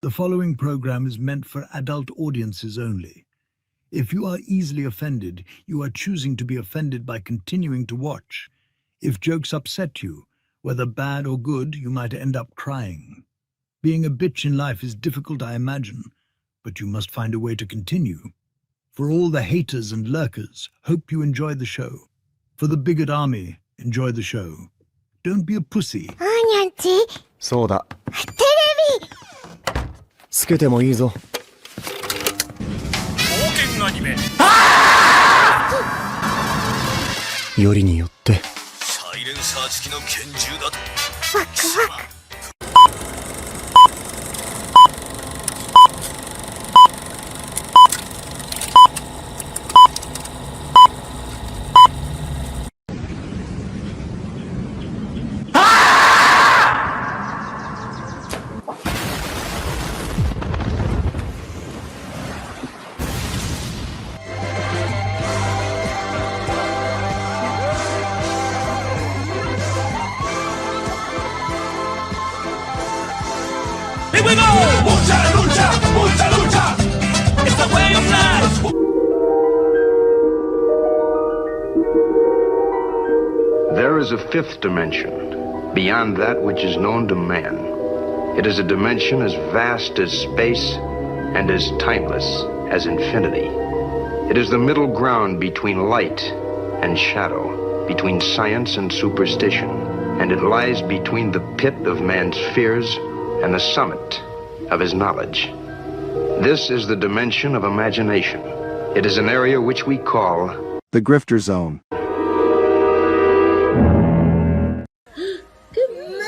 The following program is meant for adult audiences only. If you are easily offended, you are choosing to be offended by continuing to watch. If jokes upset you, whether bad or good, you might end up crying. Being a bitch in life is difficult, I imagine, but you must find a way to continue. For all the haters and lurkers, hope you enjoy the show. For the bigot army, enjoy the show. Don't be a pussy. そうだ。テレビつけてもいいぞ。冒険アニメ。よりによって。サイレンサー付きの拳銃だと。ワクワク。Here we go! Mucha lucha, mucha lucha. It's the way of life. There is a fifth dimension, beyond that which is known to man. It is a dimension as vast as space and as timeless as infinity. It is the middle ground between light and shadow, between science and superstition, and it lies between the pit of man's fears and the summit of his knowledge. This is the dimension of imagination. It is an area which we call the Grifter Zone. Good moo!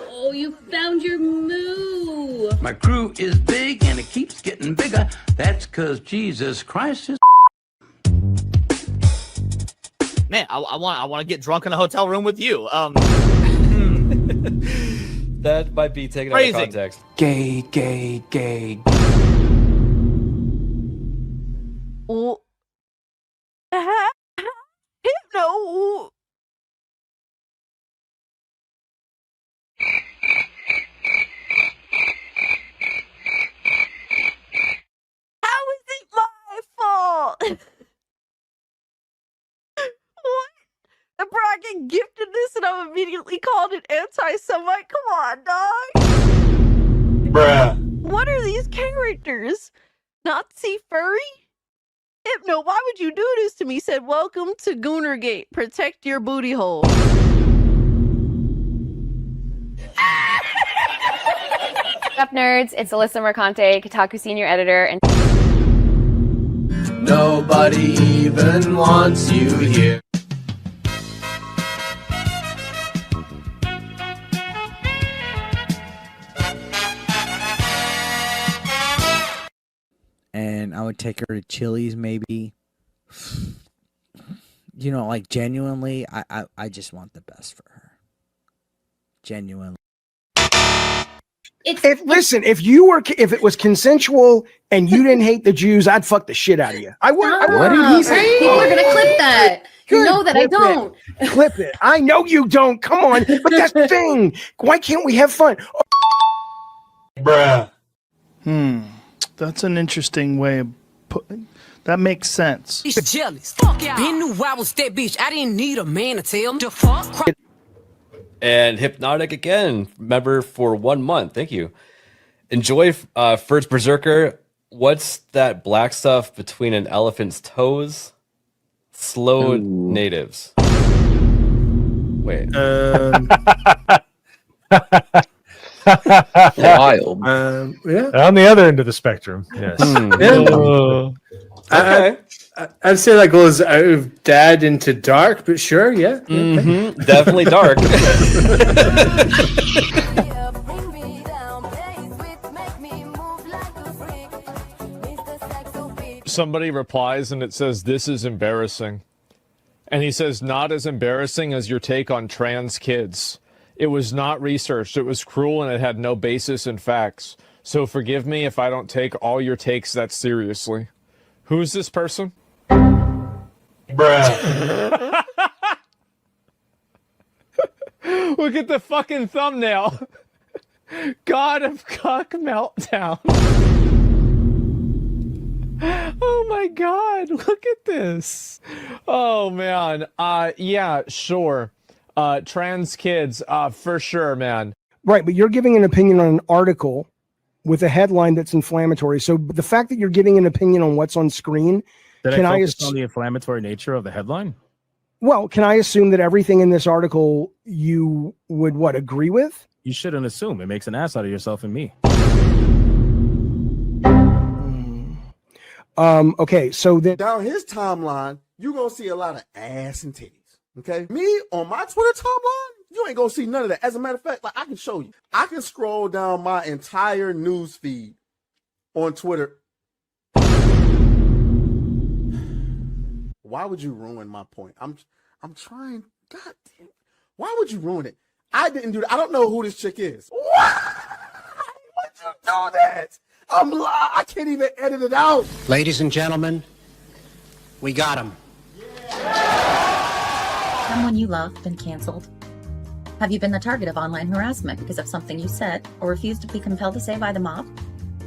Oh, you found your moo! My crew is big and it keeps getting bigger. That's 'cause Jesus Christ is. Man, I want to get drunk in a hotel room with you. That might be taken Phrasing. out of context. Gay, gay, gay. Oh. No. How is it my fault? What? The bragging gifted this and I'm immediately called an anti-Semite? Come on, dog. Bruh. What are these characters? Nazi furry? Hypno, why would you do this to me? Said, welcome to Goonergate. Protect your booty hole. What's up, nerds? It's Alyssa Mercante, Kotaku senior editor, and nobody even wants you here. And I would take her to Chili's, maybe. You know, like, genuinely, I just want the best for her. Genuinely. Listen, if it was consensual and you didn't hate the Jews, I'd fuck the shit out of you. I would. What did he say? People are gonna clip that. You know that I don't. Clip it. I know you don't. Come on. But that's the thing. Why can't we have fun? Bruh. That's an interesting way of putting. That makes sense. He's jealous. Fuck yeah. Been knew I was that bitch. I didn't need a man to tell him to fuck. And Hypnotic again, member for 1 month. Thank you. Enjoy First Berserker. What's that black stuff between an elephant's toes? Slow natives. Wait. Wild. Yeah. On the other end of the spectrum. Yes. Okay. I'd say that goes out of dad into dark, but sure, yeah. Definitely dark. Somebody replies and it says, "This is embarrassing." And he says, "Not as embarrassing as your take on trans kids. It was not researched. It was cruel and it had no basis in facts. So forgive me if I don't take all your takes that seriously." Who's this person? Bruh. Look at the fucking thumbnail. God of Cuck meltdown. Oh my God, look at this. Oh man. Yeah, sure. Trans kids, for sure, man. Right, but you're giving an opinion on an article with a headline that's inflammatory. So the fact that you're giving an opinion on what's on screen, Did I focus on the inflammatory nature of the headline? Well, can I assume that everything in this article you would agree with? You shouldn't assume. It makes an ass out of yourself and me. Okay, so that down his timeline, you're gonna see a lot of ass and titties. Okay, me on my Twitter timeline, you ain't gonna see none of that. As a matter of fact, like I can show you, I can scroll down my entire news feed on Twitter. Why would you ruin my point? I'm trying. God damn. Why would you ruin it? I didn't do that. I don't know who this chick is. Why would you do that? I can't even edit it out. Ladies and gentlemen, we got him. Someone you love been canceled? Have you been the target of online harassment because of something you said or refused to be compelled to say by the mob?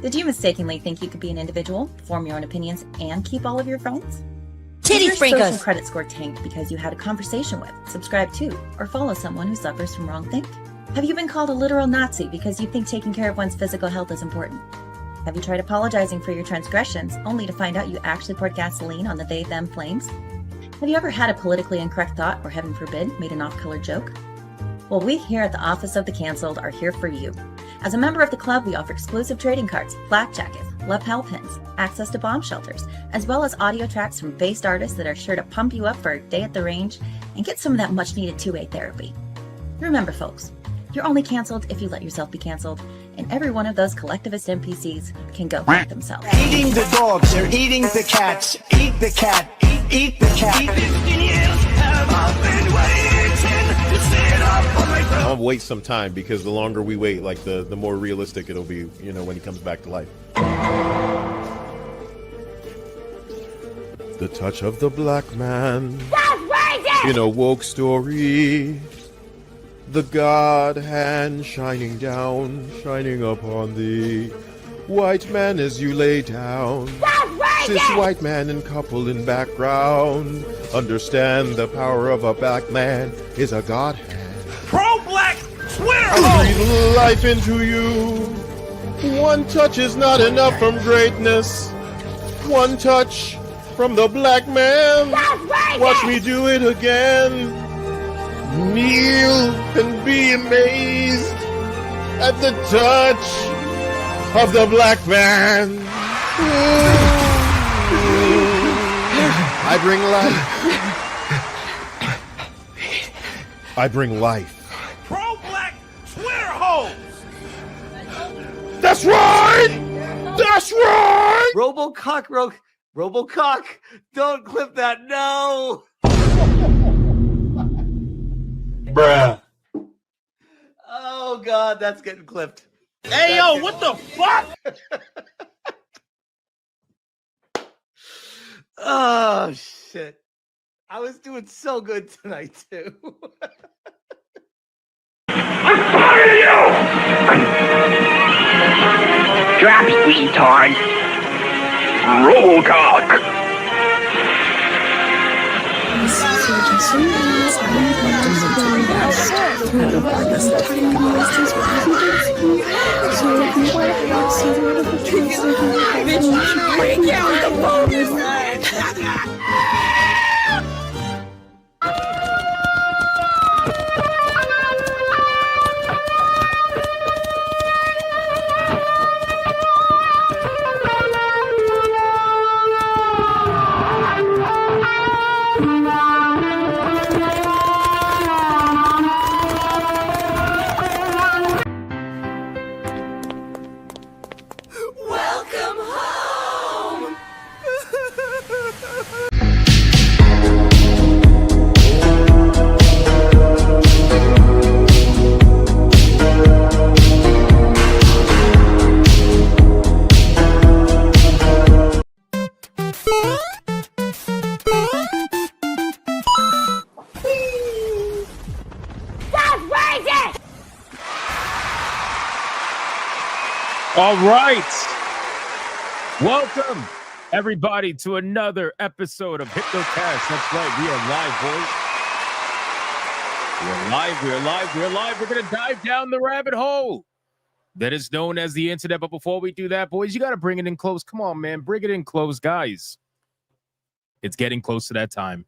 Did you mistakenly think you could be an individual, form your own opinions, and keep all of your friends? Titty Did your social freakers. credit score tanked because you had a conversation with, subscribe to, or follow someone who suffers from wrongthink? Have you been called a literal Nazi because you think taking care of one's physical health is important? Have you tried apologizing for your transgressions only to find out you actually poured gasoline on the they-them flames? Have you ever had a politically incorrect thought or, heaven forbid, made an off-color joke? Well, we here at the Office of the Cancelled are here for you. As a member of the club, we offer exclusive trading cards, flak jackets, lapel pins, access to bomb shelters, as well as audio tracks from based artists that are sure to pump you up for a day at the range and get some of that much-needed two-way therapy. Remember, folks, you're only canceled if you let yourself be canceled, and every one of those collectivist NPCs can go fuck themselves. Eating the dogs, they're eating the cats. Eat the cat, eat the cat. 15 years have I been waiting to sit up on my throne. I'll wait some time because the longer we wait, like the more realistic it'll be, you know, when he comes back to life. The touch of the black man in a woke story. The God hand shining down, shining upon thee. White man as you lay down. Cis white man and couple in background. Understand the power of a black man is a God hand. Pro-black Twitter! I breathe life into you. One touch is not enough from greatness. One touch from the black man. Watch me do it again. Kneel and be amazed at the touch of the black man. I bring life. I bring life. Pro-black Twitter hoes! That's right! That's right! Robocock, don't clip that, no! Bruh. Oh God, that's getting clipped. Hey, yo, what the fuck? Oh shit. I was doing so good tonight too. I'm tired of you! Drops, retard. Robocock. Welcome home! All right. Welcome, everybody, to another episode of Hypnocast. That's right. We are live, boys. We are live. We are live. We are live. We're going to dive down the rabbit hole that is known as the internet. But before we do that, boys, you got to bring it in close. Come on, man. Bring it in close, guys. It's getting close to that time.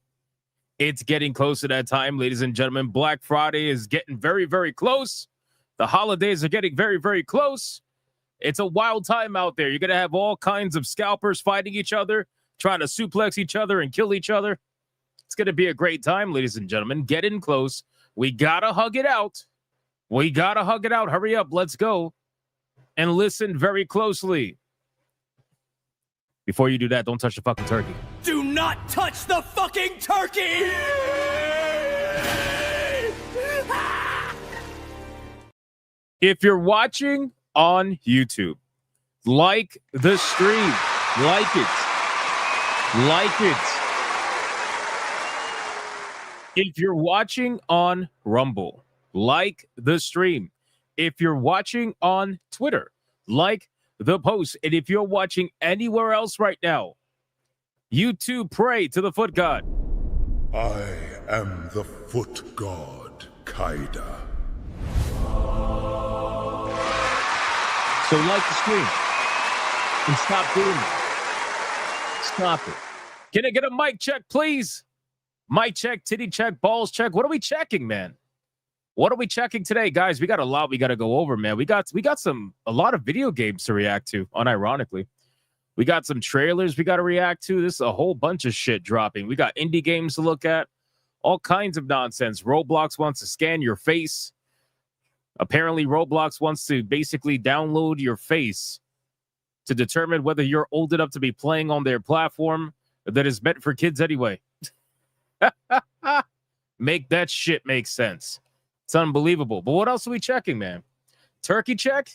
It's getting close to that time, ladies and gentlemen. Black Friday is getting very, very close. The holidays are getting very, very close. It's a wild time out there. You're going to have all kinds of scalpers fighting each other, trying to suplex each other and kill each other. It's going to be a great time, ladies and gentlemen. Get in close. We got to hug it out. We got to hug it out. Hurry up. Let's go. And listen very closely. Before you do that, don't touch the fucking turkey. Do not touch the fucking turkey! If you're watching on YouTube, like the stream. Like it. Like it. If you're watching on Rumble, like the stream. If you're watching on Twitter, like the post. And if you're watching anywhere else right now, you too pray to the foot god. I am the foot god, Kaida. So like the stream and stop doing it. Stop it. Can I get a mic check, please? Mic check, titty check, balls check. What are we checking, man? What are we checking today, guys? We got a lot we got to go over, man. We got a lot of video games to react to, unironically. We got some trailers we got to react to. This is a whole bunch of shit dropping. We got indie games to look at. All kinds of nonsense. Roblox wants to scan your face. Apparently, Roblox wants to basically download your face to determine whether you're old enough to be playing on their platform that is meant for kids anyway. Make that shit make sense. It's unbelievable. But what else are we checking, man? Turkey check?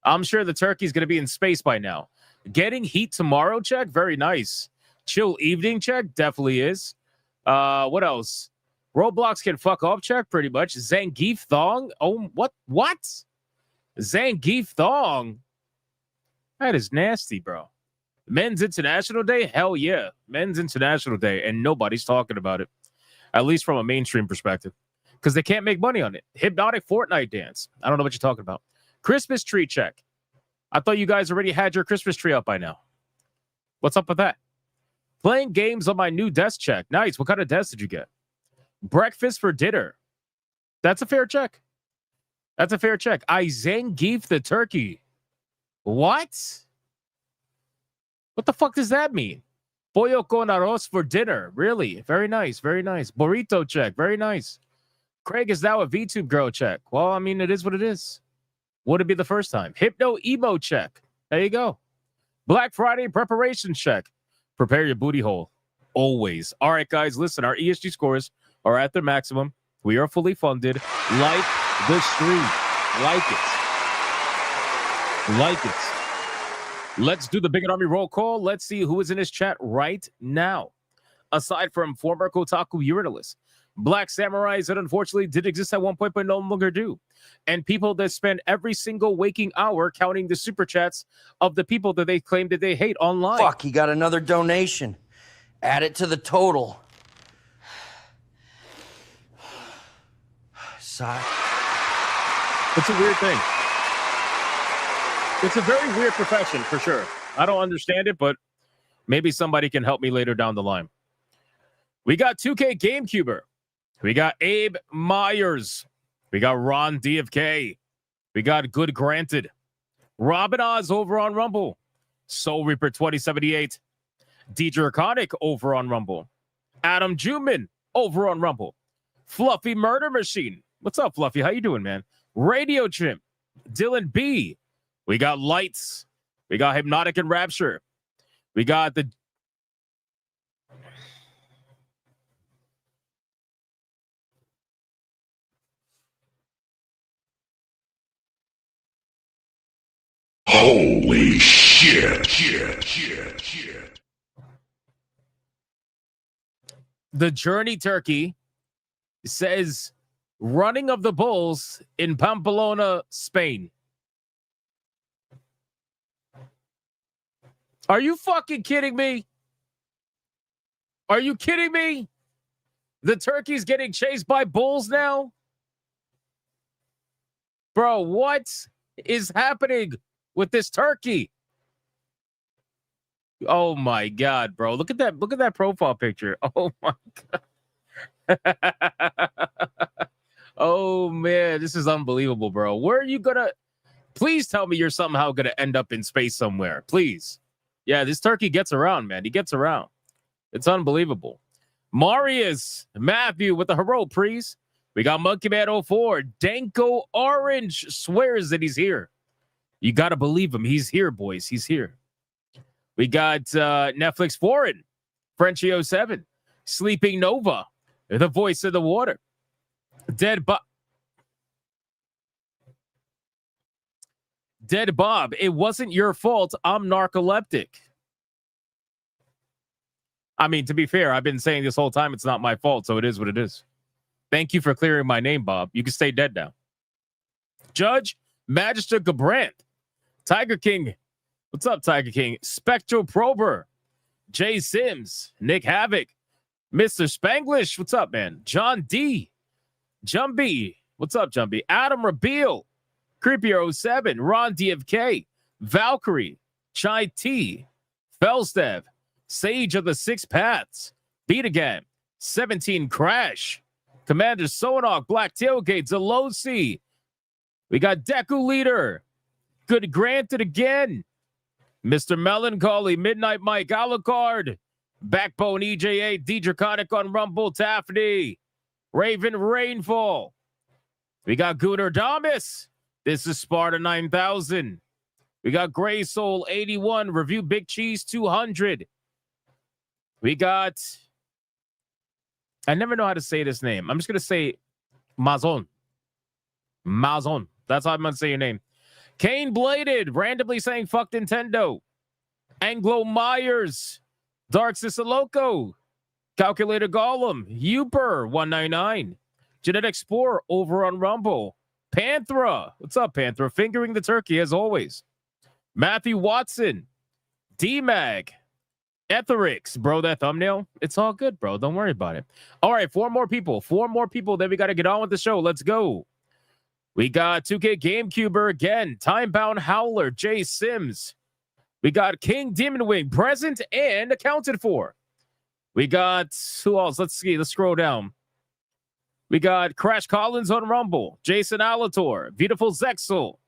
I'm sure the turkey's going to be in space by now. Getting heat tomorrow check? Very nice. Chill evening check? Definitely is. What else? Roblox can fuck off check pretty much. Zangief thong? Oh, what? Zangief thong? That is nasty, bro. Men's International Day? Hell yeah. Men's International Day, and nobody's talking about it. At least from a mainstream perspective. Because they can't make money on it. Hypnotic Fortnite dance. I don't know what you're talking about. Christmas tree check. I thought you guys already had your Christmas tree up by now. What's up with that? Playing games on my new desk check. Nice. What kind of desk did you get? Breakfast for dinner. That's a fair check. That's a fair check. I Zangief the turkey. What? What the fuck does that mean? Pollo con arroz for dinner. Really? Very nice. Very nice. Burrito check. Very nice. Craig is now a VTube girl check. Well, I mean, it is what it is. Would it be the first time? Hypno emo check. There you go. Black Friday preparation check. Prepare your booty hole. Always. All right, guys, listen. Our ESG scores are at their maximum. We are fully funded. Like the stream. Like it. Like it. Let's do the Big Army roll call. Let's see who is in this chat right now. Aside from former Kotaku urinalists, Black samurais that unfortunately did exist at one point but no longer do, and people that spend every single waking hour counting the super chats of the people that they claim that they hate online. Fuck, he got another donation. Add it to the total. Sigh. It's a weird thing. It's a very weird profession, for sure. I don't understand it, but maybe somebody can help me later down the line. We got 2K GameCuber. We got Abe Myers. We got Ron DFK. We got Good Granted. Robin Oz over on Rumble. Soul Reaper 2078. DJ Iconic over on Rumble. Adam Juman over on Rumble. Fluffy Murder Machine. What's up, Fluffy? How you doing, man? Radio Chimp. Dylan B. We got Lights. We got Hypnotic and Rapture. We got the... Holy shit. The Journey Turkey says running of the bulls in Pamplona, Spain. Are you fucking kidding me? Are you kidding me? The turkey's getting chased by bulls now? Bro, what is happening with this turkey? Oh my God, bro. Look at that. Look at that profile picture. Oh my God. Oh man, this is unbelievable, bro. Where are you gonna? Please tell me you're somehow gonna end up in space somewhere. Please. Yeah, this turkey gets around, man. He gets around. It's unbelievable. Marius Matthew with the hero priest. We got Monkey Man 04. Danko Orange swears that he's here. You gotta believe him. He's here, boys. He's here. We got Netflix Foreign, Frenchie 07, Sleeping Nova, the voice of the water. Dead Bob, it wasn't your fault. I'm narcoleptic. I mean, to be fair, I've been saying this whole time it's not my fault, so it is what it is. Thank you for clearing my name, Bob. You can stay dead now. Judge Magister Gabrant, Tiger King. What's up, Tiger King? Spectral Prober, Jay Sims, Nick Havoc, Mr. Spanglish. What's up, man? John D. Jumbie. What's up, Jumbie? Adam Rabeal, Creepier 07, Ron DFK, Valkyrie, Chai T, Felstev, Sage of the Six Paths, Beat Again, 17 Crash, Commander Sonok, Black Tailgate, Zelosi. We got Deku Leader, Good Granted again, Mr. Melancholy, Midnight Mike, Alucard, Backbone EJ8, D Draconic on Rumble, Taffy, Raven Rainfall. We got Gunnar Damas. This is Sparta 9000. We got Gray Soul 81, Review Big Cheese 200. We got, I never know how to say this name. I'm just going to say Mazon. Mazon. That's how I'm going to say your name. Kane Bladed, randomly saying fuck Nintendo. Anglo Myers, Dark Sisaloco, Calculator Golem, Uper 199, Genetic Explorer over on Rumble, Panthera. What's up, Panthera? Fingering the turkey as always. Matthew Watson, D-Mag, Etherix. Bro, that thumbnail, it's all good, bro. Don't worry about it. All right, four more people. Then we got to get on with the show. Let's go. We got 2K GameCuber again. Timebound Howler, Jay Sims. We got King Demon Wing, present and accounted for. We got, who else? Let's see. Let's scroll down. We got Crash Collins on Rumble, Jason Alator, Beautiful Zexel.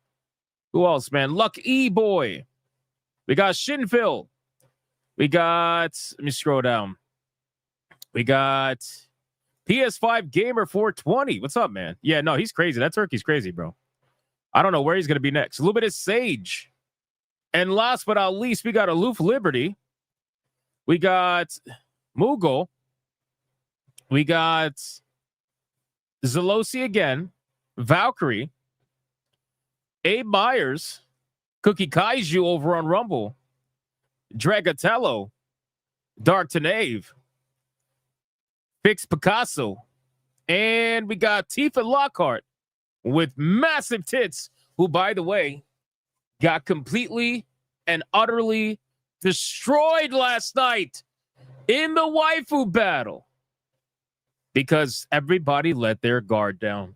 Who else, man? Luck E-Boy. We got Shinfil. We got, let me scroll down. We got PS5 Gamer 420. What's up, man? Yeah, no, he's crazy. That turkey's crazy, bro. I don't know where he's going to be next. Luminous Sage. And last but not least, we got Aloof Liberty. We got Moogle. We got Zelosi again. Valkyrie. Abe Myers. Cookie Kaiju over on Rumble. Dragatello. Dark Tenave. Fix Picasso. And we got Tifa Lockhart with massive tits, who, by the way, got completely and utterly destroyed last night in the waifu battle because everybody let their guard down.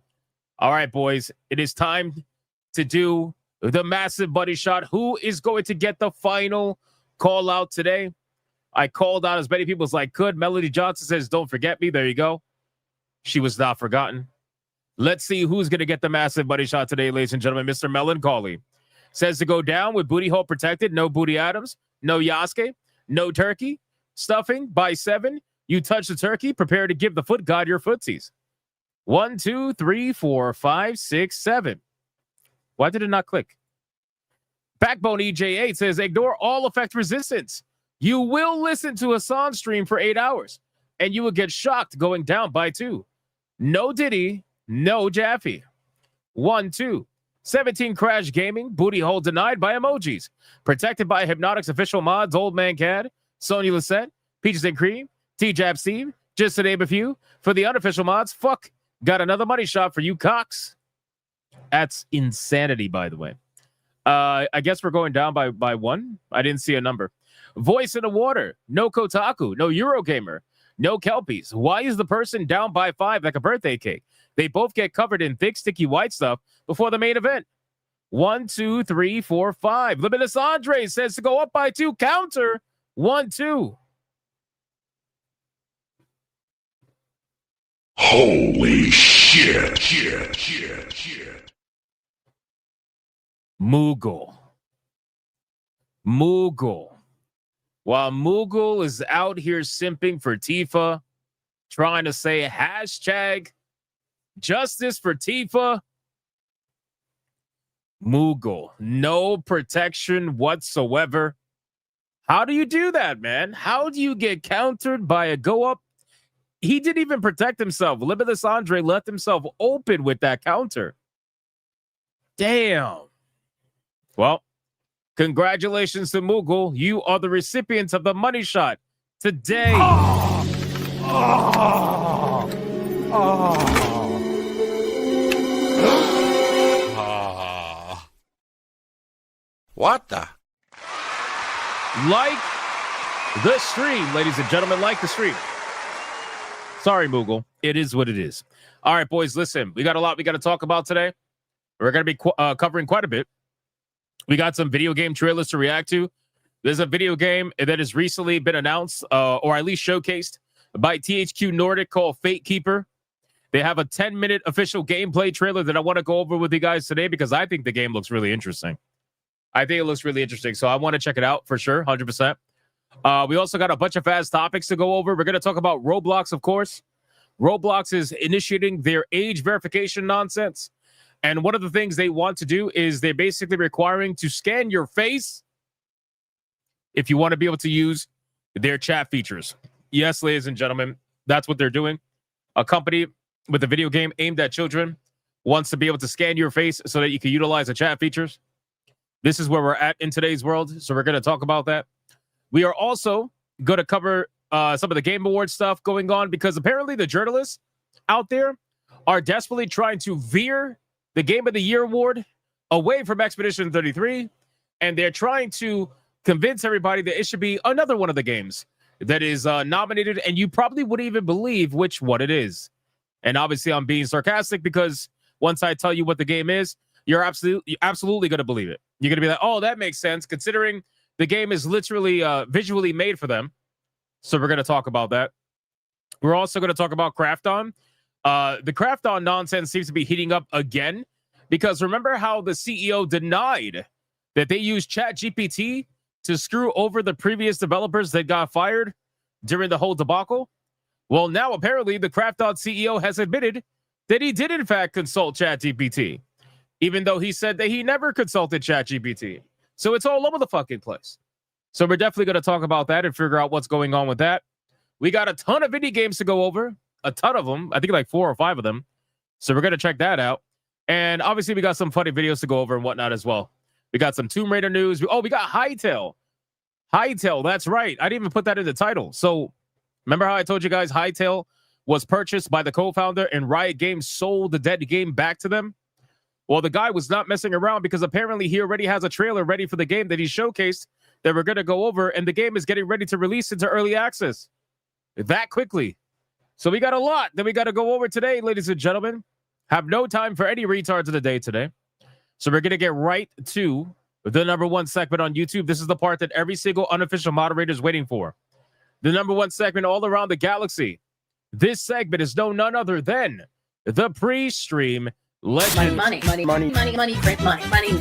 All right, boys, it is time to do the massive buddy shot. Who is going to get the final call out today? I called out as many people as I could. Melody Johnson says, don't forget me. There you go. She was not forgotten. Let's see who's going to get the massive buddy shot today, ladies and gentlemen. Mr. Melancholy says to go down with booty hole protected. No Booty Adams. No Yasuke. No turkey. Stuffing by 7. You touch the turkey. Prepare to give the foot god your footsies. 1, 2, 3, 4, 5, 6, 7. Why did it not click? Backbone EJ8 says, ignore all effect resistance. You will listen to a song stream for 8 hours, and you will get shocked going down by 2. No Diddy, no Jaffe. 1, 2. 17 Crash Gaming, booty hole denied by emojis. Protected by Hypnotics official mods, Old Man Cad, Sonya Lisette, Peaches and Cream, T-Jab Steve, just to name a few. For the unofficial mods, fuck, got another money shot for you cocks. That's insanity, by the way. I guess we're going down by 1. I didn't see a number. Voice in the Water, no Kotaku, no Eurogamer, no Kelpies. Why is the person down by 5 like a birthday cake? They both get covered in thick, sticky white stuff before the main event. 1, 2, 3, 4, 5. Limitless Andre says to go up by 2. Counter 1, 2. Holy shit. Moogle. While Moogle is out here simping for Tifa, trying to say hashtag justice for Tifa, Moogle, no protection whatsoever. How do you do that, man? How do you get countered by a go up? He didn't even protect himself. Limitless Andre left himself open with that counter. Damn. Well, congratulations to Moogle. You are the recipients of the money shot today. What the? Like the stream, ladies and gentlemen. Like the stream. Sorry, Moogle. It is what it is. All right, boys, listen. We got a lot we got to talk about today. We're going to be covering quite a bit. We got some video game trailers to react to. There's a video game that has recently been announced, or at least showcased, by THQ Nordic called Fate Keeper. They have a 10-minute official gameplay trailer that I want to go over with you guys today because I think the game looks really interesting. So I want to check it out for sure, 100%. We also got a bunch of fast topics to go over. We're going to talk about Roblox, of course. Roblox is initiating their age verification nonsense. And one of the things they want to do is they're basically requiring to scan your face if you want to be able to use their chat features. Yes, ladies and gentlemen, that's what they're doing. A company with a video game aimed at children wants to be able to scan your face so that you can utilize the chat features. This is where we're at in today's world, so we're going to talk about that. We are also going to cover some of the Game Awards stuff going on because apparently the journalists out there are desperately trying to veer the Game of the Year award away from Expedition 33, and they're trying to convince everybody that it should be another one of the games that is nominated, and you probably wouldn't even believe which one it is. And obviously, I'm being sarcastic because once I tell you what the game is, you're absolutely going to believe it. You're going to be like, oh, that makes sense, considering the game is literally visually made for them. So we're going to talk about that. We're also going to talk about Krafton. The Krafton nonsense seems to be heating up again because remember how the CEO denied that they used ChatGPT to screw over the previous developers that got fired during the whole debacle? Well, now apparently the Krafton CEO has admitted that he did in fact consult ChatGPT, even though he said that he never consulted ChatGPT. So it's all over the fucking place. So we're definitely going to talk about that and figure out what's going on with that. We got a ton of indie games to go over. A ton of them. I think like 4 or 5 of them. So we're going to check that out. And obviously we got some funny videos to go over and whatnot as well. We got some Tomb Raider news. We got Hytale. Hytale, that's right. I didn't even put that in the title. So remember how I told you guys Hytale was purchased by the co-founder and Riot Games sold the dead game back to them? Well, the guy was not messing around because apparently he already has a trailer ready for the game that he showcased that we're going to go over, and the game is getting ready to release into early access that quickly. So we got a lot that we got to go over today, ladies and gentlemen. Have no time for any retards of the day today. So we're going to get right to the number one segment on YouTube. This is the part that every single unofficial moderator is waiting for. The number one segment all around the galaxy. This segment is none other than the pre-stream legend. Money, print money,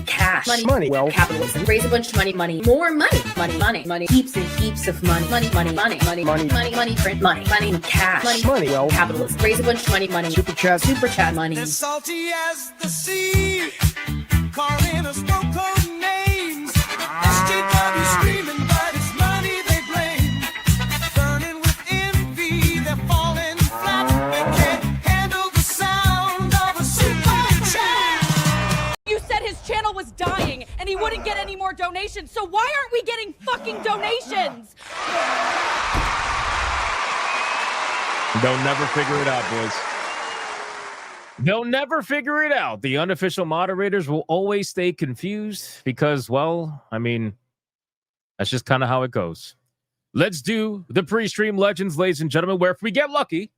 cash, money, wealth, capitalism, raise a bunch of money, more money, heaps and heaps of money, print money, cash, money, wealth, capitalism, raise a bunch of money, super chat money. As salty as the sea, calling us no-code names. SJW screaming, but it's money they blame. Burning with envy, they're falling flat. They can't handle the sound of a super chat. You said his channel was dying and he wouldn't get any more donations, so why aren't we getting fucking donations? They'll never figure it out, boys. They'll never figure it out. The unofficial moderators will always stay confused because, well, I mean, That's just kind of how it goes. Let's do the pre-stream legends, ladies and gentlemen, where if we get lucky,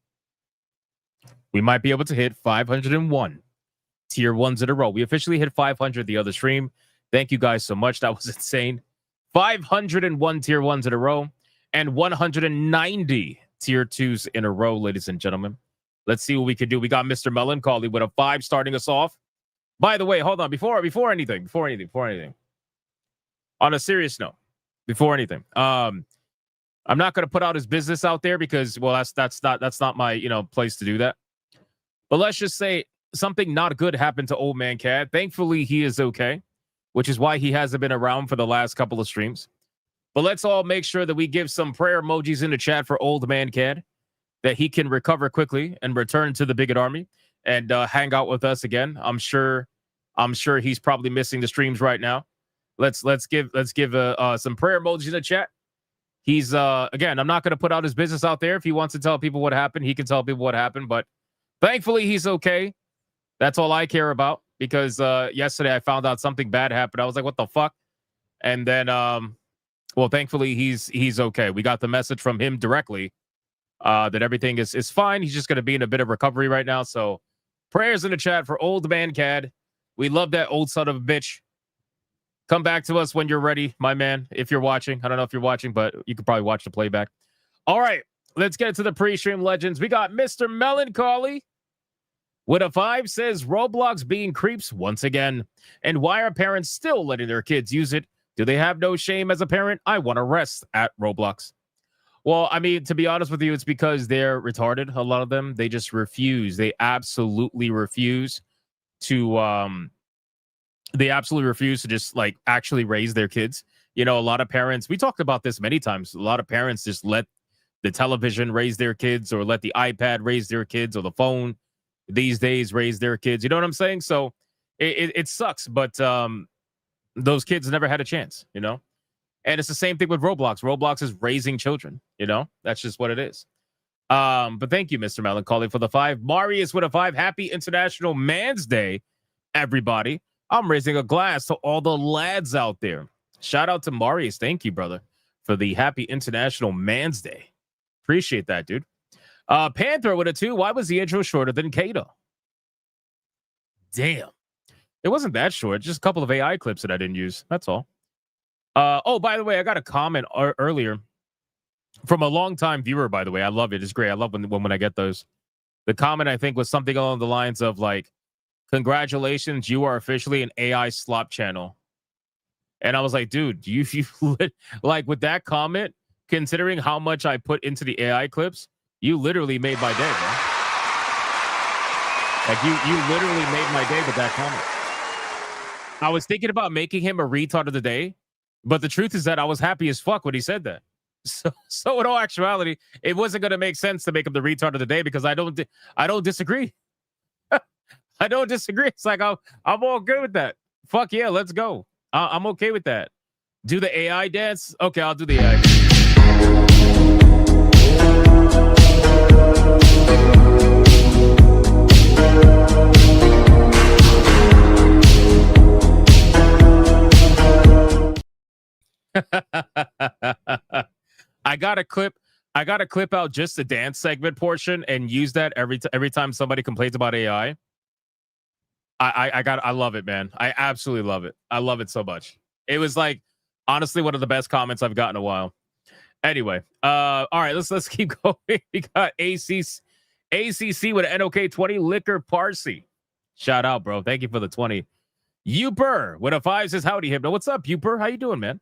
we might be able to hit 501 tier ones in a row. We officially hit 500 the other stream. Thank you guys so much. That was insane. 501 tier ones in a row and 190 tier twos in a row, ladies and gentlemen. Let's see what we can do. We got Mr. Melancholy with a 5 starting us off. By the way, hold on. Before anything. On a serious note, before anything, I'm not going to put out his business out there because, well, that's not my place to do that. But let's just say something not good happened to Old Man Cad. Thankfully, he is okay, which is why he hasn't been around for the last couple of streams. But let's all make sure that we give some prayer emojis in the chat for Old Man Cad, that he can recover quickly and return to the Bigot Army and hang out with us again. I'm sure he's probably missing the streams right now. Let's give some prayer emojis in the chat. He's again, I'm not going to put out his business out there. If he wants to tell people what happened, he can tell people what happened. But thankfully, he's okay. That's all I care about, because yesterday I found out something bad happened. I was like, what the fuck? And then, well, thankfully, he's okay. We got the message from him directly that everything is fine. He's just going to be in a bit of recovery right now. So prayers in the chat for Old Man Cad. We love that old son of a bitch. Come back to us when you're ready, my man, if you're watching. I don't know if you're watching, but you could probably watch the playback. All right, let's get to the pre-stream legends. We got Mr. Melancholy with a 5, says Roblox being creeps once again. And why are parents still letting their kids use it? Do they have no shame as a parent? I want to rest at Roblox. Well, I mean, to be honest with you, it's because they're retarded. A lot of them, they just refuse. They absolutely refuse to just like actually raise their kids. A lot of parents, we talked about this many times. A lot of parents just let the television raise their kids, or let the iPad raise their kids, or the phone these days raise their kids. You know what I'm saying? So it sucks, but those kids never had a chance, And it's the same thing with Roblox. Roblox is raising children, That's just what it is. But thank you, Mr. Melancholy, for the 5. Marius with a 5. Happy International Man's Day, everybody. I'm raising a glass to all the lads out there. Shout out to Marius. Thank you, brother, for the happy International Man's Day. Appreciate that, dude. Panther with a 2. Why was the intro shorter than Kato? Damn. It wasn't that short. Just a couple of AI clips that I didn't use. That's all. Oh, by the way, I got a comment earlier from a longtime viewer, by the way. I love it. It's great. I love when I get those. The comment, I think, was something along the lines of like, congratulations, you are officially an AI slop channel. And I was like, dude, you like with that comment, considering how much I put into the AI clips, you literally made my day, bro. Like you literally made my day with that comment. I was thinking about making him a retard of the day, but the truth is that I was happy as fuck when he said that. So in all actuality, it wasn't going to make sense to make him the retard of the day, because I don't disagree. I don't disagree. It's like I'm all good with that. Fuck yeah, let's go. I'm okay with that. Do the AI dance? Okay, I'll do the AI dance. I got to clip out just the dance segment portion and use that every time somebody complains about AI. I love it, man. I absolutely love it. I love it so much. It was like, honestly, one of the best comments I've gotten in a while. Anyway, all right, let's keep going. We got ACC with an NOK 20, Liquor Parsi. Shout out, bro. Thank you for the 20. Uper with a 5 says, howdy, Hypno. What's up, Uper? How you doing, man?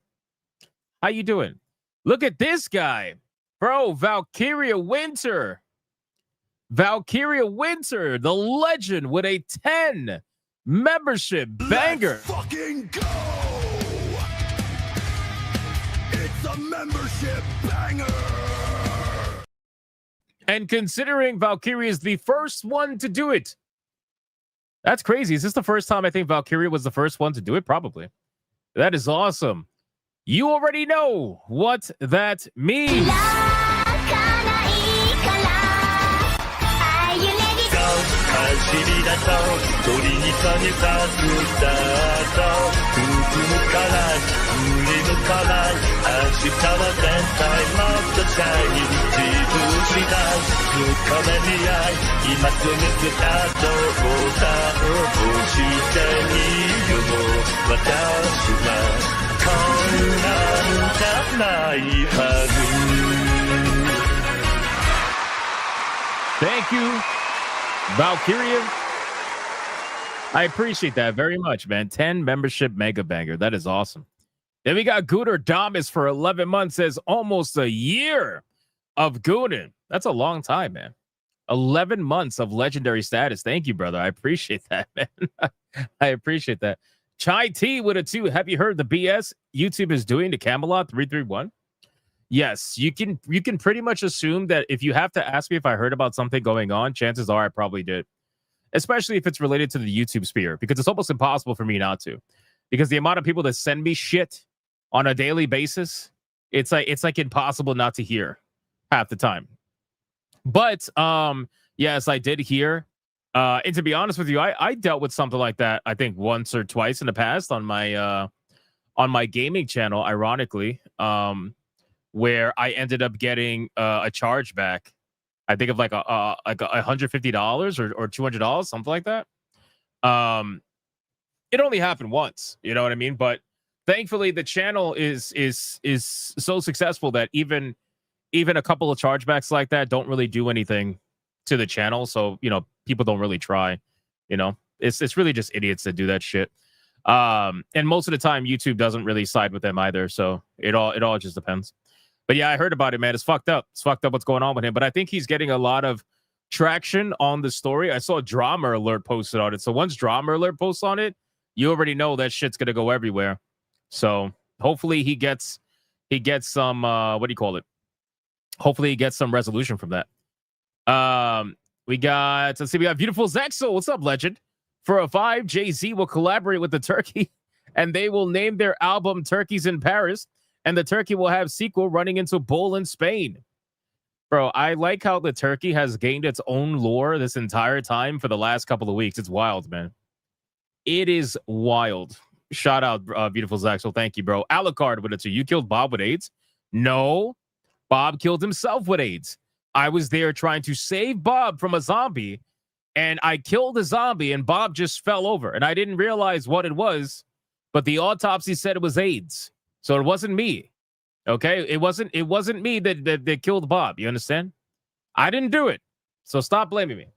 How you doing? Look at this guy. Bro, Valkyria Winter, the legend with a 10 membership banger. Let's fucking go! It's a membership banger! And considering Valkyria is the first one to do it, that's crazy. Is this the first time I think Valkyria was the first one to do it? Probably. That is awesome. You already know what that means. ばない明日は絶対もっとシャイニング自分次第深めに合い今すぐスタートボタンを押してみよう私はこんなんじゃないはず Thank you, Valkyria. I appreciate that very much, man. 10 membership mega banger. That is awesome. Then we got Gooner Damas for 11 months, says almost a year of Goonin. That's a long time, man. 11 months of legendary status. Thank you, brother. I appreciate that, man. I appreciate that. Chai T with a 2. Have you heard the BS YouTube is doing to Camelot 331? Yes, you can pretty much assume that if you have to ask me if I heard about something going on, chances are I probably did. Especially if it's related to the YouTube sphere, because it's almost impossible for me not to. Because the amount of people that send me shit on a daily basis, it's like impossible not to hear half the time. But yes, I did hear. And to be honest with you, I dealt with something like that, I think once or twice in the past on my gaming channel, ironically, where I ended up getting a chargeback. I think of like $150 or $200, something like that. It only happened once, you know what I mean? But thankfully, the channel is so successful that even a couple of chargebacks like that don't really do anything to the channel. So people don't really try. It's really just idiots that do that shit. And most of the time, YouTube doesn't really side with them either. So it all just depends. But yeah, I heard about it, man. It's fucked up. It's fucked up what's going on with him. But I think he's getting a lot of traction on the story. I saw a Drama Alert posted on it. So once Drama Alert posts on it, you already know that shit's gonna go everywhere. So hopefully he gets some what do you call it? Hopefully he gets some resolution from that. We got Beautiful Zexel. What's up, legend? For a 5, Jay-Z will collaborate with the Turkey, and they will name their album Turkeys in Paris. And the Turkey will have sequel running into Bull in Spain. Bro, I like how the Turkey has gained its own lore this entire time for the last couple of weeks. It's wild, man. It is wild. Shout out, Beautiful Zaxel. Thank you, bro. Alucard with it too. You killed Bob with AIDS? No. Bob killed himself with AIDS. I was there trying to save Bob from a zombie, and I killed a zombie, and Bob just fell over. And I didn't realize what it was, but the autopsy said it was AIDS. So it wasn't me. Okay? It wasn't me that killed Bob. You understand? I didn't do it. So stop blaming me.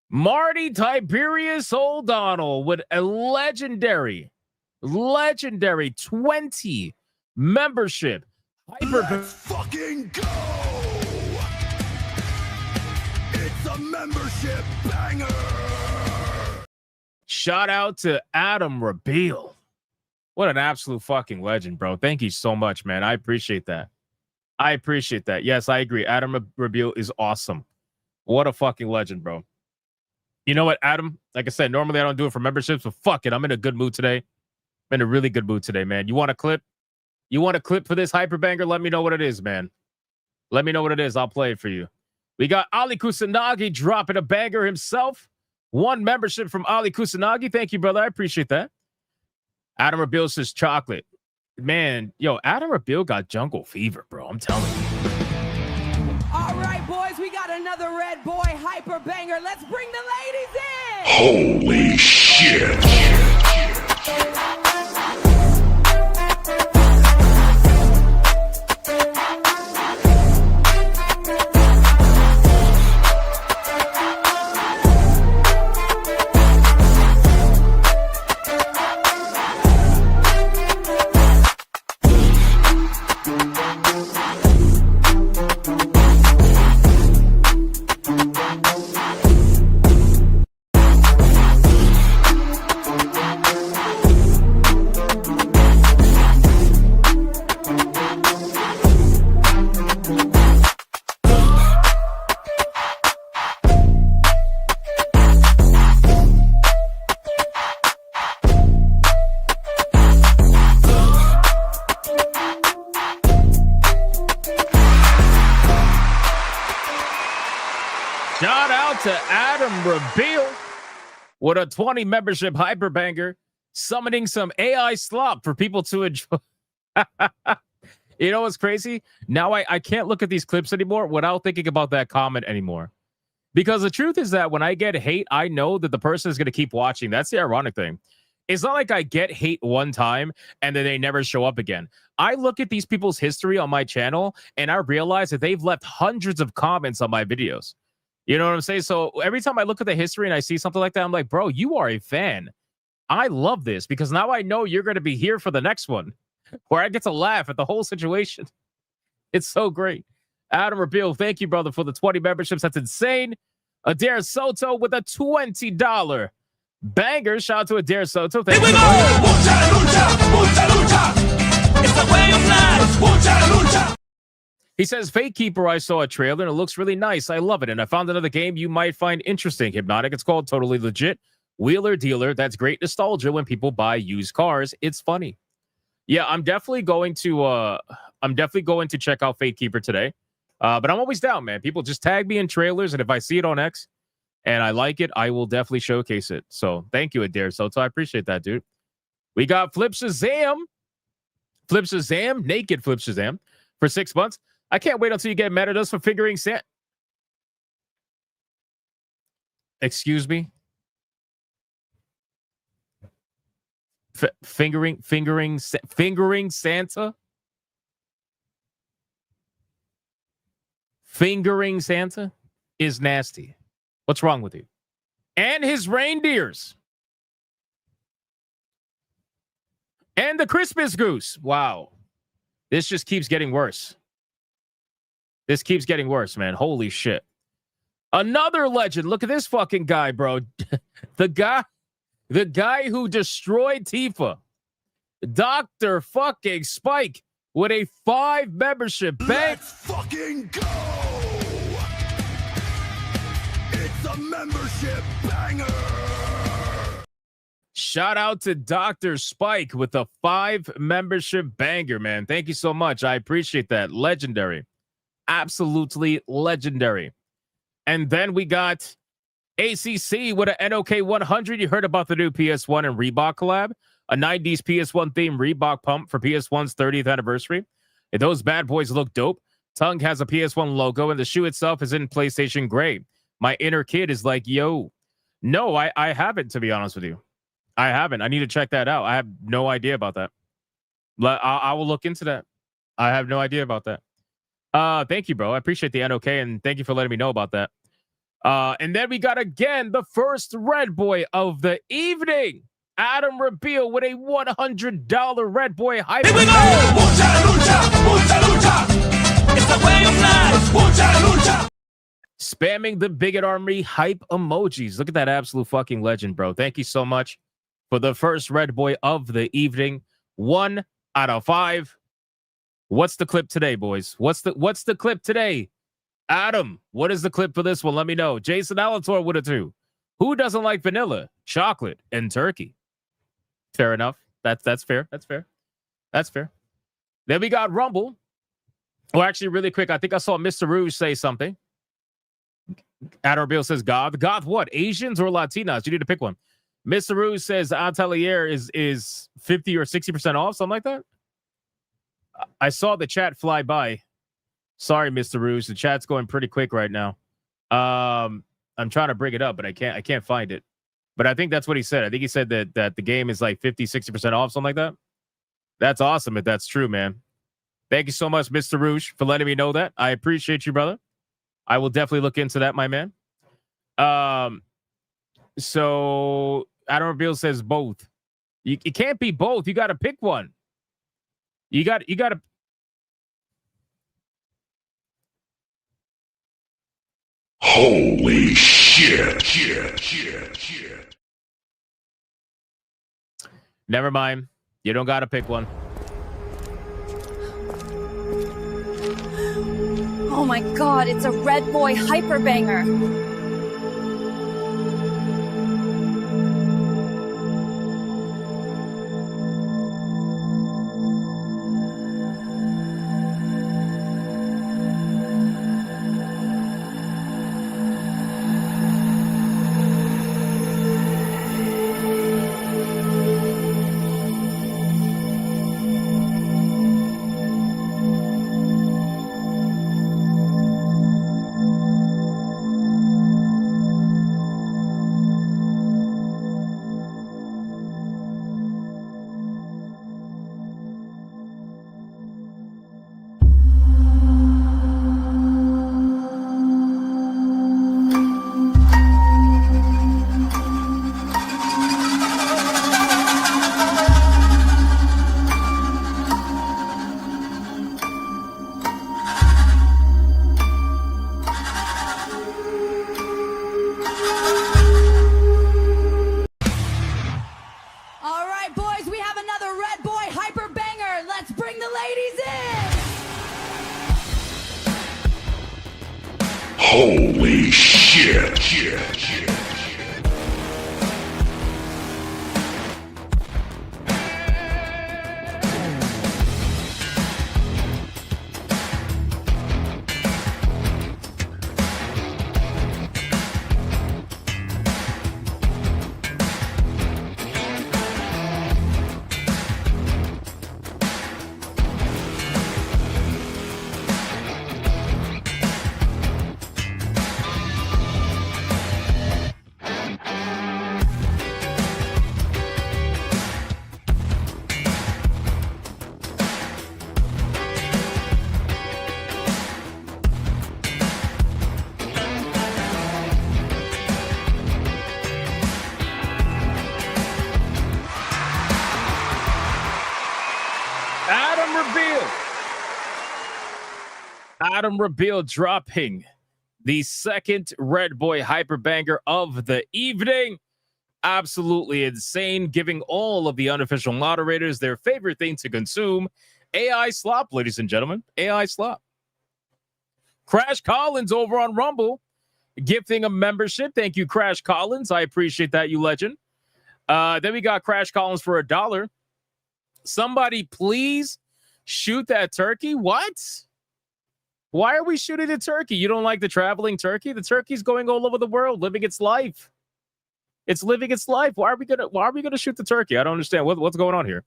Marty Tiberius O'Donnell with a legendary 20 membership. Let's fucking go! It's a membership banger! Shout out to Adam Rabeal. What an absolute fucking legend, bro. Thank you so much, man. I appreciate that. Yes, I agree. Adam Rabeal is awesome. What a fucking legend, bro. You know what, Adam? Like I said, normally I don't do it for memberships, but fuck it. I'm in a good mood today. I'm in a really good mood today, man. You want a clip? You want a clip for this hyperbanger? Let me know what it is, man. Let me know what it is. I'll play it for you. We got Ali Kusanagi dropping a banger himself. 1 membership from Ali Kusanagi. Thank you, brother. I appreciate that. Adam Rabeal says chocolate. Man, yo, Adam Rabeal got jungle fever, bro. I'm telling you. All right, boys, we got another red boy hyper banger. Let's bring the ladies in. Holy shit. To Adam Rabeal with a 20 membership hyperbanger, summoning some AI slop for people to enjoy. You know what's crazy? Now I can't look at these clips anymore without thinking about that comment anymore. Because the truth is that when I get hate, I know that the person is going to keep watching. That's the ironic thing. It's not like I get hate one time and then they never show up again. I look at these people's history on my channel and I realize that they've left hundreds of comments on my videos. You know what I'm saying? So every time I look at the history and I see something like that, I'm like, bro, you are a fan. I love this because now I know you're going to be here for the next one where I get to laugh at the whole situation. It's so great. Adam Rabil, thank you, brother, for the 20 memberships. That's insane. Adair Soto with a $20 banger. Shout out to Adair Soto. Thank you so much. He says, Fate Keeper, I saw a trailer and it looks really nice. I love it. And I found another game you might find interesting. Hypnotic. It's called Totally Legit. Wheeler Dealer. That's great nostalgia when people buy used cars. It's funny. Yeah, I'm definitely going to check out Fate Keeper today. But I'm always down, man. People just tag me in trailers, and if I see it on X and I like it, I will definitely showcase it. So thank you, Adair Soto. I appreciate that, dude. We got Flip Shazam. Flip Shazam, naked Flip Shazam for 6 months. I can't wait until you get mad at us for fingering Santa. Excuse me? Fingering Santa? Fingering Santa is nasty. What's wrong with you? And his reindeers. And the Christmas goose. Wow. This just keeps getting worse. This keeps getting worse, man. Holy shit. Another legend. Look at this fucking guy, bro. The guy who destroyed Tifa. Dr. fucking Spike with a 5 membership bank. Let's fucking go! It's a membership banger! Shout out to Dr. Spike with a 5 membership banger, man. Thank you so much. I appreciate that. Legendary. Absolutely legendary. And then we got ACC with an NOK 100. You heard about the new PS1 and Reebok collab? A 90s PS1 themed Reebok pump for PS1's 30th anniversary. And those bad boys look dope. Tongue has a PS1 logo and the shoe itself is in PlayStation gray. My inner kid is like, yo. No, I haven't, to be honest with you. I haven't. I need to check that out. I have no idea about that. I will look into that. I have no idea about that. Thank you, bro. I appreciate the NOK and thank you for letting me know about that. And then we got again the first Red Boy of the evening. Adam Rabil with a $100 Red Boy hype. Here we go! Mucha lucha, mucha lucha. It's the way of life. Mucha lucha. Spamming the Bigot Army hype emojis. Look at that absolute fucking legend, bro. Thank you so much for the first Red Boy of the evening. 1 out of 5. What's the clip today, boys? What's the clip today? Adam, what is the clip for this one? Let me know. Jason Alator with a 2. Who doesn't like vanilla, chocolate, and turkey? Fair enough. That's fair. That's fair. That's fair. Then we got Rumble. Oh, actually, really quick, I think I saw Mr. Rouge say something. Adam Bill says God. God what? Asians or Latinas? You need to pick one. Mr. Rouge says Atelier is 50 or 60% off, something like that. I saw the chat fly by. Sorry, Mr. Rouge. The chat's going pretty quick right now. I'm trying to bring it up, but I can't find it. But I think that's what he said. I think he said that the game is like 50, 60% off, something like that. That's awesome if that's true, man. Thank you so much, Mr. Rouge, for letting me know that. I appreciate you, brother. I will definitely look into that, my man. So Adam Rabil says both. You can't be both. You got to pick one. You got to. Holy shit. Never mind. You don't got to pick one. Oh my god, it's a Red Boy hyper banger. right, boys, we have another Red Boy Hyper Banger. Let's bring the ladies in. Holy shit. Adam Reveal dropping the second Red Boy Hyper Banger of the evening. Absolutely insane, giving all of the unofficial moderators their favorite thing to consume. AI slop, ladies and gentlemen. AI slop. Crash Collins over on Rumble, gifting a membership. Thank you, Crash Collins. I appreciate that, you legend. Then we got Crash Collins for $1. Somebody please shoot that turkey. What? Why are we shooting the turkey? You don't like the traveling turkey? The turkey's going all over the world, living its life. It's living its life. Why are we gonna shoot the turkey? I don't understand. What's going on here?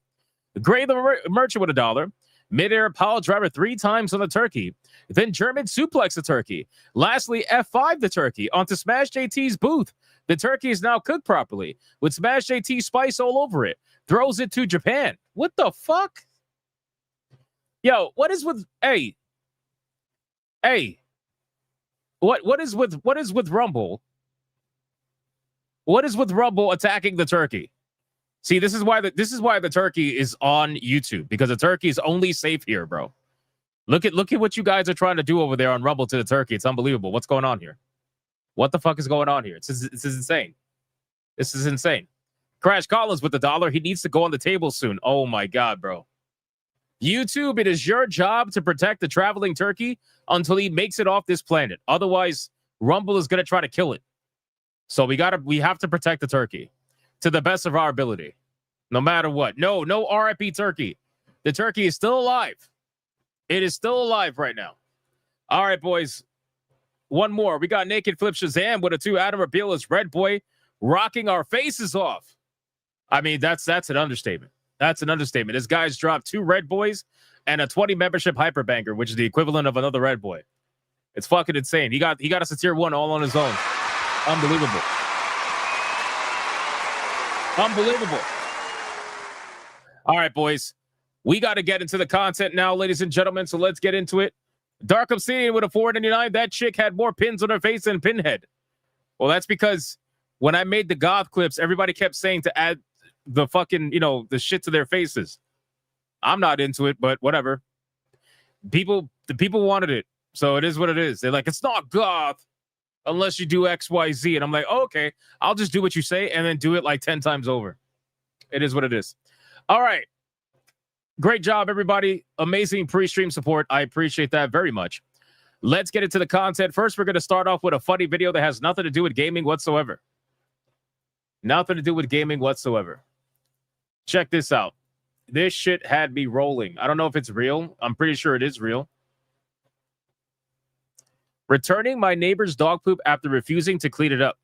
Gray the Merchant with $1. Midair pile driver 3 times on the turkey. Then German suplex the turkey. Lastly, F5 the turkey onto Smash JT's booth. The turkey is now cooked properly with Smash JT spice all over it. Throws it to Japan. What the fuck? Yo, what is with what is with Rumble? What is with Rumble attacking the turkey? See, this is why the turkey is on YouTube, because the turkey is only safe here, bro. Look at what you guys are trying to do over there on Rumble to the turkey. It's unbelievable. What's going on here? What the fuck is going on here? This is insane. This is insane. Crash Collins with $1. He needs to go on the table soon. Oh my god, bro. YouTube, it is your job to protect the traveling turkey until he makes it off this planet. Otherwise, Rumble is going to try to kill it. So we have to protect the turkey to the best of our ability, no matter what. No RIP turkey. The turkey is still alive. It is still alive right now. All right, boys. One more. We got Naked Flip Shazam with a 2. Adam Reveal is Red Boy rocking our faces off. I mean, that's an understatement. That's an understatement. This guy's dropped 2 Red Boys and a 20 membership hyper banger, which is the equivalent of another Red Boy. It's fucking insane. He got us a tier 1 all on his own. Unbelievable. Unbelievable. All right, boys. We got to get into the content now, ladies and gentlemen, so let's get into it. Dark Obsidian with a 4.99. That chick had more pins on her face than Pinhead. Well, that's because when I made the goth clips, everybody kept saying to add the fucking, the shit to their faces. I'm not into it, but whatever. The people wanted it, so it is what it is. They're like, it's not goth unless you do X, Y, Z. And I'm like, oh, okay, I'll just do what you say and then do it like 10 times over. It is what it is. All right. Great job, everybody. Amazing pre-stream support. I appreciate that very much. Let's get into the content. First, we're going to start off with a funny video that has nothing to do with gaming whatsoever. Nothing to do with gaming whatsoever. Check this out. This shit had me rolling. I don't know if it's real. I'm pretty sure it is real. Returning my neighbor's dog poop after refusing to clean it up.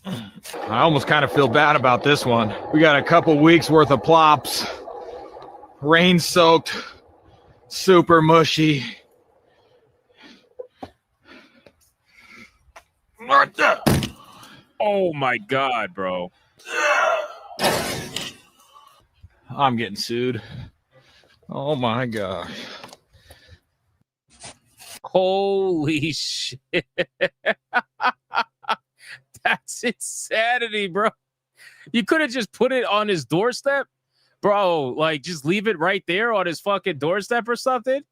I almost kind of feel bad about this one. We got a couple weeks worth of plops. Rain soaked. Super mushy. Oh my god, bro. I'm getting sued. Oh my gosh. Holy shit. That's insanity, bro. You could have just put it on his doorstep, bro. Like, just leave it right there on his fucking doorstep or something.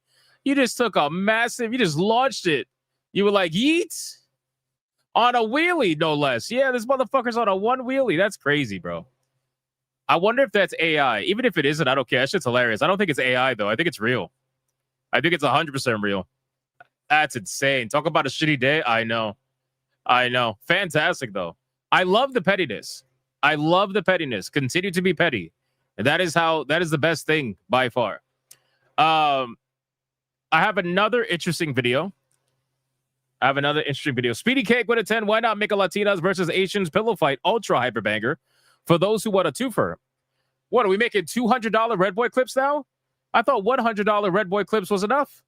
You just took you just launched it. You were like, yeet. On a wheelie, no less. Yeah, this motherfucker's on a one wheelie. That's crazy, bro. I wonder if that's AI. Even if it isn't, I don't care. That shit's hilarious. I don't think it's AI, though. I think it's real. I think it's 100% real. That's insane. Talk about a shitty day. I know. Fantastic, though. I love the pettiness. Continue to be petty. And that is the best thing by far. I have another interesting video. Speedy Cake with a 10. Why not make a Latinas versus Asians pillow fight ultra hyper banger for those who want a twofer? What are we making $200 Red Boy clips now? I thought $100 Red Boy clips was enough.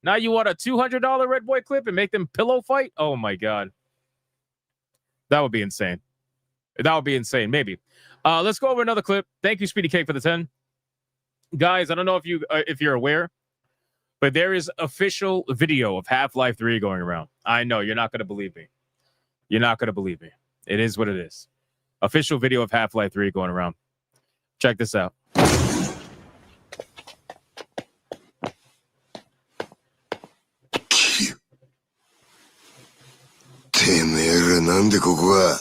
Now you want a $200 Red Boy clip and make them pillow fight? Oh my God. That would be insane. Maybe. Let's go over another clip. Thank you, Speedy Cake, for the 10. Guys, I don't know if you're aware, but there is official video of Half-Life 3 going around. I know, you're not going to believe me. It is what it is. Official video of Half-Life 3 going around. Check this out. てめえらなんでここは。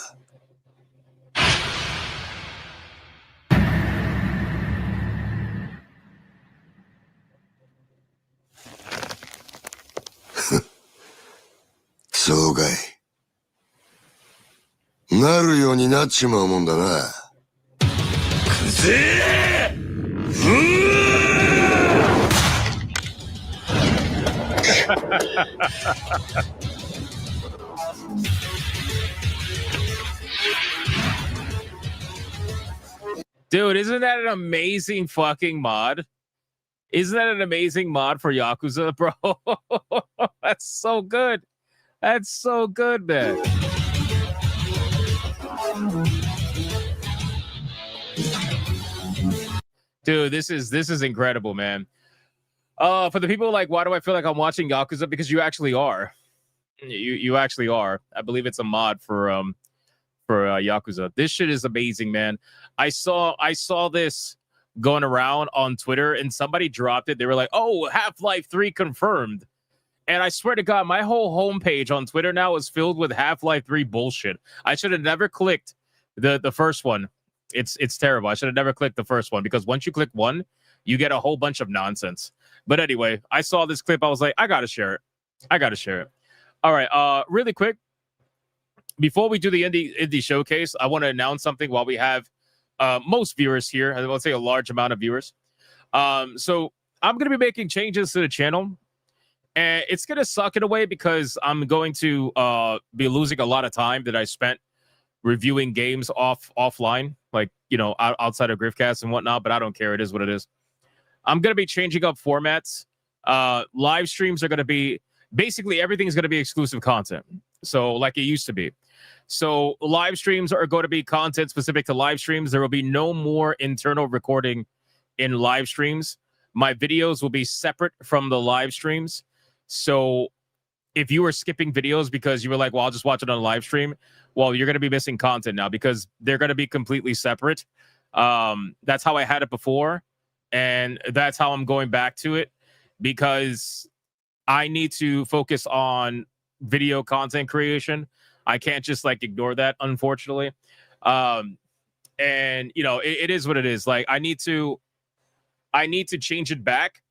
そうかい。なるようになっちまうもんだな。くぜー！Dude, isn't that an amazing fucking mod? Isn't that an amazing mod for Yakuza, bro? That's so good. That's so good, man. Dude, this is incredible, man. For the people like, why do I feel like I'm watching Yakuza? Because you actually are. You actually are. I believe it's a mod for Yakuza. This shit is amazing, man. I saw this going around on Twitter and somebody dropped it. They were like, "Oh, Half-Life 3 confirmed." And I swear to God, my whole homepage on Twitter now is filled with Half-Life 3 bullshit. I should have never clicked the first one. It's terrible. I should have never clicked the first one because once you click one, you get a whole bunch of nonsense. But anyway, I saw this clip. I was like, I gotta share it. All right, really quick. Before we do the indie showcase, I want to announce something while we have most viewers here. I will say a large amount of viewers. So I'm going to be making changes to the channel. And it's going to suck in a way because I'm going to be losing a lot of time that I spent reviewing games offline, like, you know, outside of Griffcast and whatnot. But I don't care. It is what it is. I'm going to be changing up formats. Live streams are going to be basically everything's going to be exclusive content. So like it used to be. So live streams are going to be content specific to live streams. There will be no more internal recording in live streams. My videos will be separate from the live streams. So if you were skipping videos because you were like, well, I'll just watch it on a live stream. Well, you're going to be missing content now because they're going to be completely separate. That's how I had it before. And that's how I'm going back to it because I need to focus on video content creation. I can't just like ignore that, unfortunately. And you know, it is what it is. Like I need to change it back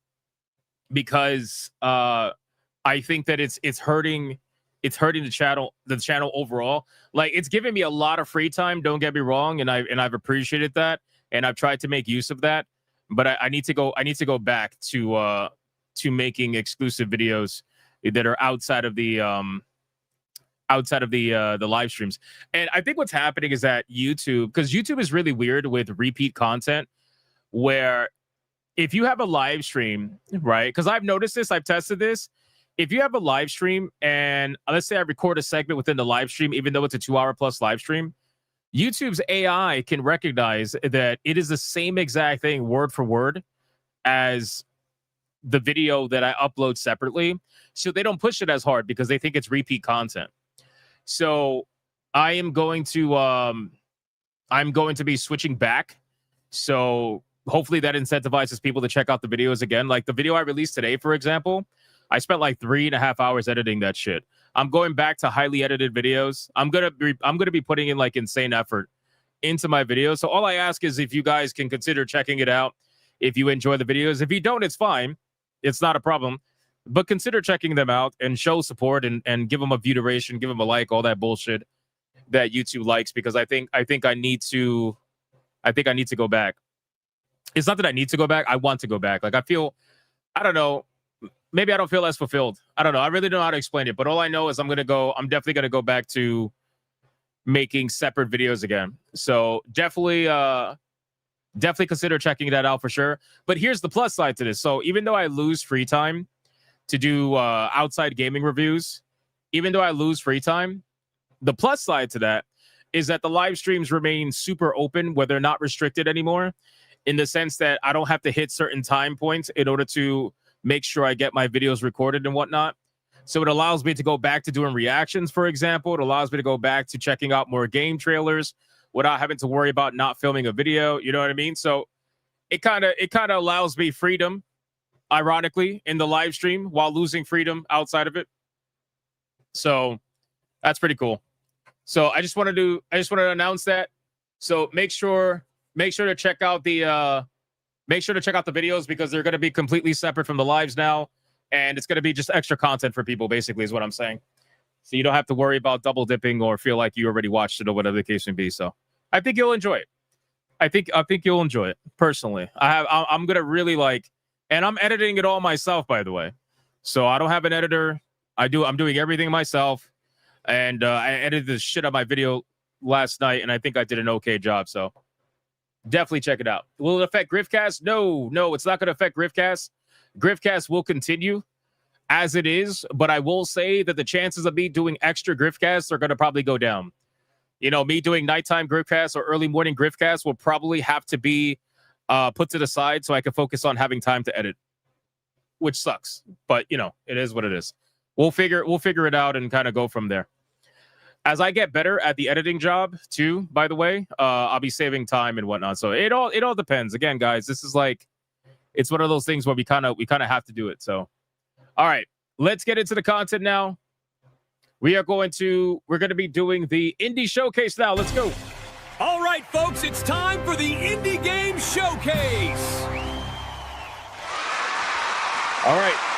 because I think that it's hurting the channel overall. Like it's giving me a lot of free time, don't get me wrong, and I've appreciated that and I've tried to make use of that. But I need to go back to making exclusive videos that are outside of the live streams. And I think what's happening is that because YouTube is really weird with repeat content, where if you have a live stream, right? Because I've noticed this, I've tested this. If you have a live stream and let's say I record a segment within the live stream, even though it's a 2-hour plus live stream, YouTube's AI can recognize that it is the same exact thing word for word as the video that I upload separately. So they don't push it as hard because they think it's repeat content. So I'm going to be switching back. So hopefully that incentivizes people to check out the videos again. Like the video I released today, for example, I spent like 3.5 hours editing that shit. I'm going back to highly edited videos. I'm gonna be putting in like insane effort into my videos. So all I ask is if you guys can consider checking it out. If you enjoy the videos, if you don't, it's fine. It's not a problem. But consider checking them out and show support and give them a view duration, give them a like, all that bullshit that YouTube likes, because I think I need to go back. It's not that I need to go back. I want to go back. Like I don't know. Maybe I don't feel as fulfilled. I don't know. I really don't know how to explain it. But all I know is I'm definitely going to go back to making separate videos again. So definitely consider checking that out for sure. But here's the plus side to this. So even though I lose free time to do outside gaming reviews, even though I lose free time, the plus side to that is that the live streams remain super open where they're not restricted anymore, in the sense that I don't have to hit certain time points in order to make sure I get my videos recorded and whatnot. So it allows me to go back to doing reactions, for example. It allows me to go back to checking out more game trailers without having to worry about not filming a video. You know what I mean? So it kind of allows me freedom, ironically, in the live stream while losing freedom outside of it. So that's pretty cool. So I just want to announce that. So make sure to check out the videos, because they're going to be completely separate from the lives now, and it's going to be just extra content for people, basically, is what I'm saying. So you don't have to worry about double dipping or feel like you already watched it or whatever the case may be. So I think you'll enjoy it. I think you'll enjoy it personally. I'm going to really like, and I'm editing it all myself, by the way. So I don't have an editor. I'm doing everything myself. And I edited the shit out of my video last night, and I think I did an okay job. So definitely check it out. Will it affect Griffcast? No, it's not going to affect Griffcast. Griffcast will continue as it is, but I will say that the chances of me doing extra Griffcasts are going to probably go down. You know, me doing nighttime Griffcasts or early morning Griffcasts will probably have to be put to the side so I can focus on having time to edit, which sucks. But, you know, it is what it is. We'll figure it out and kind of go from there. As I get better at the editing job too, by the way, I'll be saving time and whatnot. So it all depends. Again, guys, this is like, it's one of those things where we kind of have to do it. So, all right, let's get into the content now. We're going to be doing the Indie Showcase now. Let's go. All right, folks, it's time for the Indie Game Showcase. All right.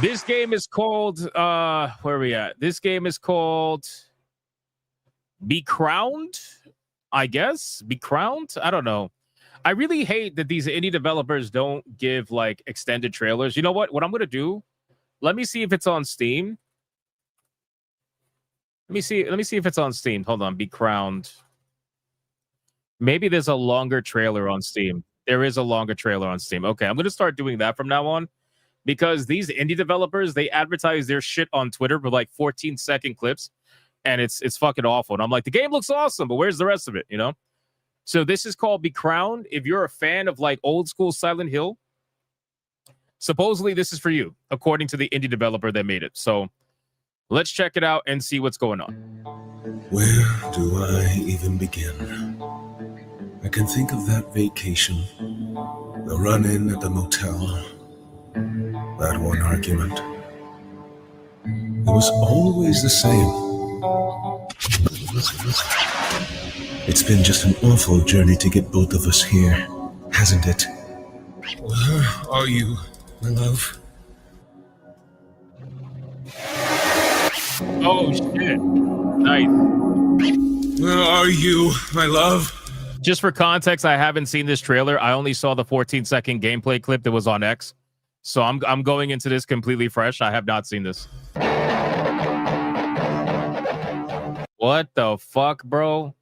This game is called, where are we at? This game is called Be Crowned, I guess. Be Crowned? I don't know. I really hate that these indie developers don't give, like, extended trailers. You know what? What I'm going to do, let me see if it's on Steam. Let me see if it's on Steam. Hold on. Be Crowned. Maybe there's a longer trailer on Steam. There is a longer trailer on Steam. Okay, I'm going to start doing that from now on. Because these indie developers, they advertise their shit on Twitter with like 14-second clips, and it's fucking awful. And I'm like, the game looks awesome, but where's the rest of it, you know? So this is called Be Crowned. If you're a fan of like old school Silent Hill, supposedly this is for you, according to the indie developer that made it. So let's check it out and see what's going on. Where do I even begin? I can think of that vacation, the run-in at the motel, that one argument. It was always the same. It's been just an awful journey to get both of us here, hasn't it? Where are you, my love? Oh, shit. Nice. Where are you, my love? Just for context, I haven't seen this trailer. I only saw the 14-second gameplay clip that was on X. So I'm going into this completely fresh. I have not seen this. What the fuck, bro?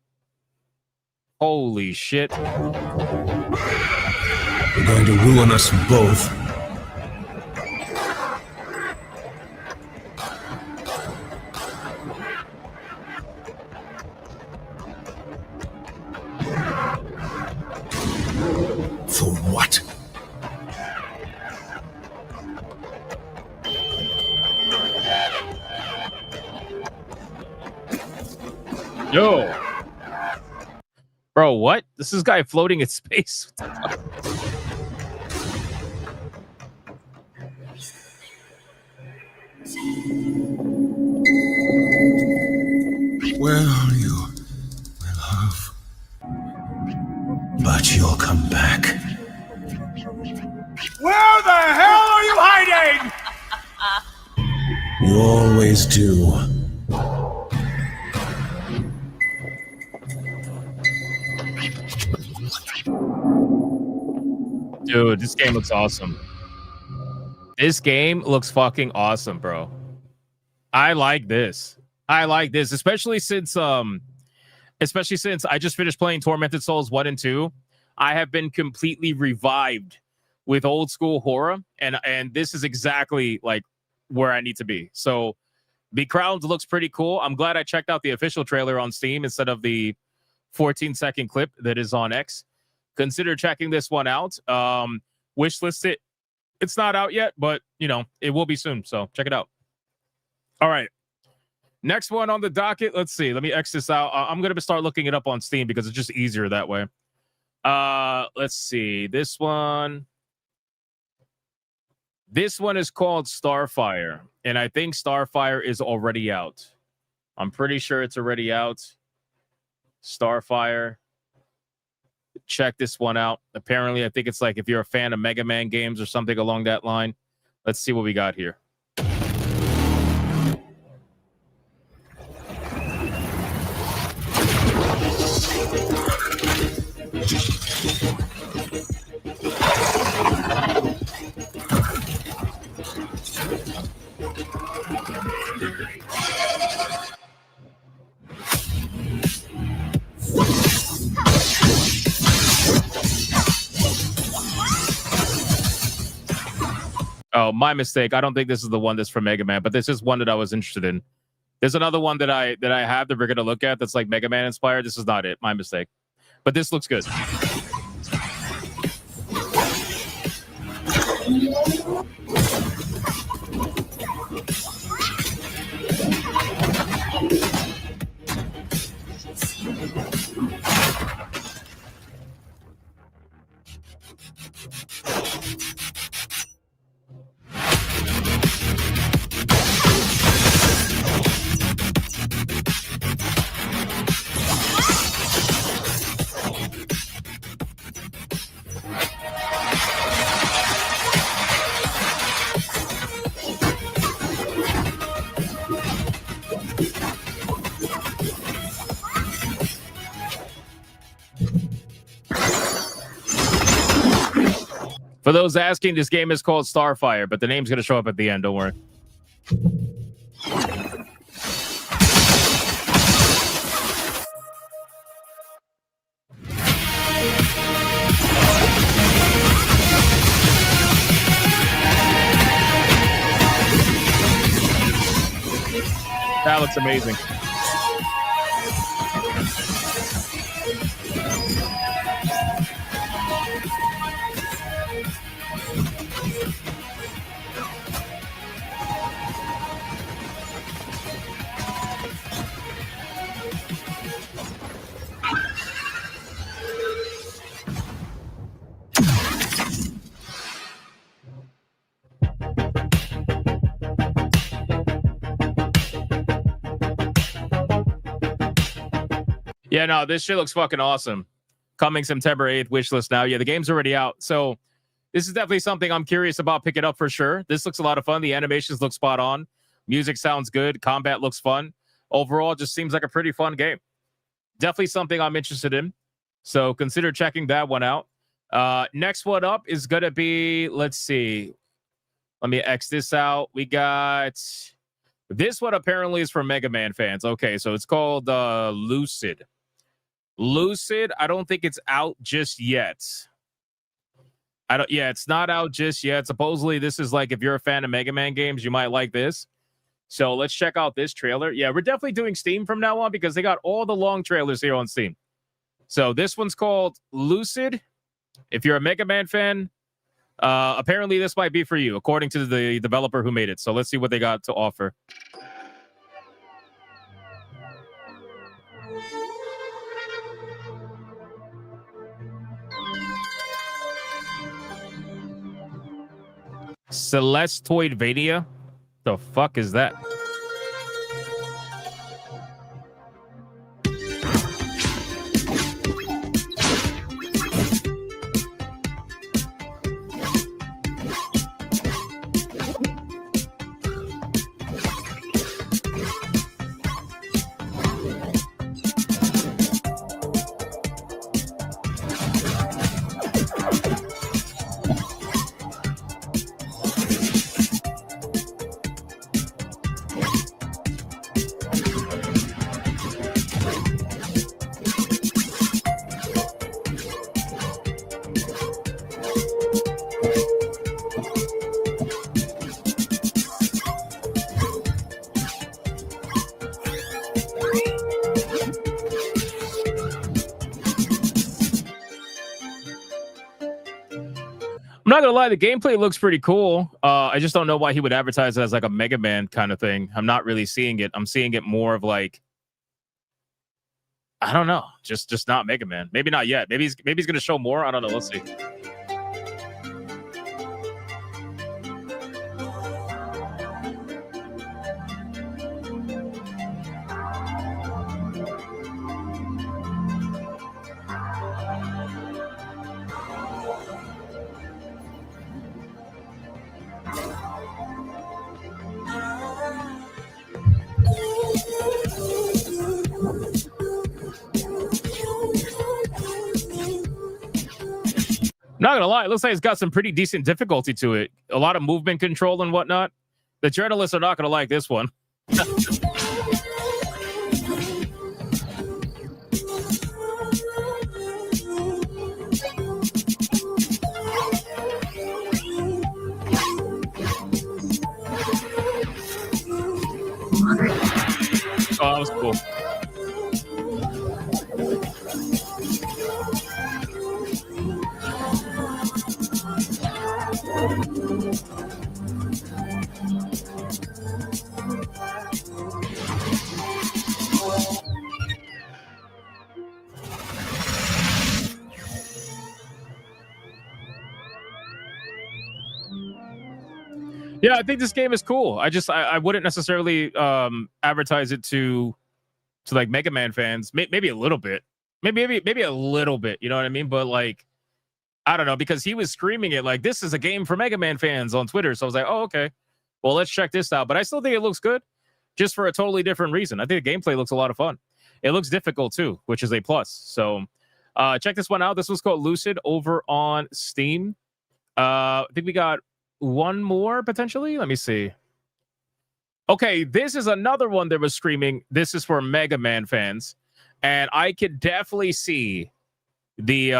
Holy shit. You're going to ruin us both. For what? Yo. Bro, what? This is guy floating in space. Where are you, my love? But you'll come back. Where the hell are you hiding? You always do. Dude, this game looks awesome. This game looks fucking awesome, bro. I like this. I like this, especially since I just finished playing Tormented Souls 1 and 2. I have been completely revived with old school horror, and this is exactly like where I need to be. So The Crowns looks pretty cool. I'm glad I checked out the official trailer on Steam instead of the 14-second clip that is on X. Consider checking this one out. Wishlist it. It's not out yet, but, you know, it will be soon. So check it out. All right. Next one on the docket. Let's see. Let me X this out. I'm going to start looking it up on Steam because it's just easier that way. Let's see. This one is called Starfire. And I think Starfire is already out. I'm pretty sure it's already out. Starfire. Check this one out. Apparently, I think it's like if you're a fan of Mega Man games or something along that line. Let's see what we got here. Oh, my mistake. I don't think this is the one that's for Mega Man, but this is one that I was interested in. There's another one that I have that we're gonna look at that's like Mega Man inspired. This is not it. My mistake. But this looks good. For those asking, this game is called Starfire, but the name's going to show up at the end. Don't worry. That looks amazing. Yeah, no, this shit looks fucking awesome. Coming September 8th, wishlist now. Yeah, the game's already out. So this is definitely something I'm curious about picking up for sure. This looks a lot of fun. The animations look spot on. Music sounds good. Combat looks fun. Overall, just seems like a pretty fun game. Definitely something I'm interested in. So consider checking that one out. Next one up is going to be, let's see. Let me X this out. We got... This one apparently is for Mega Man fans. Okay, so it's called Lucid. Lucid, I don't think it's out just yet. It's not out just yet. Supposedly, this is like if you're a fan of Mega Man games, you might like this. So let's check out this trailer. Yeah, we're definitely doing Steam from now on because they got all the long trailers here on Steam. So this one's called Lucid. If you're a Mega Man fan, apparently this might be for you, according to the developer who made it. So let's see what they got to offer. Celesteoidvania? The fuck is that? not gonna lie, the gameplay looks pretty cool. I just don't know why he would advertise it as like a Mega Man kind of thing. I'm not really seeing it. I'm seeing it more of like, I don't know, just not Mega Man. Maybe not yet. Maybe he's gonna show more. I don't know. Let's see. Not gonna lie, it looks like it's got some pretty decent difficulty to it. A lot of movement control and whatnot. The journalists are not gonna like this one. Oh, that was cool. Yeah, I think this game is cool. I wouldn't necessarily advertise it to like Mega Man fans. Maybe a little bit. Maybe a little bit, you know what I mean? But like, I don't know, because he was screaming it like this is a game for Mega Man fans on Twitter. So I was like, oh, okay. Well, let's check this out. But I still think it looks good, just for a totally different reason. I think the gameplay looks a lot of fun. It looks difficult too, which is a plus. So check this one out. This was called Lucid over on Steam. I think we got one more potentially. Let me see. Okay, this is another one that was screaming. This is for Mega Man fans, and I could definitely see the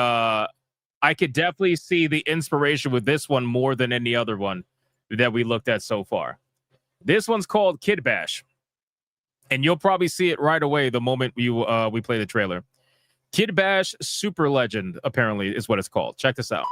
inspiration with this one more than any other one that we looked at so far. This one's called Kid Bash, and you'll probably see it right away the moment we play the trailer. Kid Bash Super Legend apparently is what it's called. Check this out.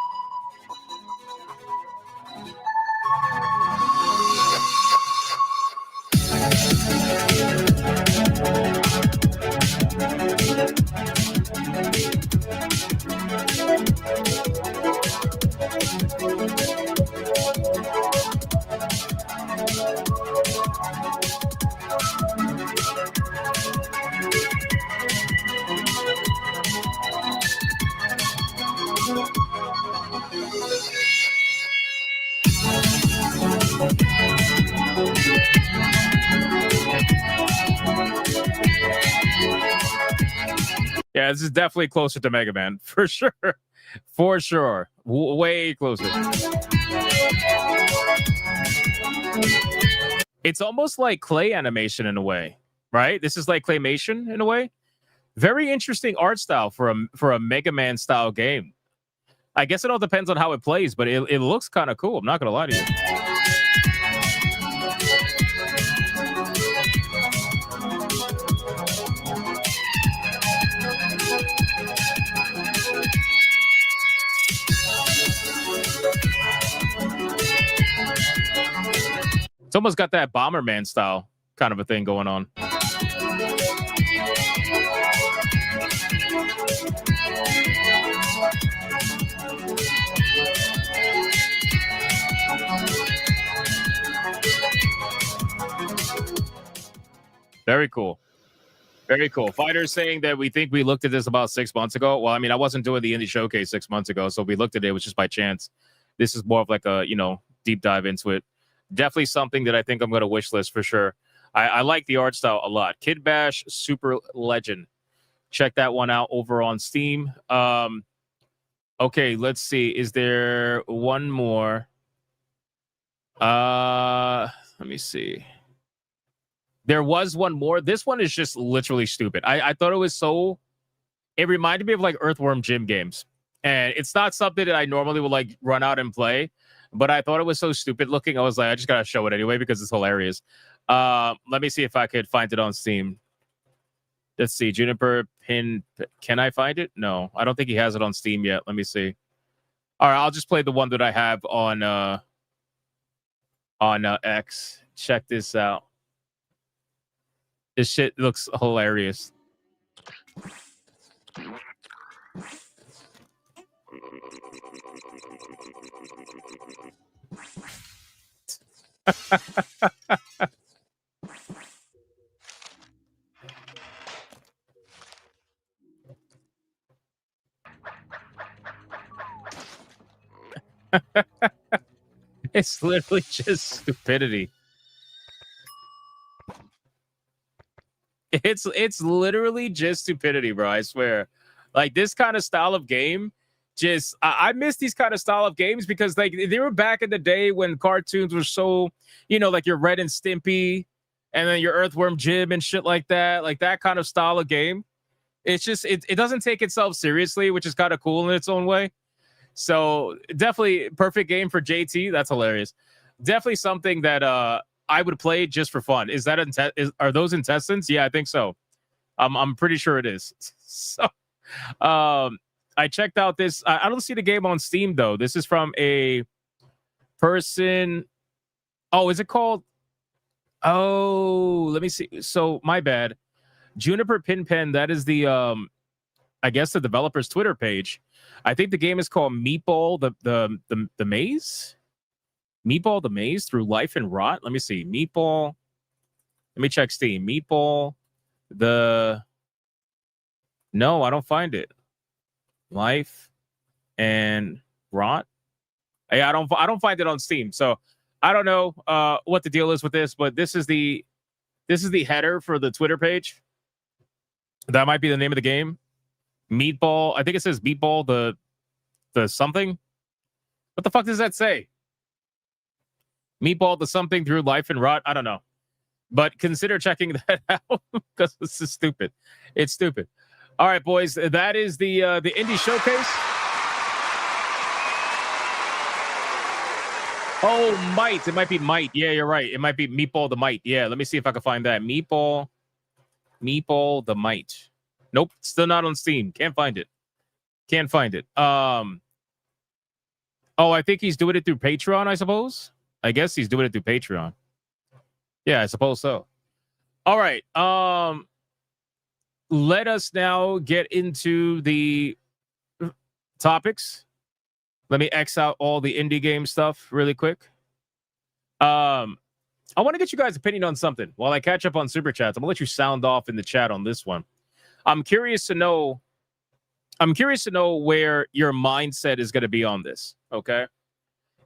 Yeah, this is definitely closer to Mega Man, for sure. For sure. Way closer. It's almost like clay animation in a way, right? This is like claymation in a way. Very interesting art style for a Mega Man style game. I guess it all depends on how it plays, but it looks kind of cool. I'm not going to lie to you. It's almost got that Bomberman style kind of a thing going on. Very cool. Very cool. Fighters saying that we think we looked at this about 6 months ago. Well, I mean, I wasn't doing the indie showcase 6 months ago, so we looked at it. It was just by chance. This is more of like a, deep dive into it. Definitely something that I think I'm going to wish list for sure. I like the art style a lot. Kid Bash Super Legend. Check that one out over on Steam. Okay, let's see. Is there one more? Let me see. There was one more. This one is just literally stupid. I thought it was so... It reminded me of like Earthworm Jim games. And it's not something that I normally would like run out and play. But I thought it was so stupid looking. I was like, I just got to show it anyway because it's hilarious. Let me see if I could find it on Steam. Let's see. Juniper Pin. Can I find it? No, I don't think he has it on Steam yet. Let me see. All right, I'll just play the one that I have on X. Check this out. This shit looks hilarious. It's literally just stupidity. It's literally just stupidity, bro. I swear. Like this kind of style of game, just I miss these kind of style of games because like they were back in the day when cartoons were so, like your Red and Stimpy, and then your Earthworm Jim and shit like that kind of style of game. It's just it doesn't take itself seriously, which is kind of cool in its own way. So definitely perfect game for JT. That's hilarious. Definitely something that I would play just for fun. Is that are those intestines? Yeah, I think so. I'm pretty sure it is. So I checked out this. I don't see the game on Steam though. This is from a person. Oh, is it called? Oh, let me see. So my bad. Juniper Pinpen. That is the I guess the developer's Twitter page. I think the game is called Meatball the Maze. Meatball the Maze Through Life and Rot. Let me see. Meatball. Let me check Steam. Meatball No, I don't find it. Life and Rot. Yeah, I don't find it on Steam. So I don't know what the deal is with this, but this is the header for the Twitter page. That might be the name of the game. Meatball. I think it says Meatball the something. What the fuck does that say? Meatball the something through life and rot. I don't know. But consider checking that out because this is stupid. It's stupid. All right, boys. That is the indie showcase. Oh, Might. It might be Might. Yeah, you're right. It might be Meatball the Might. Yeah, let me see if I can find that. Meatball the Might. Nope, still not on Steam. Can't find it. Oh, I think he's doing it through Patreon, I suppose. I guess he's doing it through Patreon. Yeah, I suppose so. All right. Let us now get into the topics. Let me X out all the indie game stuff really quick. I want to get you guys' opinion on something while I catch up on Super Chats. I'm going to let you sound off in the chat on this one. I'm curious to know where your mindset is going to be on this, okay?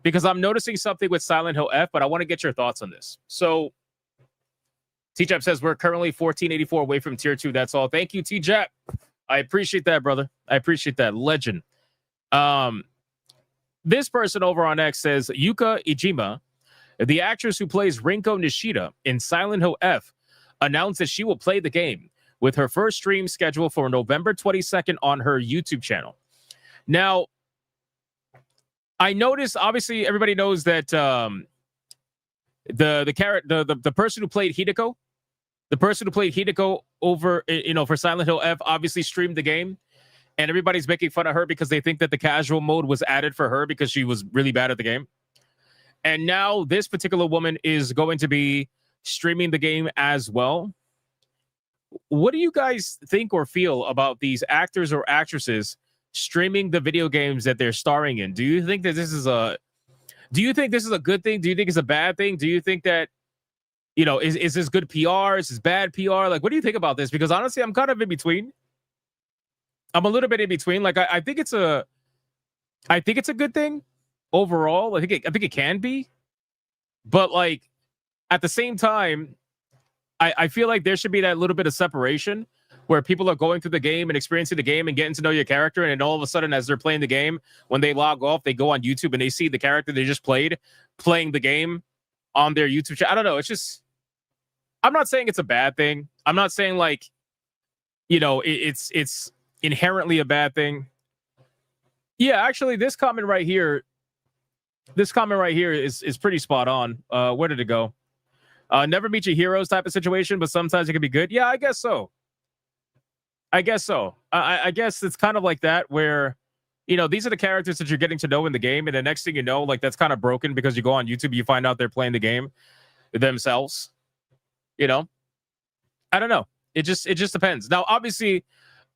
Because I'm noticing something with Silent Hill F, but I want to get your thoughts on this. So, T-Jap says, we're currently 1484 away from Tier 2. That's all. Thank you, T-Jap. I appreciate that, brother. I appreciate that. Legend. This person over on X says, Yuka Ijima, the actress who plays Rinko Nishida in Silent Hill F, announced that she will play the game with her first stream scheduled for November 22nd on her YouTube channel. Now, I noticed, obviously, everybody knows that the person who played Hideko, over, for Silent Hill F, obviously streamed the game, and everybody's making fun of her because they think that the casual mode was added for her because she was really bad at the game. And now this particular woman is going to be streaming the game as well. What do you guys think or feel about these actors or actresses streaming the video games that they're starring in? Do you think that this is a good thing? Do you think it's a bad thing? Do you think that, is this good PR? Is this bad PR? Like, what do you think about this? Because honestly, I'm kind of in between. I'm a little bit in between. Like, I think it's a good thing overall. I think it can be, but like at the same time, I feel like there should be that little bit of separation where people are going through the game and experiencing the game and getting to know your character. And then all of a sudden, as they're playing the game, when they log off, they go on YouTube and they see the character they just played playing the game on their YouTube channel. I don't know. It's just, I'm not saying it's a bad thing. I'm not saying like, it's inherently a bad thing. Yeah, actually, this comment right here is pretty spot on. Where did it go? Never meet your heroes type of situation, but sometimes it can be good. Yeah, I guess so. I guess it's kind of like that where you know, these are the characters that you're getting to know in the game, and the next thing you know, like that's kind of broken because you go on YouTube, you find out they're playing the game themselves. You know, I don't know. It just depends. Now, obviously,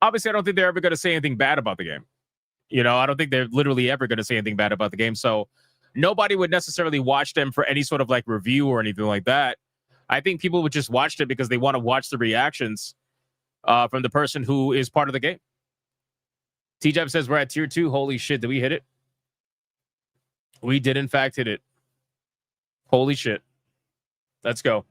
I don't think they're ever going to say anything bad about the game. You know, I don't think they're literally ever going to say anything bad about the game. So nobody would necessarily watch them for any sort of like review or anything like that. I think people would just watch it because they want to watch the reactions from the person who is part of the game. T-Jab says we're at tier 2. Holy shit, did we hit it? We did, in fact, hit it. Holy shit. Let's go.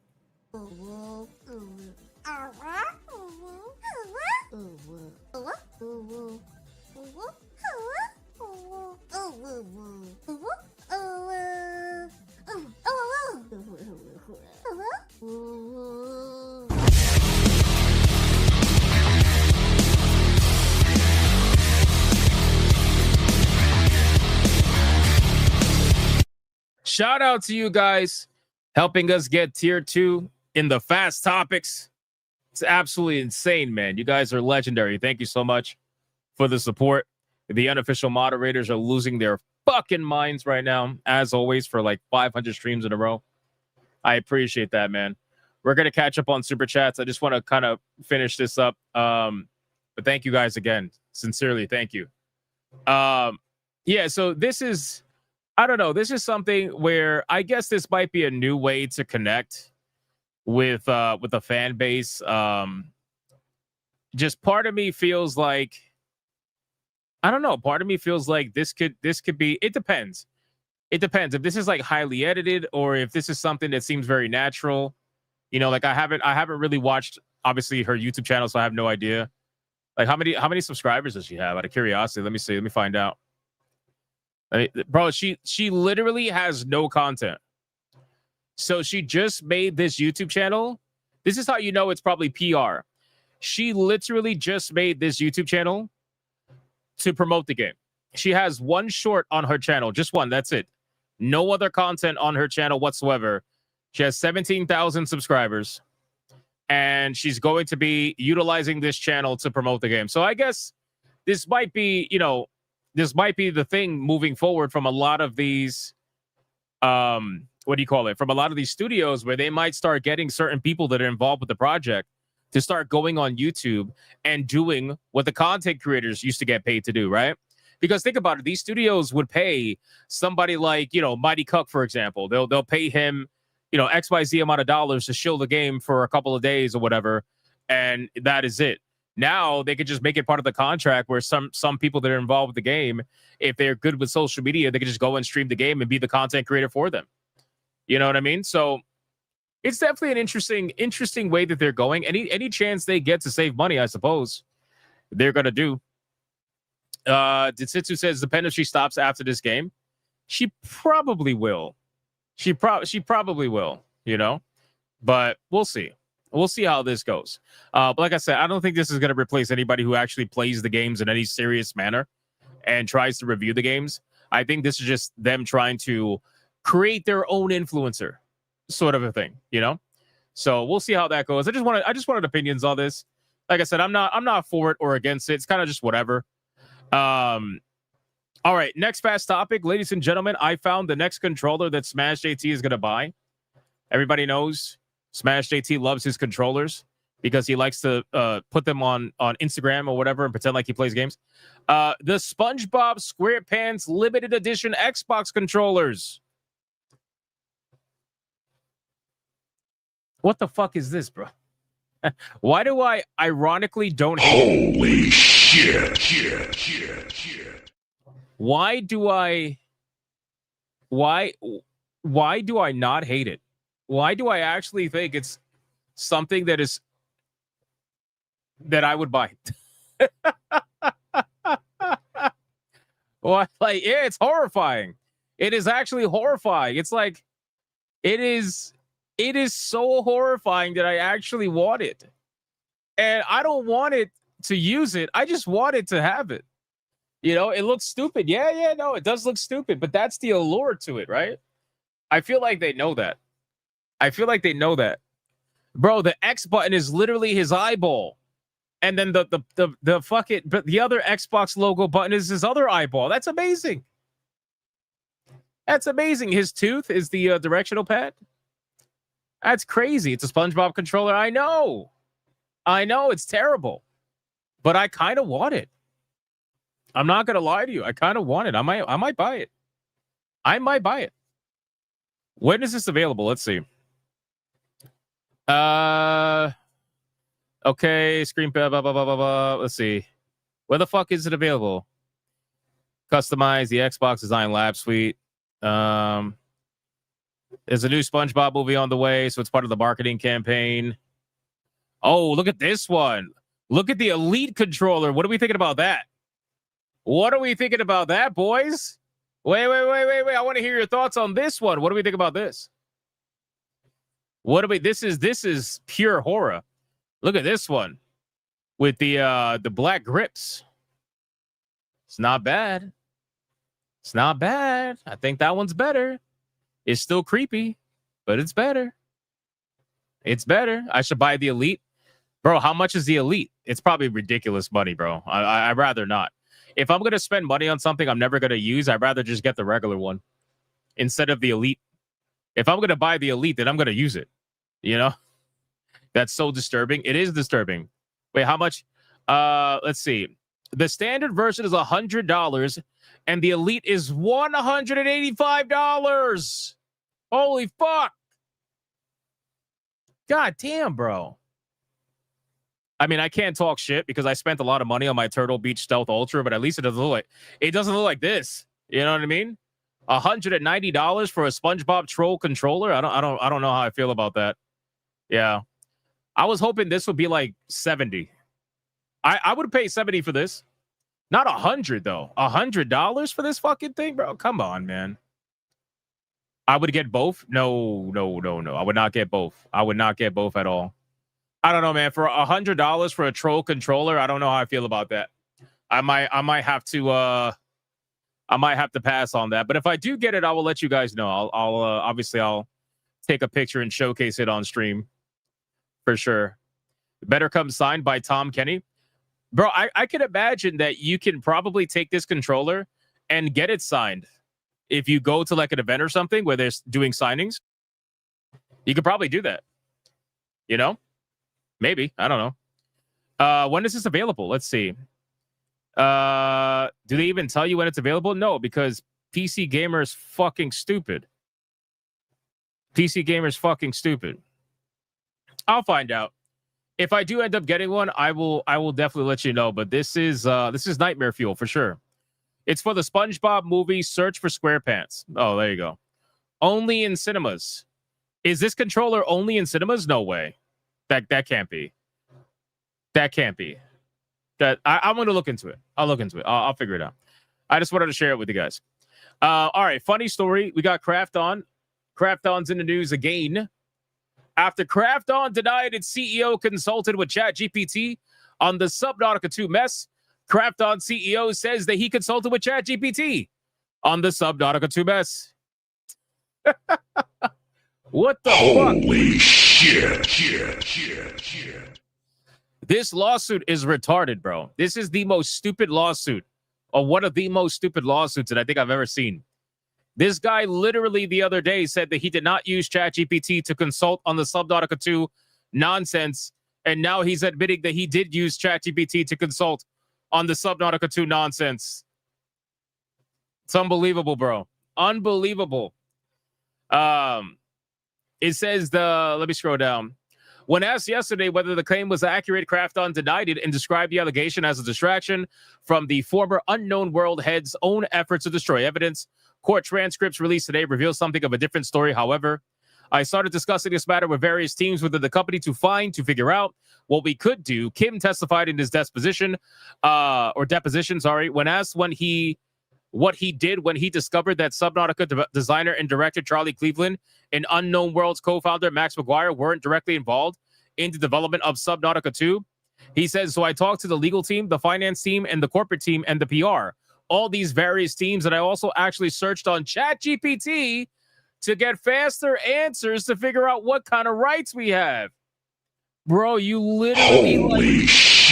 Shout out to you guys helping us get tier 2 in the fast topics. It's absolutely insane, man. You guys are legendary. Thank you so much for the support. The unofficial moderators are losing their fucking minds right now, as always, for like 500 streams in a row. I appreciate that, man. We're going to catch up on super chats. I just want to kind of finish this up. But thank you guys again. Sincerely, thank you. Yeah, so this is, I don't know. This is something where I guess this might be a new way to connect with the fan base. Just part of me feels like, I don't know. Part of me feels like this could be. It depends. It depends if this is like highly edited or if this is something that seems very natural. You know, like I haven't really watched obviously her YouTube channel, so I have no idea. Like how many subscribers does she have? Out of curiosity, let me see. Let me find out. Bro, she literally has no content. So she just made this YouTube channel. This is how you know it's probably PR. She literally just made this YouTube channel to promote the game. She has one short on her channel, just one. That's it. No other content on her channel whatsoever. She has 17,000 subscribers, and she's going to be utilizing this channel to promote the game. So I guess this might be, you know, this might be the thing moving forward from a lot of these, what do you call it? From a lot of these studios where they might start getting certain people that are involved with the project to start going on YouTube and doing what the content creators used to get paid to do, right? Because think about it, these studios would pay somebody like, you know, Mighty Cuck, for example. They'll pay him, you know, XYZ amount of dollars to show the game for a couple of days or whatever, and that is it. Now they could just make it part of the contract where some people that are involved with the game, if they're good with social media, they could just go and stream the game and be the content creator for them. You know what I mean? So it's definitely an interesting way that they're going. Any chance they get to save money, I suppose they're gonna do. Ditsitsu says depends if she stops after this game. She probably will. She probably will, you know, but we'll see. We'll see how this goes. But like I said, I don't think this is going to replace anybody who actually plays the games in any serious manner and tries to review the games. I think this is just them trying to create their own influencer sort of a thing, you know? So we'll see how that goes. I just wanted opinions on this. Like I said, I'm not for it or against it. It's kind of just whatever. All right, next fast topic, ladies and gentlemen. I found the next controller that Smash JT is going to buy. Everybody knows Smash JT loves his controllers because he likes to put them on Instagram or whatever and pretend like he plays games. The SpongeBob SquarePants limited edition Xbox controllers. What the fuck is this, bro? Why do I ironically don't hate it? Holy shit. Why do I not hate it? Why do I actually think it's something that I would buy? Well, like, yeah, it's horrifying. It is actually horrifying. It's like it is so horrifying that I actually want it. And I don't want it to use it. I just want it to have it. You know, it looks stupid. Yeah, no, it does look stupid, but that's the allure to it, right? I feel like they know that. Bro, the X button is literally his eyeball. And then the fucking but the other Xbox logo button is his other eyeball. That's amazing. That's amazing. His tooth is the directional pad. That's crazy. It's a SpongeBob controller. I know. It's terrible, but I kind of want it. I'm not gonna lie to you. I kind of want it. I might buy it. I might buy it. When is this available? Let's see. Okay, screen blah, blah, blah, blah, blah, blah. Let's see. Where the fuck is it available? Customize the Xbox Design Lab Suite. There's a new SpongeBob movie on the way, so it's part of the marketing campaign. Oh, look at this one. Look at the Elite controller. What are we thinking about that? What are we thinking about that, boys? Wait. I want to hear your thoughts on this one. What do we think about this? This is pure horror. Look at this one with the black grips. It's not bad. It's not bad. I think that one's better. It's still creepy, but it's better. It's better. I should buy the Elite. Bro, how much is the Elite? It's probably ridiculous money, bro. I'd rather not. If I'm going to spend money on something I'm never going to use, I'd rather just get the regular one instead of the Elite. If I'm going to buy the Elite, then I'm going to use it. You know? That's so disturbing. It is disturbing. Wait, how much? Let's see. The standard version is $100, and the Elite is $185. Holy fuck. God damn, bro. I mean, I can't talk shit because I spent a lot of money on my Turtle Beach Stealth Ultra, but at least it doesn't look like this. You know what I mean? $190 for a SpongeBob troll controller. I don't know how I feel about that. Yeah. I was hoping this would be like 70. I would pay 70 for this. Not 100 though. $100 for this fucking thing, bro. Come on, man. I would get both. No. I would not get both. I would not get both at all. I don't know, man. For $100 for a troll controller, I don't know how I feel about that. I might have to pass on that. But if I do get it, I will let you guys know. I'll obviously take a picture and showcase it on stream for sure. Better Come signed by Tom Kenny. Bro, I can imagine that you can probably take this controller and get it signed. If you go to like an event or something where they're doing signings, you could probably do that. You know? Maybe. I don't know. When is this available? Let's see. Do they even tell you when it's available? No, because PC Gamer's fucking stupid. PC Gamer's fucking stupid. I'll find out. If I do end up getting one, I will definitely let you know. But this is nightmare fuel for sure. It's for the SpongeBob movie Search for SquarePants. Oh, there you go. Only in cinemas. Is this controller only in cinemas? No way. That can't be. That can't be. I'm going to look into it. I'll look into it. I'll figure it out. I just wanted to share it with you guys. All right, funny story. We got Krafton. Krafton's in the news again. After Krafton denied its CEO consulted with ChatGPT on the Subnautica 2 mess, Krafton CEO says that he consulted with ChatGPT on the Subnautica 2 mess. What the fuck? Holy shit. This lawsuit is retarded, bro. This is the most stupid lawsuit, or one of the most stupid lawsuits that I think I've ever seen. This guy literally the other day said that he did not use ChatGPT to consult on the Subnautica 2 nonsense, and now he's admitting that he did use ChatGPT to consult on the Subnautica 2 nonsense. It's unbelievable, bro. Unbelievable. It says let me scroll down. When asked yesterday whether the claim was accurate, Krafton denied it and described the allegation as a distraction from the former Unknown World head's own efforts to destroy evidence. Court transcripts released today reveal something of a different story. However, I started discussing this matter with various teams within the company to figure out what we could do. Kim testified in his deposition, when asked what he did when he discovered that Subnautica designer and director Charlie Cleveland and Unknown World's co-founder Max McGuire weren't directly involved in the development of Subnautica 2. He says, so I talked to the legal team, the finance team, and the corporate team, and the PR. All these various teams, and I also actually searched on ChatGPT to get faster answers to figure out what kind of rights we have. Bro, you literally... Holy shit.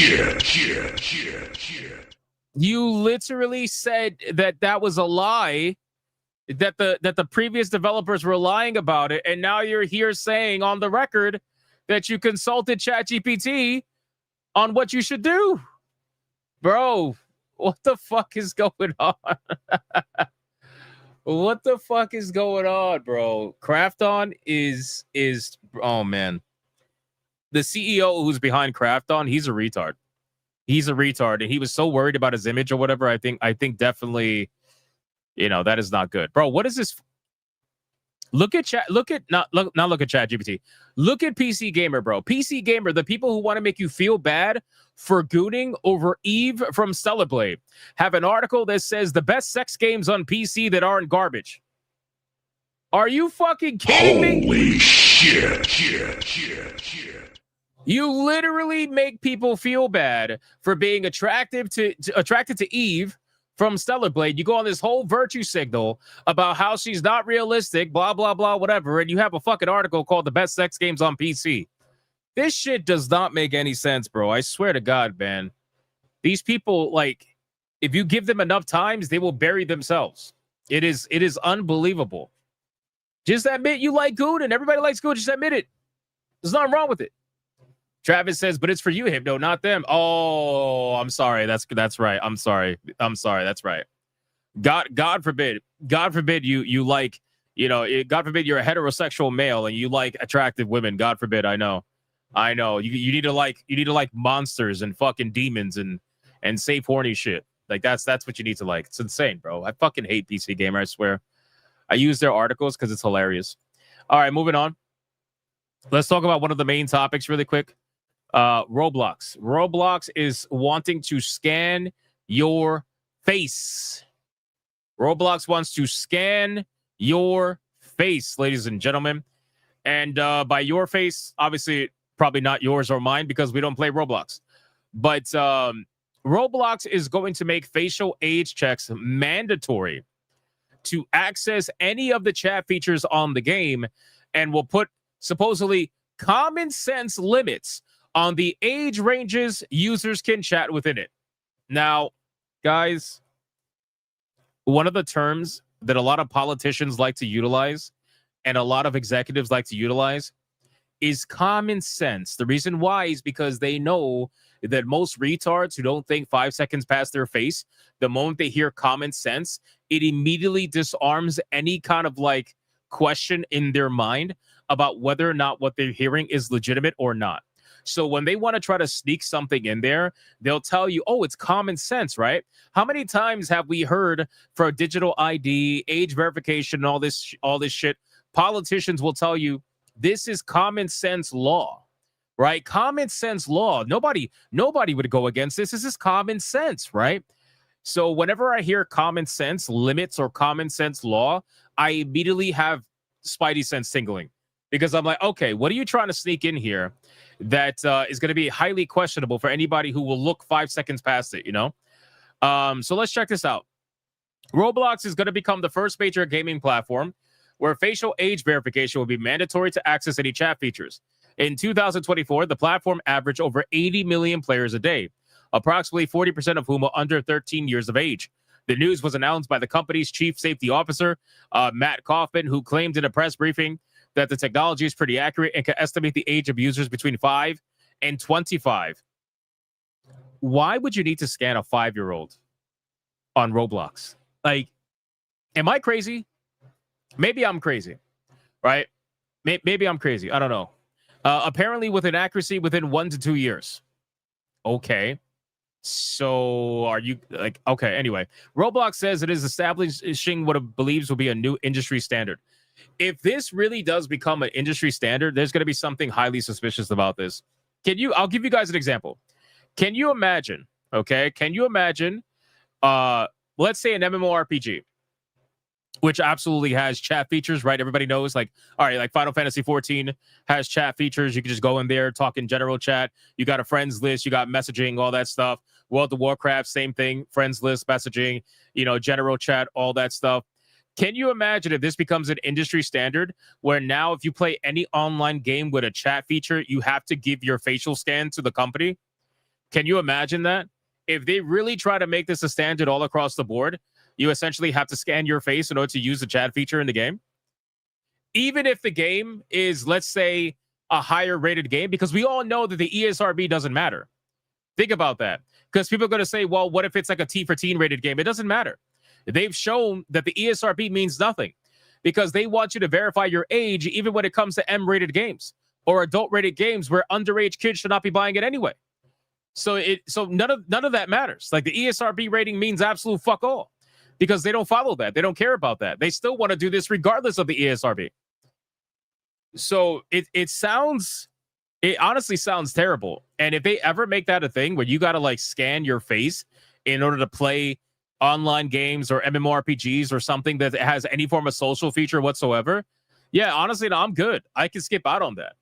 You literally said that was a lie, that the previous developers were lying about it, and now you're here saying on the record that you consulted ChatGPT on what you should do. Bro, what the fuck is going on? What the fuck is going on, bro? Krafton is oh man. The CEO who's behind Krafton, he's a retard. He's a retard, and he was so worried about his image or whatever. I think definitely, that is not good, bro. What is this? Look at chat. Look at ChatGPT. Look at PC Gamer, bro. PC Gamer, the people who want to make you feel bad for gooning over Eve from Stellar Blade, have an article that says the best sex games on PC that aren't garbage. Are you fucking kidding me? Holy shit. You literally make people feel bad for being attracted to Eve from Stellar Blade. You go on this whole virtue signal about how she's not realistic, blah, blah, blah, whatever, and you have a fucking article called The Best Sex Games on PC. This shit does not make any sense, bro. I swear to God, man. These people, like, if you give them enough times, they will bury themselves. It is unbelievable. Just admit you like good, and everybody likes good. Just admit it. There's nothing wrong with it. Travis says, but it's for you, Hypno, not them. Oh, I'm sorry. That's right. I'm sorry. That's right. God forbid you like, God forbid you're a heterosexual male and you like attractive women. God forbid. I know. You need to like monsters and fucking demons and safe horny shit. Like that's what you need to like. It's insane, bro. I fucking hate PC Gamer. I swear. I use their articles because it's hilarious. All right, moving on. Let's talk about one of the main topics really quick. Roblox. Roblox is wanting to scan your face. Roblox wants to scan your face, ladies and gentlemen. And by your face, obviously, probably not yours or mine because we don't play Roblox. But Roblox is going to make facial age checks mandatory to access any of the chat features on the game, and will put supposedly common sense limits on the age ranges users can chat within it. Now, guys, one of the terms that a lot of politicians like to utilize and a lot of executives like to utilize is common sense. The reason why is because they know that most retards who don't think 5 seconds past their face, the moment they hear common sense, it immediately disarms any kind of like question in their mind about whether or not what they're hearing is legitimate or not. So when they want to try to sneak something in there, they'll tell you, oh, it's common sense, right? How many times have we heard for digital ID, age verification, all this shit? Politicians will tell you this is common sense law, right? Common sense law. Nobody would go against this. This is common sense, right? So whenever I hear common sense limits or common sense law, I immediately have spidey sense tingling because I'm like, okay, what are you trying to sneak in here that is going to be highly questionable for anybody who will look 5 seconds past it, So let's check this out. Roblox is going to become the first major gaming platform where facial age verification will be mandatory to access any chat features. In 2024, the platform averaged over 80 million players a day, approximately 40% of whom are under 13 years of age. The news was announced by the company's chief safety officer, Matt Kaufman, who claimed in a press briefing that the technology is pretty accurate and can estimate the age of users between 5 and 25. Why would you need to scan a 5-year-old on Roblox? Like, am I crazy? Maybe I'm crazy, right? Maybe I'm crazy. I don't know. Apparently with an accuracy within 1 to 2 years. Okay. So are you like, okay, anyway. Roblox says it is establishing what it believes will be a new industry standard. If this really does become an industry standard, there's going to be something highly suspicious about this. I'll give you guys an example. Can you imagine, let's say an MMORPG, which absolutely has chat features, right? Everybody knows, like, all right, like Final Fantasy 14 has chat features. You can just go in there, talk in general chat. You got a friends list, you got messaging, all that stuff. World of Warcraft, same thing, friends list, messaging, general chat, all that stuff. Can you imagine if this becomes an industry standard where now if you play any online game with a chat feature, you have to give your facial scan to the company? Can you imagine that? If they really try to make this a standard all across the board, you essentially have to scan your face in order to use the chat feature in the game. Even if the game is, let's say, a higher rated game, because we all know that the ESRB doesn't matter. Think about that. Because people are going to say, well, what if it's like a T for teen rated game? It doesn't matter. They've shown that the ESRB means nothing because they want you to verify your age even when it comes to M-rated games or adult-rated games where underage kids should not be buying it anyway. So none of that matters. Like the ESRB rating means absolute fuck all because they don't follow that. They don't care about that. They still want to do this regardless of the ESRB. So it honestly sounds terrible. And if they ever make that a thing where you got to like scan your face in order to play online games or MMORPGs or something that has any form of social feature whatsoever, yeah, honestly, no, I'm good. I can skip out on that.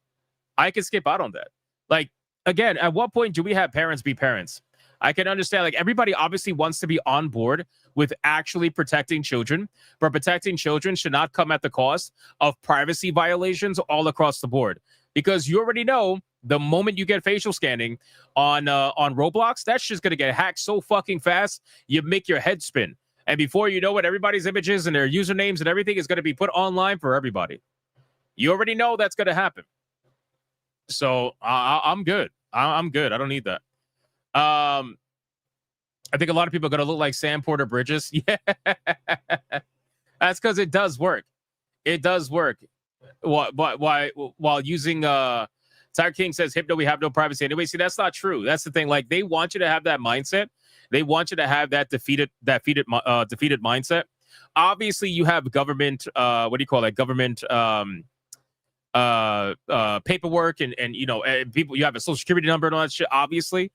Like, again, at what point do we have parents be parents? I can understand, like, everybody obviously wants to be on board with actually protecting children, but protecting children should not come at the cost of privacy violations all across the board. Because you already know the moment you get facial scanning on Roblox, that's just going to get hacked so fucking fast, you make your head spin. And before you know it, everybody's images and their usernames and everything is going to be put online for everybody. You already know that's going to happen. So I'm good. I'm good. I don't need that. I think a lot of people are going to look like Sam Porter Bridges. Yeah. That's because it does work. It does work. While using Tiger King says, Hypno, we have no privacy anyway. See, that's not true. That's the thing. Like, they want you to have that mindset. They want you to have that defeated mindset. Obviously, you have government, government paperwork and you know, people, you have a social security number and all that shit, obviously.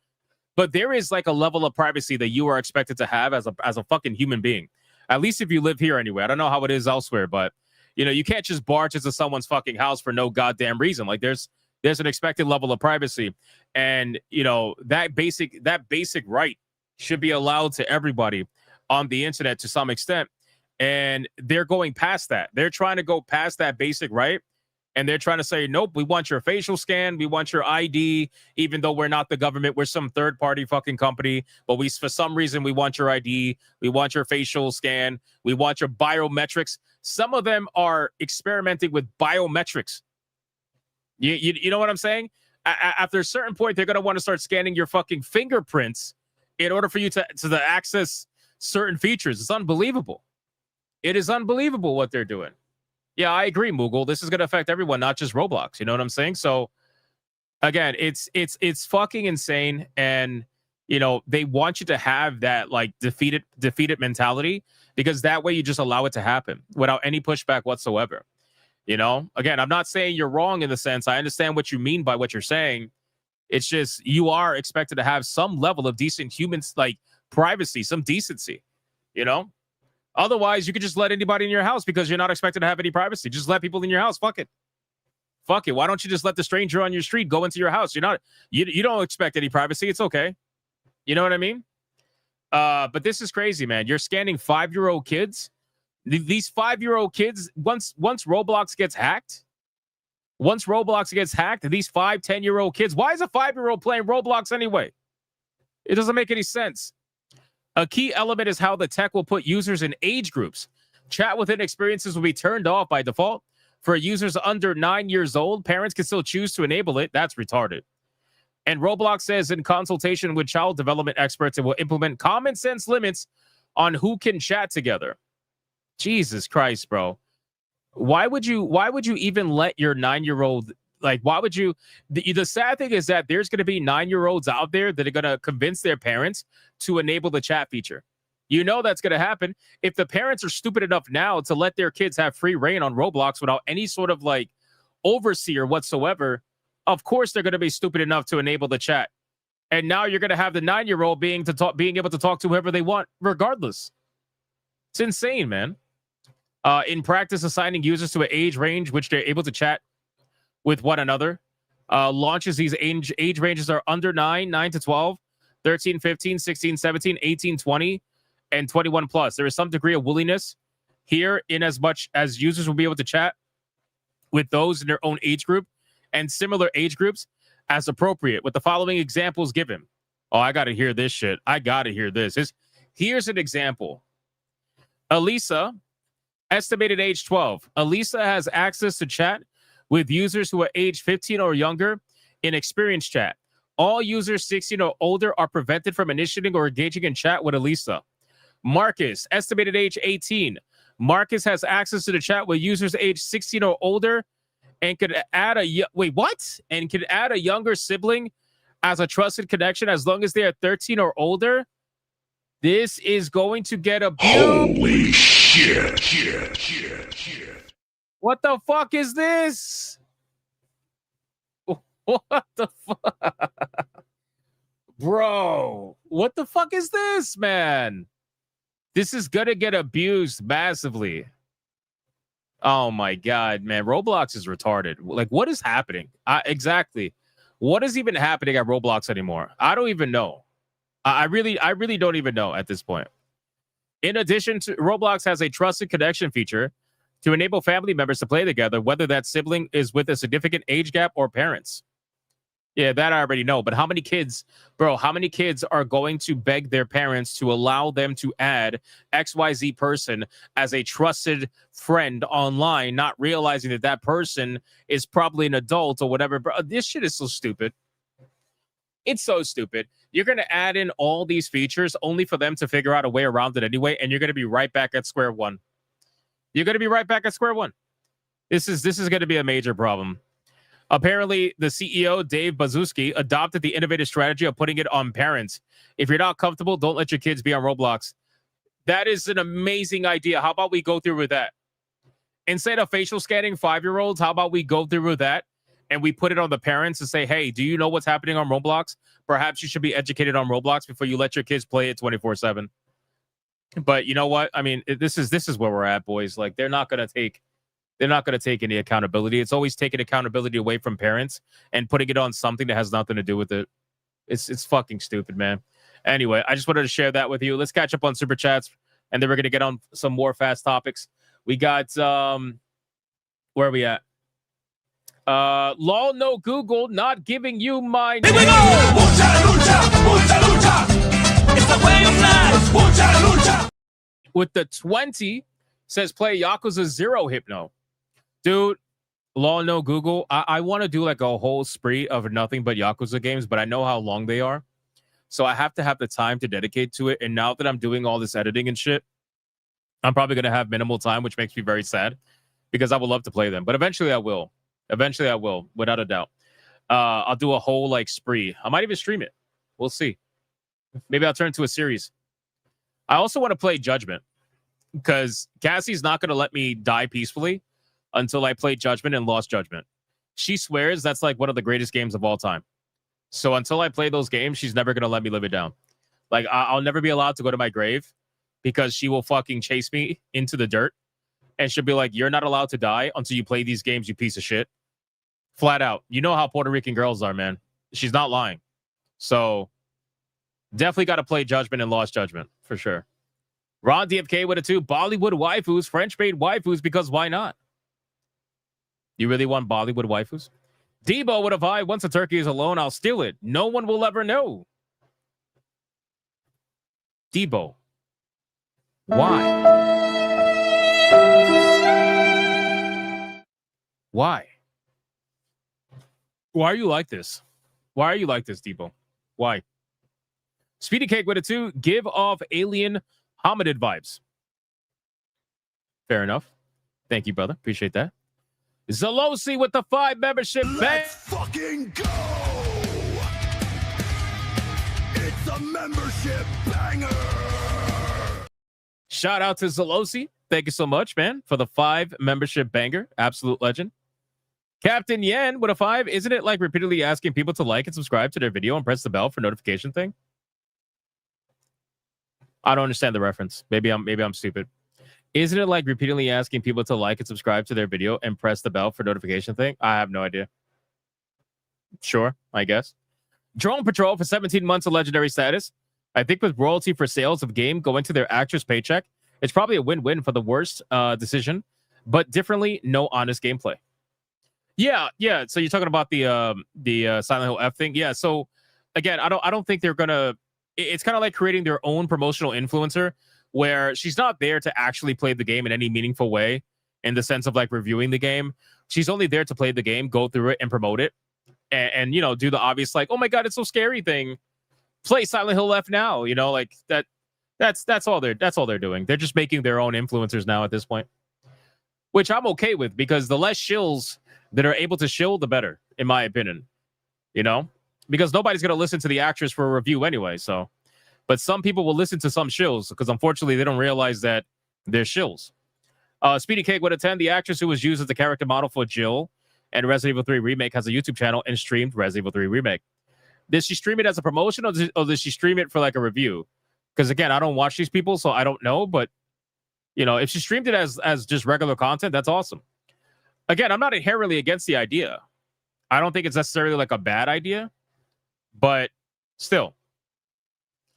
But there is like a level of privacy that you are expected to have as a fucking human being. At least if you live here anyway. I don't know how it is elsewhere, but you know, you can't just barge into someone's fucking house for no goddamn reason. Like there's an expected level of privacy. And you know, that basic right should be allowed to everybody on the internet to some extent. And they're going past that. They're trying to go past that basic right. And they're trying to say, nope, we want your facial scan. We want your ID, even though we're not the government. We're some third party fucking company. But for some reason, we want your ID. We want your facial scan. We want your biometrics. Some of them are experimenting with biometrics. You know what I'm saying? After a certain point, they're going to want to start scanning your fucking fingerprints in order for you to access certain features. It's unbelievable. It is unbelievable what they're doing. Yeah, I agree, Moogle. This is going to affect everyone, not just Roblox. You know what I'm saying? So, again, it's fucking insane. And, you know, they want you to have that, like, defeated mentality because that way you just allow it to happen without any pushback whatsoever. You know? Again, I'm not saying you're wrong in the sense. I understand what you mean by what you're saying. It's just you are expected to have some level of decent humans, like, privacy, some decency, you know? Otherwise, you could just let anybody in your house because you're not expected to have any privacy. Just let people in your house. Fuck it. Why don't you just let the stranger on your street go into your house? You don't expect any privacy. It's okay. You know what I mean? But this is crazy, man. You're scanning 5-year-old kids. These 5-year-old kids, once Roblox gets hacked, these 5-10-year-old kids, why is a 5-year-old playing Roblox anyway? It doesn't make any sense. A key element is how the tech will put users in age groups. Chat within experiences will be turned off by default. For users under 9 years old, parents can still choose to enable it. That's retarded. And Roblox says in consultation with child development experts, it will implement common sense limits on who can chat together. Jesus Christ, bro. Why would you even let your 9-year-old, like, why would you? The sad thing is that there's going to be 9-year-olds out there that are going to convince their parents to enable the chat feature. You know that's going to happen. If the parents are stupid enough now to let their kids have free reign on Roblox without any sort of like overseer whatsoever, of course they're going to be stupid enough to enable the chat. And now you're going to have the 9-year-old being able to talk to whoever they want regardless. It's insane, man. In practice, assigning users to an age range which they're able to chat with one another launches. These age ranges are under 9 to 12, 13, 15, 16, 17, 18, 20, and 21 plus. There is some degree of willingness here in as much as users will be able to chat with those in their own age group and similar age groups as appropriate, with the following examples given. Oh, I got to hear this shit. I got to hear this. Here's an example. Elisa, estimated age 12. Elisa has access to chat with users who are age 15 or younger in experience chat. All users 16 or older are prevented from initiating or engaging in chat with Elisa. Marcus, estimated age 18. Marcus has access to the chat with users age 16 or older and could add And could add a younger sibling as a trusted connection as long as they are 13 or older. This is going to get abused. Holy shit. What the fuck is this? What the fuck? Bro, what the fuck is this, man? This is gonna get abused massively. Oh my God, man. Roblox is retarded. Like, what is happening? Exactly. What is even happening at Roblox anymore? I don't even know. I really don't even know at this point. In addition to Roblox has a trusted connection feature to enable family members to play together, whether that sibling is with a significant age gap or parents. Yeah, that I already know. But how many kids are going to beg their parents to allow them to add XYZ person as a trusted friend online, not realizing that that person is probably an adult or whatever? Bro, this shit is so stupid. It's so stupid. You're going to add in all these features only for them to figure out a way around it anyway, and you're going to be right back at square one. You're going to be right back at square one. This is going to be a major problem. Apparently, the CEO, Dave Bazuski, adopted the innovative strategy of putting it on parents. If you're not comfortable, don't let your kids be on Roblox. That is an amazing idea. How about we go through with that? Instead of facial scanning 5-year-olds, how about we go through with that and we put it on the parents and say, hey, do you know what's happening on Roblox? Perhaps you should be educated on Roblox before you let your kids play it 24/7. But you know what? I mean, this is where we're at, boys. Like, they're not going to take any accountability. It's always taking accountability away from parents and putting it on something that has nothing to do with it. It's fucking stupid, man. Anyway, I just wanted to share that with you. Let's catch up on Super Chats, and then we're going to get on some more fast topics. We got, where are we at? Lol, no Google, not giving you my name. Here we go! Mucha lucha, mucha lucha. It's the way of life. Mucha lucha. With the 20, says play Yakuza 0 Hypno. Dude, Law no Google. I want to do like a whole spree of nothing but Yakuza games, but I know how long they are. So I have to have the time to dedicate to it. And now that I'm doing all this editing and shit, I'm probably going to have minimal time, which makes me very sad because I would love to play them. But eventually I will. Eventually I will, without a doubt. I'll do a whole like spree. I might even stream it. We'll see. Maybe I'll turn it to a series. I also want to play Judgment because Cassie's not going to let me die peacefully until I play Judgment and Lost Judgment. She swears that's like one of the greatest games of all time. So until I play those games, she's never going to let me live it down. Like, I'll never be allowed to go to my grave because she will fucking chase me into the dirt. And she'll be like, you're not allowed to die until you play these games, you piece of shit. Flat out. You know how Puerto Rican girls are, man. She's not lying. So definitely got to play Judgment and Lost Judgment for sure. Ron DFK with a 2. Bollywood waifus, French-made waifus, because why not? You really want Bollywood waifus? Debo with a 5. Once a turkey is alone, I'll steal it. No one will ever know. Debo. Why? Why? Why are you like this? Why are you like this, Debo? Why? Speedy Cake with a 2. Give off alien hominid vibes. Fair enough. Thank you, brother. Appreciate that. Zalosi with the 5 membership. Let's fucking go! It's a membership banger! Shout out to Zalosi. Thank you so much, man, for the 5 membership banger. Absolute legend. Captain Yen with a 5. Isn't it like repeatedly asking people to like and subscribe to their video and press the bell for notification thing? I don't understand the reference. Maybe I'm stupid. Isn't it like repeatedly asking people to like and subscribe to their video and press the bell for notification thing? I have no idea. Sure, I guess. Drone Patrol for 17 months of legendary status. I think with royalty for sales of game going to their actor's paycheck, it's probably a win-win for the worst decision, but differently, no honest gameplay. Yeah. So you're talking about the Silent Hill F thing? Yeah. So again, I don't think they're gonna. It's kind of like creating their own promotional influencer, where she's not there to actually play the game in any meaningful way, in the sense of like reviewing the game. She's only there to play the game, go through it, and promote it, and you know, do the obvious like, oh my god, it's so scary thing. Play Silent Hill F now, you know, like that. That's all they're doing. They're just making their own influencers now at this point, which I'm okay with, because the less shills that are able to shill, the better, in my opinion. You know, because nobody's gonna listen to the actress for a review anyway. So, but some people will listen to some shills because unfortunately they don't realize that they're shills. Speedy Cake would attend. The actress who was used as the character model for Jill and Resident Evil 3 Remake has a YouTube channel and streamed Resident Evil 3 Remake. Did she stream it as a promotion, or did she stream it for like a review? Because again, I don't watch these people, so I don't know. But you know, if she streamed it as just regular content, that's awesome. Again, I'm not inherently against the idea. I don't think it's necessarily like a bad idea, but still.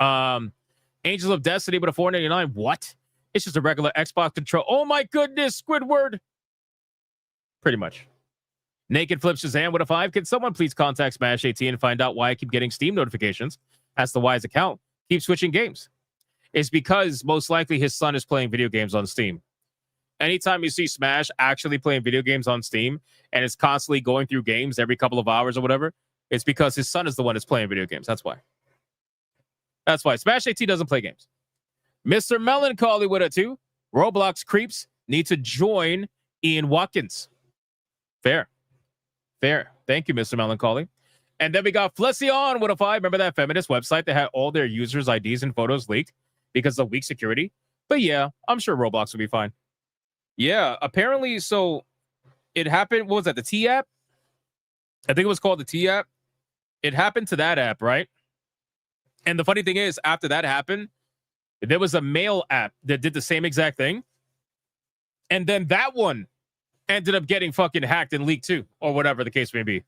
Angels of Destiny with a $4.99. What? It's just a regular Xbox control. Oh my goodness, Squidward. Pretty much. Naked Flip Shazam with a 5. Can someone please contact Smash 18 and find out why I keep getting Steam notifications as to why his account keeps switching games? It's because most likely his son is playing video games on Steam. Anytime you see Smash actually playing video games on Steam and it's constantly going through games every couple of hours or whatever, it's because his son is the one that's playing video games. That's why. That's why. Smash 18 doesn't play games. Mr. Melancholy with a 2. Roblox creeps need to join Ian Watkins. Fair. Fair. Thank you, Mr. Melancholy. And then we got Flesion with a 5. Remember that feminist website that had all their users' IDs and photos leaked because of weak security? But yeah, I'm sure Roblox will be fine. Yeah, apparently, so it happened. What was that? The T app? I think it was called the T app. It happened to that app, right? And the funny thing is, after that happened, there was a mail app that did the same exact thing. And then that one ended up getting fucking hacked and leaked too, or whatever the case may be.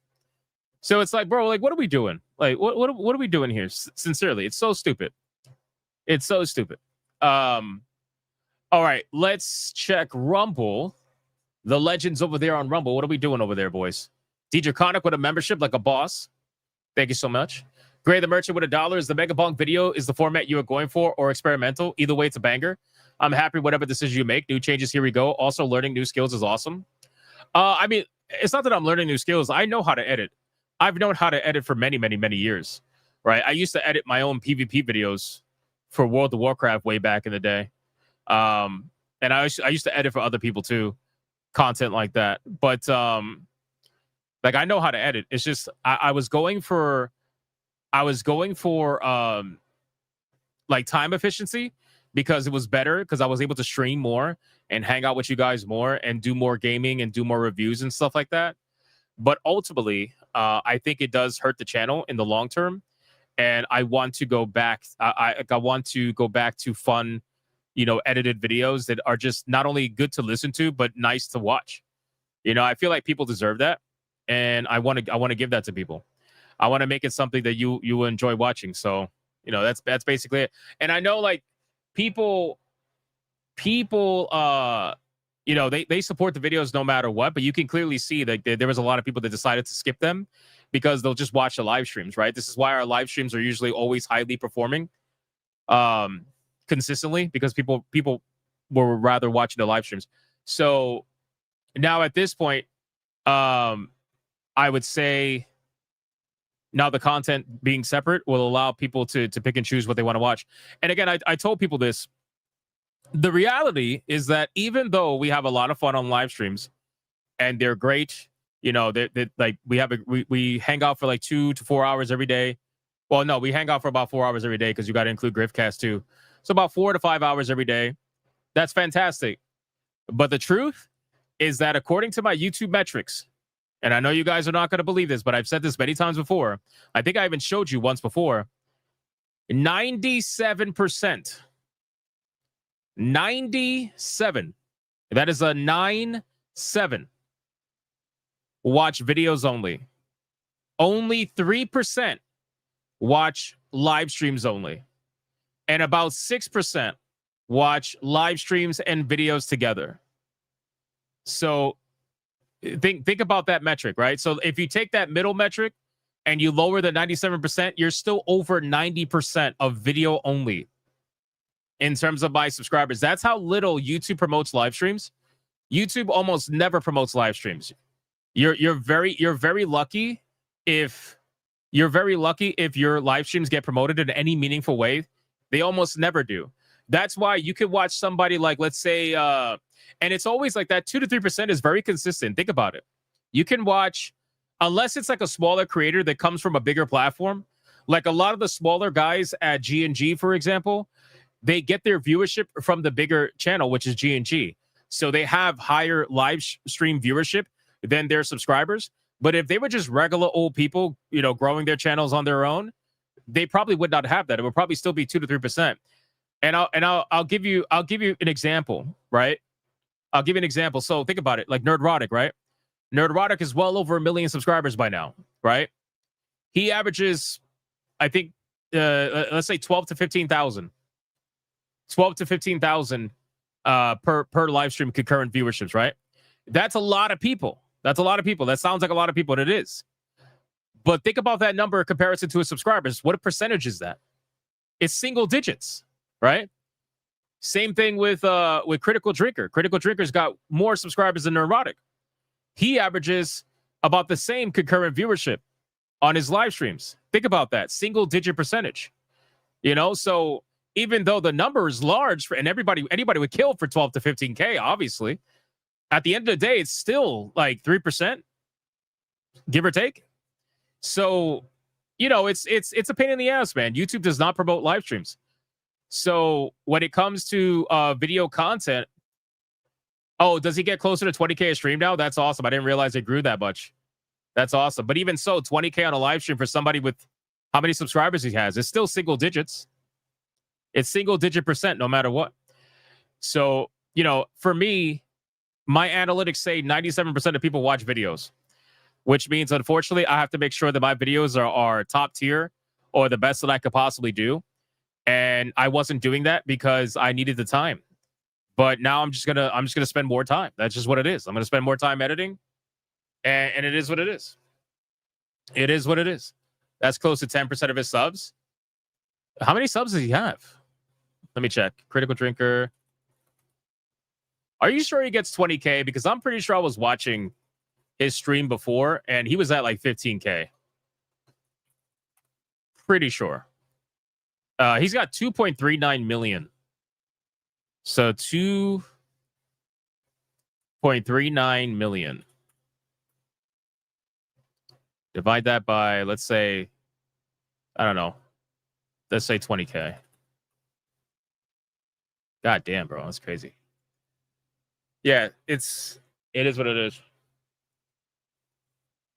So it's like, bro, like, what are we doing? Like, what are we doing here? Sincerely, it's so stupid. It's so stupid. All right, let's check Rumble. The legends over there on Rumble. What are we doing over there, boys? DJ Conic with a membership like a boss. Thank you so much. Gray the Merchant with $1. Is the Mega Bonk video is the format you are going for or experimental? Either way, it's a banger. I'm happy whatever decision you make. New changes, here we go. Also, learning new skills is awesome. I mean, it's not that I'm learning new skills. I know how to edit. I've known how to edit for many, many, many years, right? I used to edit my own PvP videos for World of Warcraft way back in the day. And I used to edit for other people too, content like that. But like, I know how to edit. It's just I was going for like time efficiency, because it was better, because I was able to stream more and hang out with you guys more and do more gaming and do more reviews and stuff like that. But ultimately, I think it does hurt the channel in the long term. And I want to go back. I want to go back to fun, you know, edited videos that are just not only good to listen to, but nice to watch. You know, I feel like people deserve that. And I want to give that to people. I want to make it something that you will enjoy watching. So, you know, that's basically it. And I know, like, people you know, they support the videos no matter what, but you can clearly see that there was a lot of people that decided to skip them because they'll just watch the live streams, right? This is why our live streams are usually always highly performing consistently, because people were rather watching the live streams. So now at this point, I would say now the content being separate will allow people to pick and choose what they want to watch. And again, I told people this. The reality is that even though we have a lot of fun on live streams and they're great, you know, they like we hang out for like 2 to 4 hours every day. Well, no, we hang out for about 4 hours every day because you got to include Griffcast too. So about 4 to 5 hours every day. That's fantastic. But the truth is that according to my YouTube metrics, and I know you guys are not going to believe this, but I've said this many times before. I think I even showed you once before. 97%. 97. That is a 9-7. Watch videos only. Only 3% watch live streams only. And about 6% watch live streams and videos together. So think about that metric, right? So if you take that middle metric and you lower the 97%, you're still over 90% of video only in terms of my subscribers. That's how little YouTube promotes live streams. YouTube almost never promotes live streams. You're very lucky if your live streams get promoted in any meaningful way. They almost never do. That's why you could watch somebody like, let's say, and it's always like that 2 to 3% is very consistent. Think about it. You can watch, unless it's like a smaller creator that comes from a bigger platform, like a lot of the smaller guys at G&G, for example, they get their viewership from the bigger channel, which is G&G. So they have higher live stream viewership than their subscribers. But if they were just regular old people, growing their channels on their own, they probably would not have that. It would probably still be 2 to 3%. And I'll give you an example, right? I'll give you an example. So think about it, like Nerdrotic, right? Nerdrotic is well over 1 million subscribers by now, right? He averages, I think, let's say 12 to 15,000. 12 to 15,000 per live stream concurrent viewerships, right? That's a lot of people. That's a lot of people. That sounds like a lot of people, and it is. But think about that number in comparison to his subscribers. What percentage is that? It's single digits, right? Same thing with Critical Drinker. Critical Drinker's got more subscribers than Neurotic. He averages about the same concurrent viewership on his live streams. Think about that. Single digit percentage. So even though the number is large and anybody would kill for 12 to 15K, obviously, at the end of the day, it's still like 3%, give or take. So, it's a pain in the ass, man. YouTube does not promote live streams. So when it comes to video content, oh, does he get closer to 20K a stream now? That's awesome. I didn't realize it grew that much. That's awesome. But even so, 20K on a live stream for somebody with how many subscribers he has, it's still single digits. It's single digit percent no matter what. So, for me, my analytics say 97% of people watch videos, which means, unfortunately, I have to make sure that my videos are top tier or the best that I could possibly do. And I wasn't doing that because I needed the time. But now I'm just gonna spend more time. That's just what it is. I'm gonna spend more time editing, and it is what it is. It is what it is. That's close to 10% of his subs. How many subs does he have? Let me check. Critical Drinker. Are you sure he gets 20K? Because I'm pretty sure I was watching his stream before, and he was at like 15K. Pretty sure. He's got 2.39 million. So 2.39 million. Divide that by, let's say, I don't know. Let's say 20K. God damn, bro. That's crazy. Yeah, it is what it is.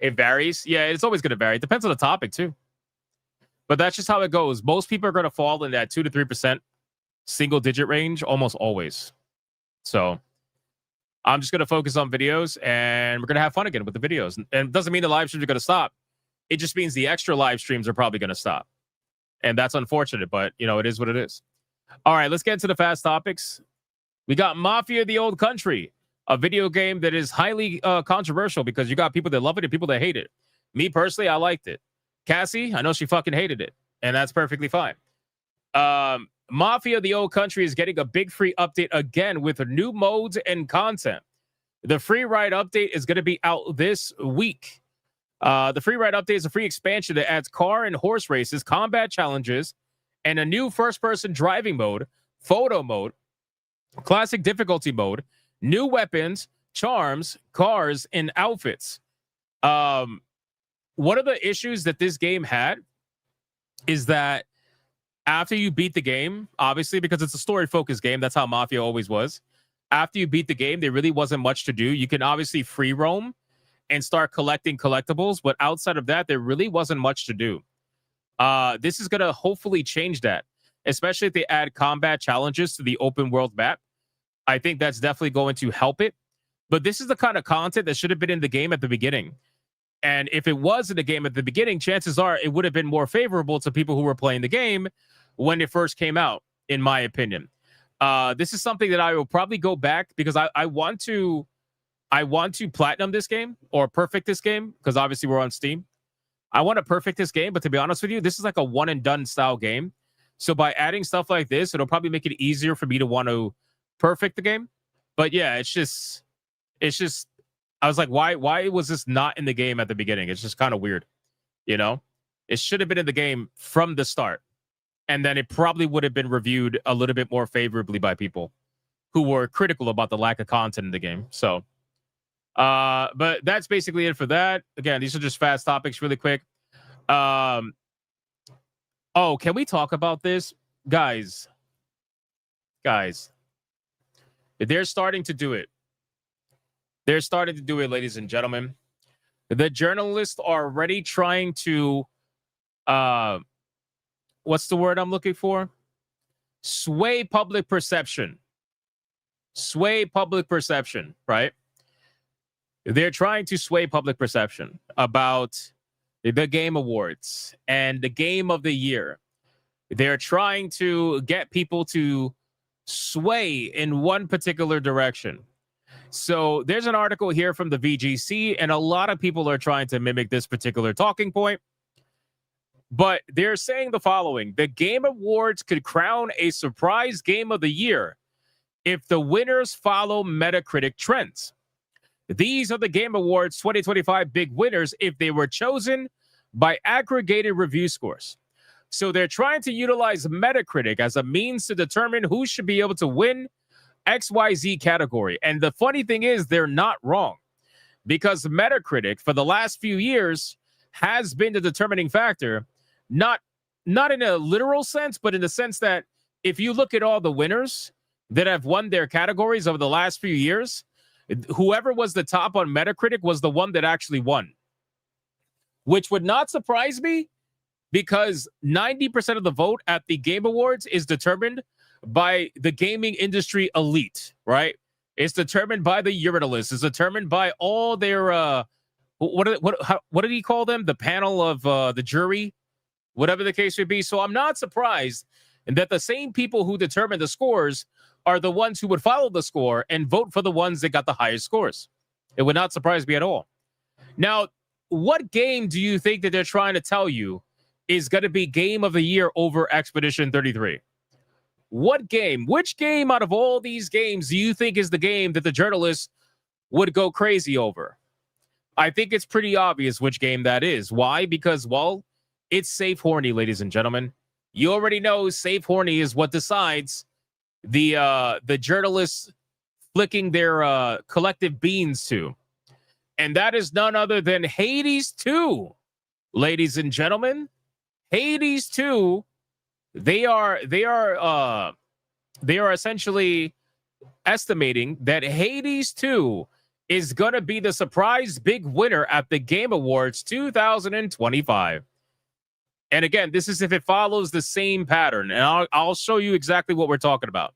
It varies. Yeah, it's always going to vary. It depends on the topic, too. But that's just how it goes. Most people are going to fall in that 2 to 3% single digit range almost always. So I'm just going to focus on videos, and we're going to have fun again with the videos. And it doesn't mean the live streams are going to stop. It just means the extra live streams are probably going to stop. And that's unfortunate, but, it is what it is. All right, let's get into the fast topics. We got Mafia: The Old Country, a video game that is highly controversial because you got people that love it and people that hate it. Me, personally, I liked it. Cassie, I know she fucking hated it, and that's perfectly fine. Mafia: The Old Country is getting a big free update again with new modes and content. The free ride update is going to be out this week. The free ride update is a free expansion that adds car and horse races, combat challenges, and a new first-person driving mode, photo mode, classic difficulty mode, new weapons, charms, cars, and outfits. One of the issues that this game had is that after you beat the game, obviously, because it's a story-focused game, that's how Mafia always was. After you beat the game, there really wasn't much to do. You can obviously free roam and start collecting collectibles, but outside of that, there really wasn't much to do. This is going to hopefully change that, especially if they add combat challenges to the open world map. I think that's definitely going to help it. But this is the kind of content that should have been in the game at the beginning. And if it was in the game at the beginning, chances are it would have been more favorable to people who were playing the game when it first came out, in my opinion. This is something that I will probably go back because I want to platinum this game or perfect this game because obviously we're on Steam. I want to perfect this game, but to be honest with you, this is like a one and done style game. So by adding stuff like this, it'll probably make it easier for me to want to perfect the game. But yeah, it's just I was like, why was this not in the game at the beginning? It's just kind of weird, you know? It should have been in the game from the start. And then it probably would have been reviewed a little bit more favorably by people who were critical about the lack of content in the game. So, but that's basically it for that. Again, these are just fast topics really quick. Oh, can we talk about this? Guys, they're starting to do it. They're starting to do it, ladies and gentlemen. The journalists are already trying to, what's the word I'm looking for? Sway public perception. Sway public perception, right? They're trying to sway public perception about the Game Awards and the Game of the Year. They're trying to get people to sway in one particular direction. So there's an article here from the VGC, and a lot of people are trying to mimic this particular talking point. But they're saying the following: the Game Awards could crown a surprise Game of the Year if the winners follow Metacritic trends. These are the Game Awards 2025 big winners if they were chosen by aggregated review scores. So they're trying to utilize Metacritic as a means to determine who should be able to win XYZ category. And the funny thing is, they're not wrong, because Metacritic for the last few years has been the determining factor, not in a literal sense, but in the sense that if you look at all the winners that have won their categories over the last few years, whoever was the top on Metacritic was the one that actually won, which would not surprise me, because 90% of the vote at the Game Awards is determined by the gaming industry elite, right? It's determined by the urinalists. It's determined by all their what did he call them? The panel of the jury, whatever the case may be. So I'm not surprised that the same people who determine the scores are the ones who would follow the score and vote for the ones that got the highest scores. It would not surprise me at all. Now, what game do you think that they're trying to tell you is going to be Game of the Year over Expedition 33? What game? Which game out of all these games do you think is the game that the journalists would go crazy over? I think it's pretty obvious which game that is. Why? Because, well, it's Safe Horny, ladies and gentlemen. You already know Safe Horny is what decides the journalists flicking their collective beans to. And that is none other than Hades 2, ladies and gentlemen. Hades 2, they are essentially estimating that Hades 2 is going to be the surprise big winner at the Game Awards 2025. And again, this is if it follows the same pattern, and I'll show you exactly what we're talking about.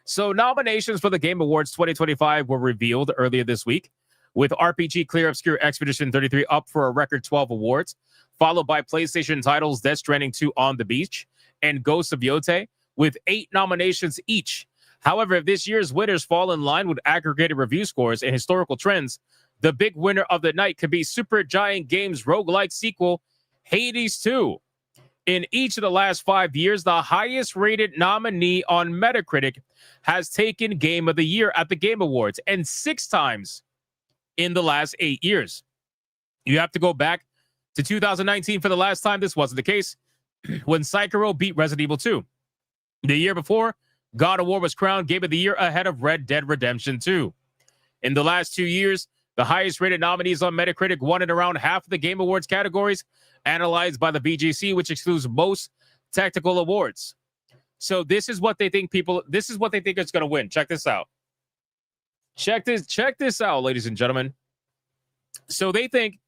So nominations for the Game Awards 2025 were revealed earlier this week, with RPG Clear Obscure Expedition 33 up for a record 12 awards, followed by PlayStation titles Death Stranding 2 On the Beach and Ghost of Yote, with 8 nominations each. However, if this year's winners fall in line with aggregated review scores and historical trends, the big winner of the night could be Supergiant Games' roguelike sequel, Hades 2. In each of the last 5 years, the highest rated nominee on Metacritic has taken Game of the Year at the Game Awards, and 6 times in the last 8 years. You have to go back to 2019 for the last time this wasn't the case, when Sekiro beat Resident Evil 2. The year before, God of War was crowned Game of the Year ahead of Red Dead Redemption 2. In the last 2 years, the highest rated nominees on Metacritic won in around half of the Game Awards categories analyzed by the VGC, which excludes most technical awards. So this is what they think is going to win. Check this out. Check this out, ladies and gentlemen. So they think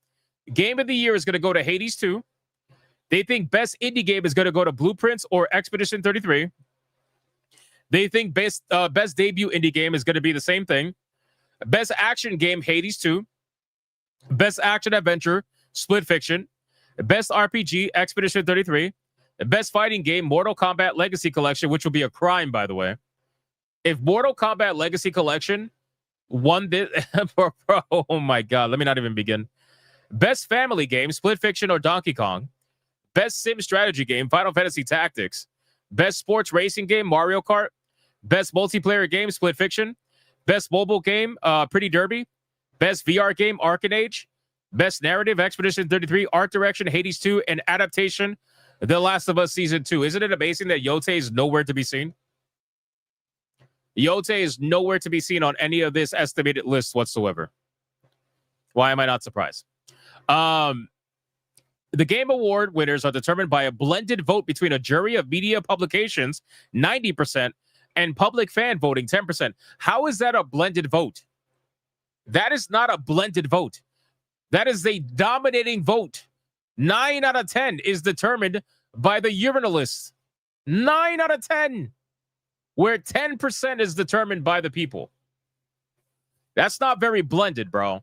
Game of the Year is going to go to Hades 2. They think Best Indie Game is going to go to Blueprints or Expedition 33. They think Best Debut Indie Game is going to be the same thing. Best Action Game, Hades 2. Best Action Adventure, Split Fiction. Best RPG, Expedition 33. Best Fighting Game, Mortal Kombat Legacy Collection, which will be a crime, by the way. If Mortal Kombat Legacy Collection won this, oh my God, let me not even begin. Best family game, Split Fiction or Donkey Kong. Best sim strategy game, Final Fantasy Tactics. Best sports racing game, Mario Kart. Best multiplayer game, Split Fiction. Best mobile game, Pretty Derby. Best VR game, Arcane Age. Best narrative, Expedition 33. Art direction, Hades 2. And adaptation, The Last of Us Season 2. Isn't it amazing that Yote is nowhere to be seen? Yote is nowhere to be seen on any of this estimated list whatsoever. Why am I not surprised? The Game Award winners are determined by a blended vote between a jury of media publications, 90%, and public fan voting, 10%. How is that a blended vote? That is not a blended vote. That is a dominating vote. 9 out of 10 is determined by the urinalists. 9 out of 10. Where 10% is determined by the people. That's not very blended, bro.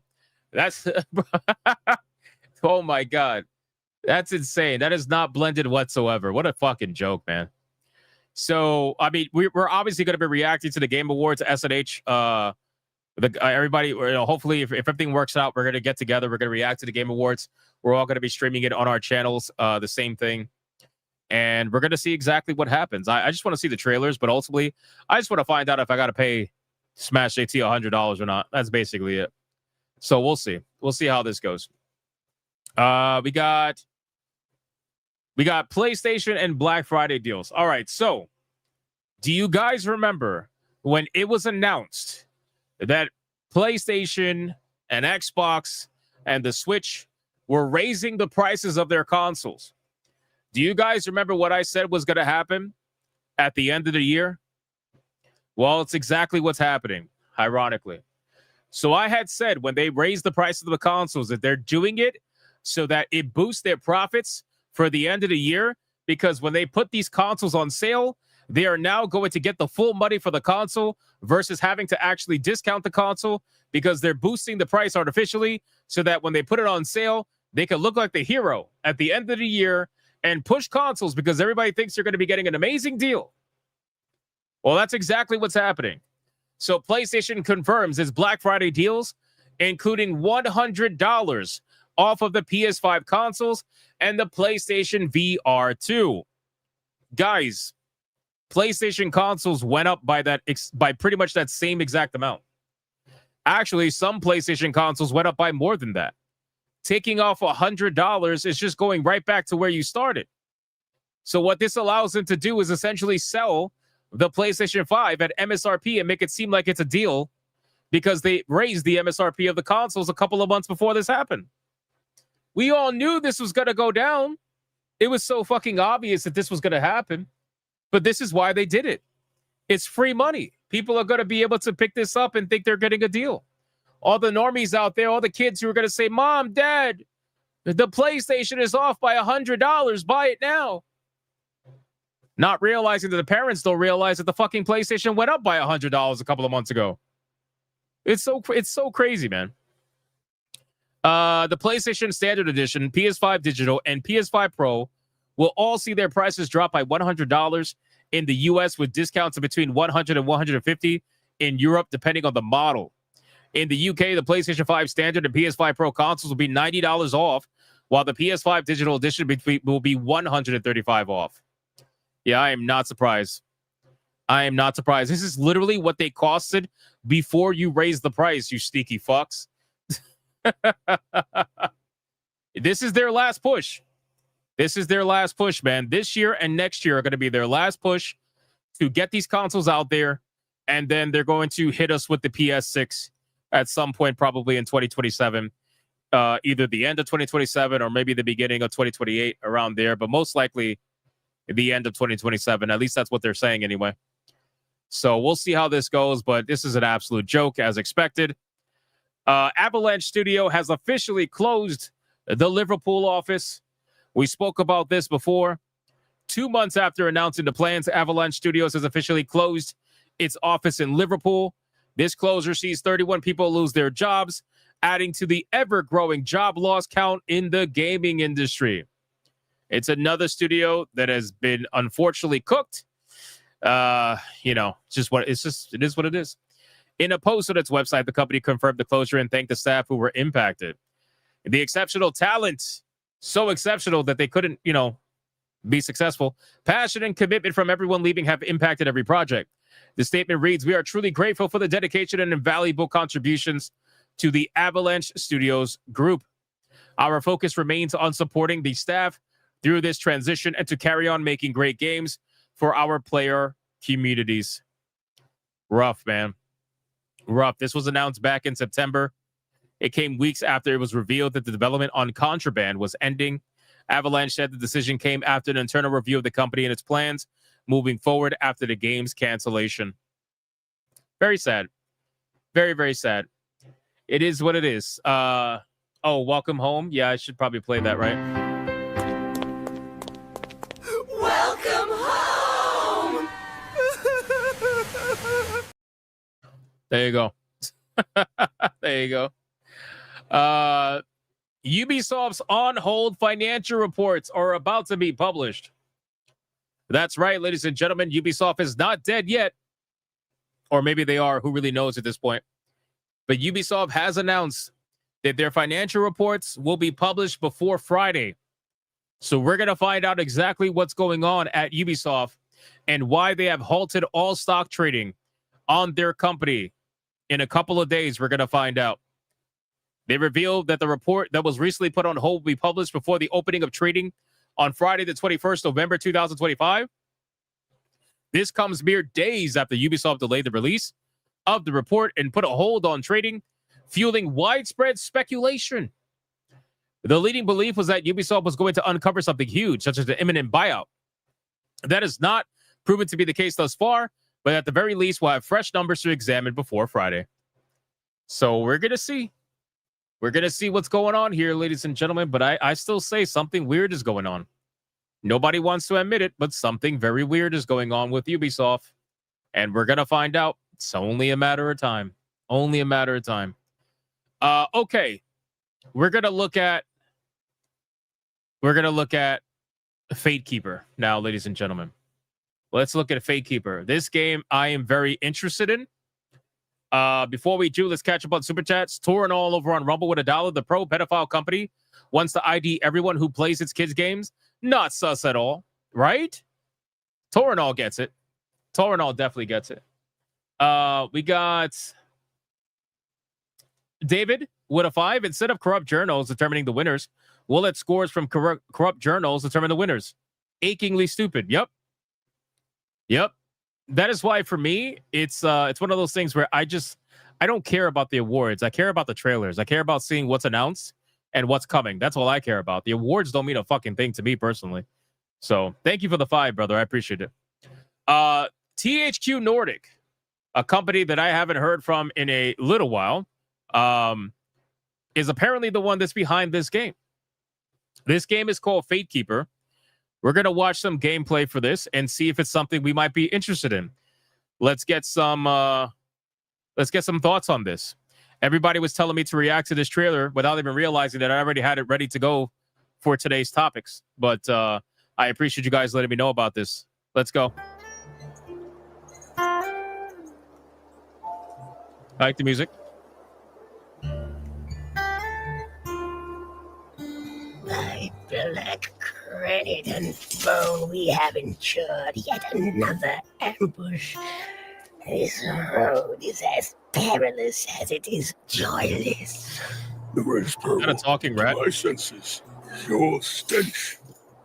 That's... oh, my God. That's insane. That is not blended whatsoever. What a fucking joke, man. So, I mean, we're obviously going to be reacting to the Game Awards, SNH. Everybody, hopefully, if everything works out, we're going to get together. We're going to react to the Game Awards. We're all going to be streaming it on our channels, the same thing. And we're going to see exactly what happens. I just want to see the trailers, but ultimately, I just want to find out if I got to pay Smash JT $100 or not. That's basically it. So we'll see. We'll see how this goes. We got PlayStation and Black Friday deals. All right, so do you guys remember when it was announced that PlayStation and Xbox and the Switch were raising the prices of their consoles? Do you guys remember what I said was going to happen at the end of the year? Well, it's exactly what's happening, ironically. So I had said when they raised the prices of the consoles that they're doing it so that it boosts their profits for the end of the year, because when they put these consoles on sale, they are now going to get the full money for the console versus having to actually discount the console, because they're boosting the price artificially so that when they put it on sale, they can look like the hero at the end of the year and push consoles because everybody thinks they're going to be getting an amazing deal. Well, that's exactly what's happening. So PlayStation confirms its Black Friday deals, including $100 off of the PS5 consoles and the PlayStation VR 2. Guys, PlayStation consoles went up by pretty much that same exact amount. Actually, some PlayStation consoles went up by more than that. Taking off $100 is just going right back to where you started. So what this allows them to do is essentially sell the PlayStation 5 at MSRP and make it seem like it's a deal because they raised the MSRP of the consoles a couple of months before this happened. We all knew this was going to go down. It was so fucking obvious that this was going to happen. But this is why they did it. It's free money. People are going to be able to pick this up and think they're getting a deal. All the normies out there, all the kids who are going to say, Mom, Dad, the PlayStation is off by $100. Buy it now. Not realizing that the parents don't realize that the fucking PlayStation went up by $100 a couple of months ago. It's so crazy, man. The PlayStation Standard Edition, PS5 Digital, and PS5 Pro will all see their prices drop by $100 in the US, with discounts of between $100 and $150 in Europe, depending on the model. In the UK, the PlayStation 5 Standard and PS5 Pro consoles will be $90 off, while the PS5 Digital Edition will be $135 off. Yeah, I am not surprised. I am not surprised. This is literally what they costed before you raise the price, you sneaky fucks. This is their last push. This is their last push, man. This year and next year are going to be their last push to get these consoles out there, and then they're going to hit us with the PS6 at some point, probably in 2027, either the end of 2027 or maybe the beginning of 2028, around there, but most likely the end of 2027. At least that's what they're saying anyway. So we'll see how this goes, but this is an absolute joke, as expected. Avalanche Studio has officially closed the Liverpool office. We spoke about this before. 2 months after announcing the plans, Avalanche Studios has officially closed its office in Liverpool. This closure sees 31 people lose their jobs, adding to the ever-growing job loss count in the gaming industry. It's another studio that has been unfortunately cooked. It is what it is. In a post on its website, the company confirmed the closure and thanked the staff who were impacted. The exceptional talent, so exceptional that they couldn't, be successful. Passion and commitment from everyone leaving have impacted every project. The statement reads, "We are truly grateful for the dedication and invaluable contributions to the Avalanche Studios group. Our focus remains on supporting the staff through this transition and to carry on making great games for our player communities." Rough, man. Rough. This was announced back in September. It came weeks after it was revealed that the development on Contraband was ending. Avalanche said the decision came after an internal review of the company and its plans moving forward after the game's cancellation. Very sad. Very, very sad. It is what it is. Welcome Home. Yeah, I should probably play that, right? Welcome home! There you go. There you go. Ubisoft's on-hold financial reports are about to be published. That's right, ladies and gentlemen. Ubisoft is not dead yet. Or maybe they are. Who really knows at this point? But Ubisoft has announced that their financial reports will be published before Friday. So we're going to find out exactly what's going on at Ubisoft and why they have halted all stock trading on their company. In a couple of days, we're going to find out. They revealed that the report that was recently put on hold will be published before the opening of trading on Friday, the 21st November 2025. This comes mere days after Ubisoft delayed the release of the report and put a hold on trading, fueling widespread speculation. The leading belief was that Ubisoft was going to uncover something huge, such as an imminent buyout. That is not proven to be the case thus far, but at the very least, we'll have fresh numbers to examine before Friday. So we're going to see. We're going to see what's going on here, ladies and gentlemen, but I still say something weird is going on. Nobody wants to admit it, but something very weird is going on with Ubisoft, and we're going to find out. It's only a matter of time. Only a matter of time. Okay. We're going to look at Fate Keeper now, ladies and gentlemen. Let's look at Fate Keeper. This game I am very interested in. Before we do, let's catch up on Super Chats. Touring all over on Rumble with $1. The pro pedophile company wants to ID everyone who plays its kids' games. Not sus at all, right? Touring gets it. Touring definitely gets it. We got David with a 5. Instead of corrupt journals determining the winners, we'll let scores from corrupt journals determine the winners. Achingly stupid. Yep. That is why, for me, it's one of those things where I don't care about the awards. I care about the trailers. I care about seeing what's announced and what's coming. That's all I care about. The awards don't mean a fucking thing to me personally. So thank you for the 5, brother. I appreciate it. THQ Nordic, a company that I haven't heard from in a little while, is apparently the one that's behind this game. This game is called Fate Keeper. We're going to watch some gameplay for this and see if it's something we might be interested in. Let's get some thoughts on this. Everybody was telling me to react to this trailer without even realizing that I already had it ready to go for today's topics. But I appreciate you guys letting me know about this. Let's go. I like the music. By black credit and bone, we have ensured yet another ambush. This road is as perilous as it is joyless. The race Not a talking rat. my senses, your stench,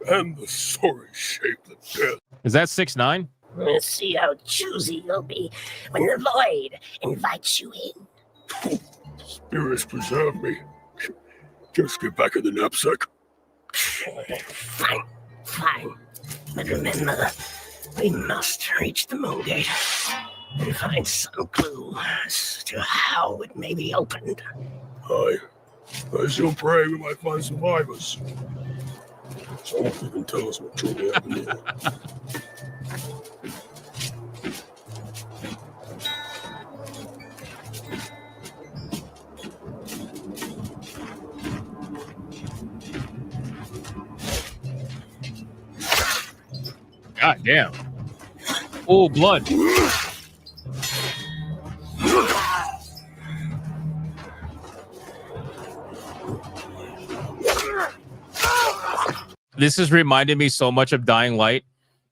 and the sorry shape of death. Is that 6ix9ine? Let's see how choosy you'll be when the void invites you in. Spirits preserve me. Just get back in the knapsack. Fine. But remember, we must reach the moon gate and find some clue as to how it may be opened. I still pray we might find survivors. Someone who can tell us what truly happened here. God damn. Oh, blood. This is reminding me so much of Dying Light,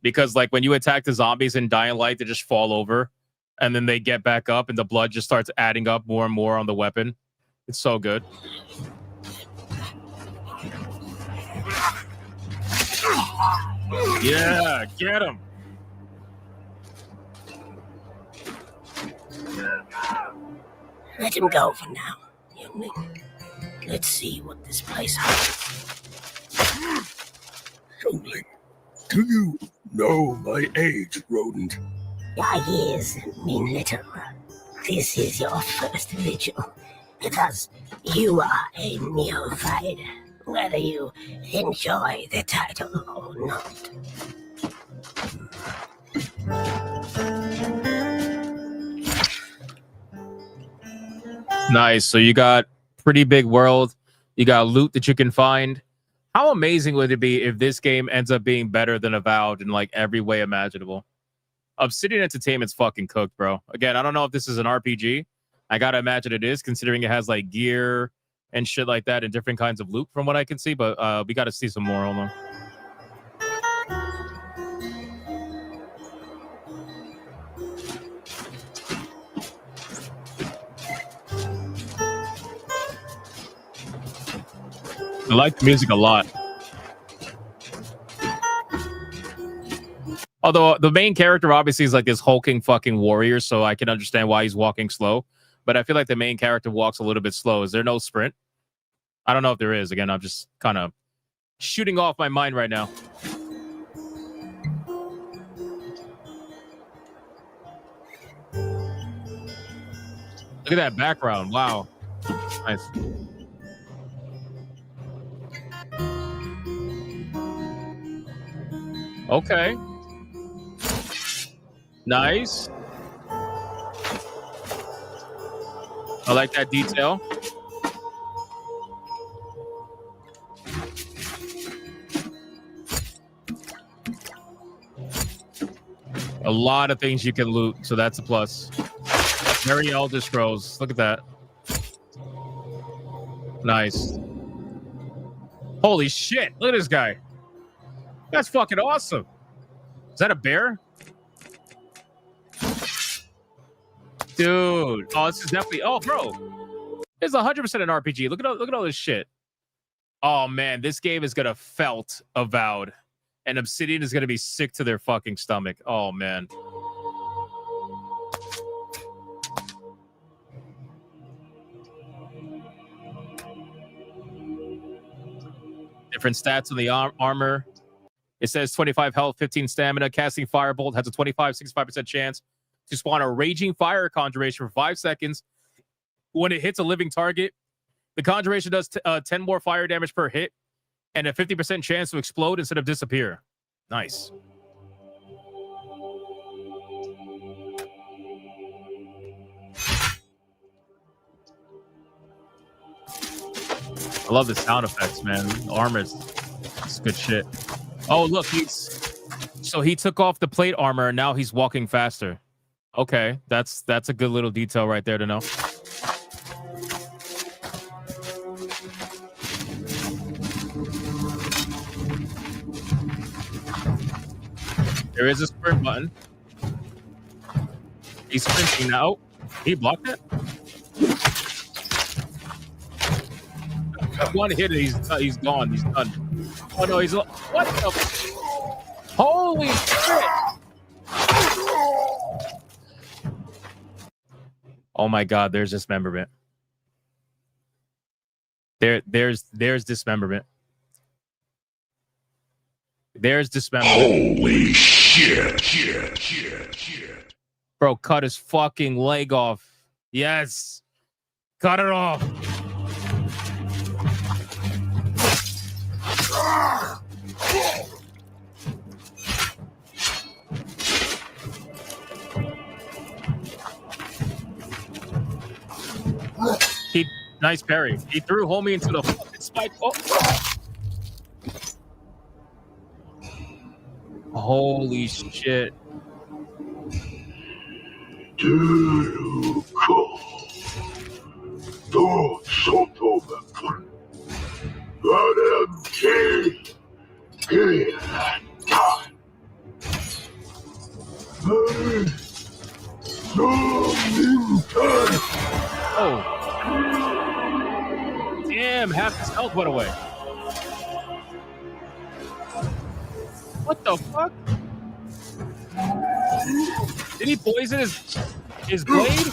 because like when you attack the zombies in Dying Light, they just fall over and then they get back up and the blood just starts adding up more and more on the weapon. It's so good. Yeah, get him. Let him go for now, youngling. Let's see what this place holds. Youngling, do you know my age, rodent? Your years mean little. This is your first vigil, because you are a neophyte, whether you enjoy the title or not. Nice. So you got pretty big world. You got loot that you can find. How amazing would it be if this game ends up being better than Avowed in like every way imaginable? Obsidian Entertainment's fucking cooked, bro. Again, I don't know if this is an RPG. I gotta imagine it is, considering it has like gear and shit like that and different kinds of loot from what I can see. But we gotta see some more. Hold on. I like the music a lot. Although the main character obviously is like this hulking fucking warrior, so I can understand why he's walking slow. But I feel like the main character walks a little bit slow. Is there no sprint? I don't know if there is. Again, I'm just kind of shooting off my mind right now. Look at that background. Wow. Nice. Okay. Nice. I like that detail. A lot of things you can loot, so that's a plus. Very Elder Scrolls. Look at that. Nice. Holy shit. Look at this guy. That's fucking awesome. Is that a bear? Dude. Oh, this is definitely... Oh, bro. It's 100% an RPG. Look at all this shit. Oh, man. This game is going to felt Avowed. And Obsidian is going to be sick to their fucking stomach. Oh, man. Different stats on the armor. It says 25 health, 15 stamina. Casting Firebolt has a 65% chance to spawn a Raging Fire Conjuration for 5 seconds. When it hits a living target, the Conjuration does 10 more fire damage per hit and a 50% chance to explode instead of disappear. Nice. I love the sound effects, man. The armor is good shit. Oh, look, he took off the plate armor and now he's walking faster. Okay, that's a good little detail right there to know. There is a sprint button. He's sprinting now. He blocked it. One hit, he's gone. He's done. Oh no, he's what the? Holy shit! Oh my god, there's dismemberment. There's dismemberment. There's dismemberment. Holy shit. Bro, cut his fucking leg off. Yes. Cut it off. Nice parry. He threw homie into the fucking spike. Oh. Holy shit. Oh. Damn, half his health went away. What the fuck? Did he poison his blade?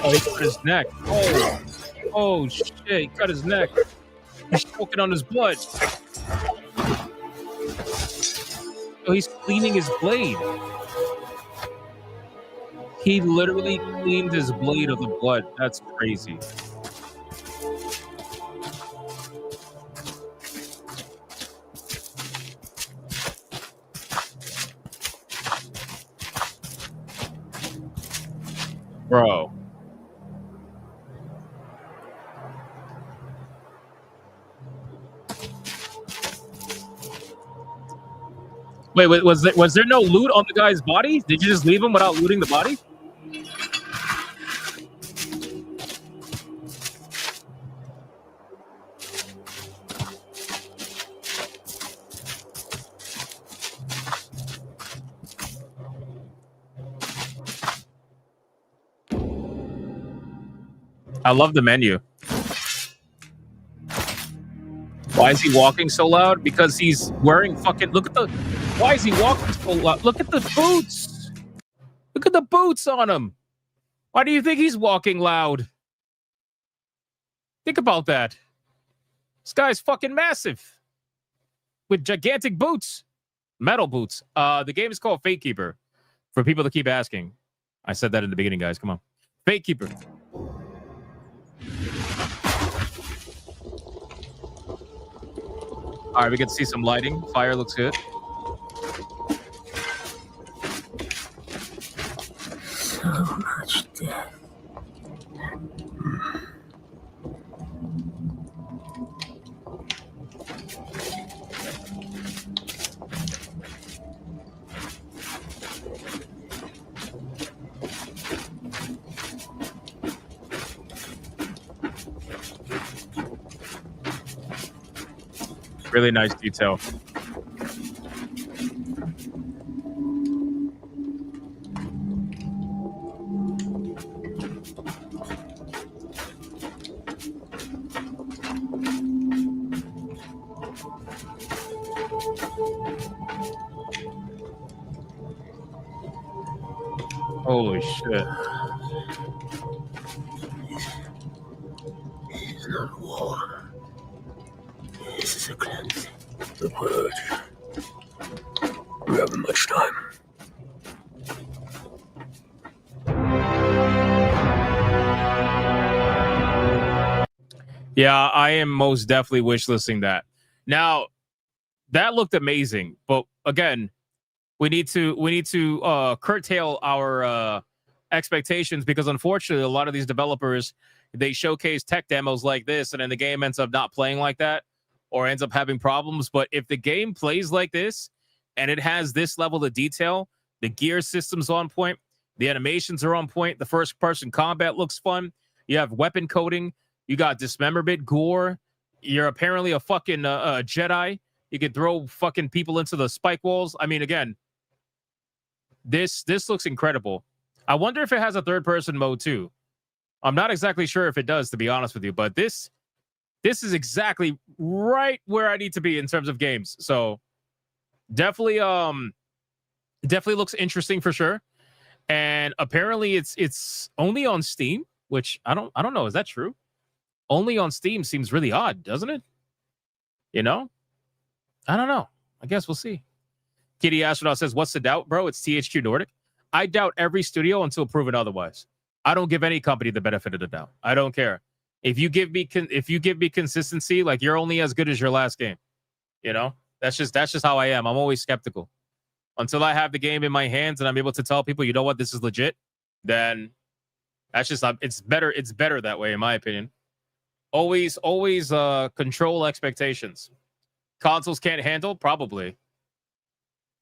Oh, he cut his neck. Oh shit, he cut his neck. He's choking on his blood. Oh, he's cleaning his blade. He literally cleaned his blade of the blood. That's crazy. Bro. Wait, was there no loot on the guy's body? Did you just leave him without looting the body? I love the menu. Why is he walking so loud? Because he's wearing fucking... Look at the... Why is he walking so loud? Look at the boots. Look at the boots on him. Why do you think he's walking loud? Think about that. This guy's fucking massive. With gigantic boots. Metal boots. The game is called Fate Keeper. For people to keep asking. I said that in the beginning, guys. Come on. Fate Keeper. All right, we get to see some lighting. Fire looks good. So much death. Really nice detail. Holy shit. This is not war. This is a cleansing. The purge. We haven't much time. Yeah, I am most definitely wishlisting that. Now, that looked amazing, but again, we need to curtail our expectations because unfortunately, a lot of these developers, they showcase tech demos like this, and then the game ends up not playing like that, or ends up having problems. But if the game plays like this, and it has this level of detail, the gear system's on point, the animations are on point, the first-person combat looks fun, you have weapon coding, you got dismemberment, gore, you're apparently a fucking Jedi, you can throw fucking people into the spike walls. I mean, again, this looks incredible. I wonder if it has a third-person mode too. I'm not exactly sure if it does, to be honest with you, but this is exactly right where I need to be in terms of games. So definitely looks interesting for sure. And apparently it's only on Steam, which I don't know. Is that true? Only on Steam seems really odd, doesn't it? You know? I don't know. I guess we'll see. Kitty Astronaut says, what's the doubt, bro? It's THQ Nordic. I doubt every studio until proven otherwise. I don't give any company the benefit of the doubt. I don't care. If you give me consistency, like you're only as good as your last game. You know, that's just how I am. I'm always skeptical until I have the game in my hands and I'm able to tell people, you know what, this is legit. Then that's just it's better. It's better that way, in my opinion. Always control expectations. Consoles can't handle? Probably.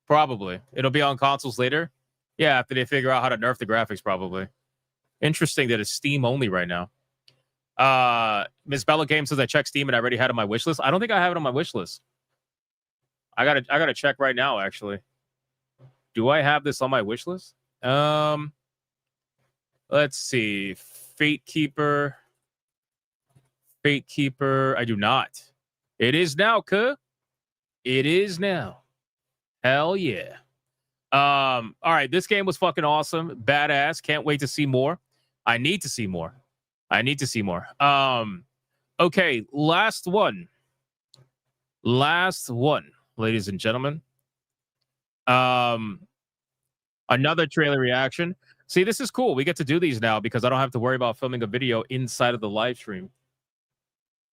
It'll be on consoles later. Yeah, after they figure out how to nerf the graphics, probably. Interesting that it's Steam only right now. Miss Bella Game says I checked Steam and I already had it on my wish list. I don't think I have it on my wish list. I gotta check right now, actually. Do I have this on my wish list? Let's see. Fate Keeper. I do not. It is now, cuh. It is now. Hell yeah. All right, this game was fucking awesome. Badass. Can't wait to see more. I need to see more. Okay, last one, ladies and gentlemen. Another trailer reaction. See, this is cool. We get to do these now because I don't have to worry about filming a video inside of the live stream.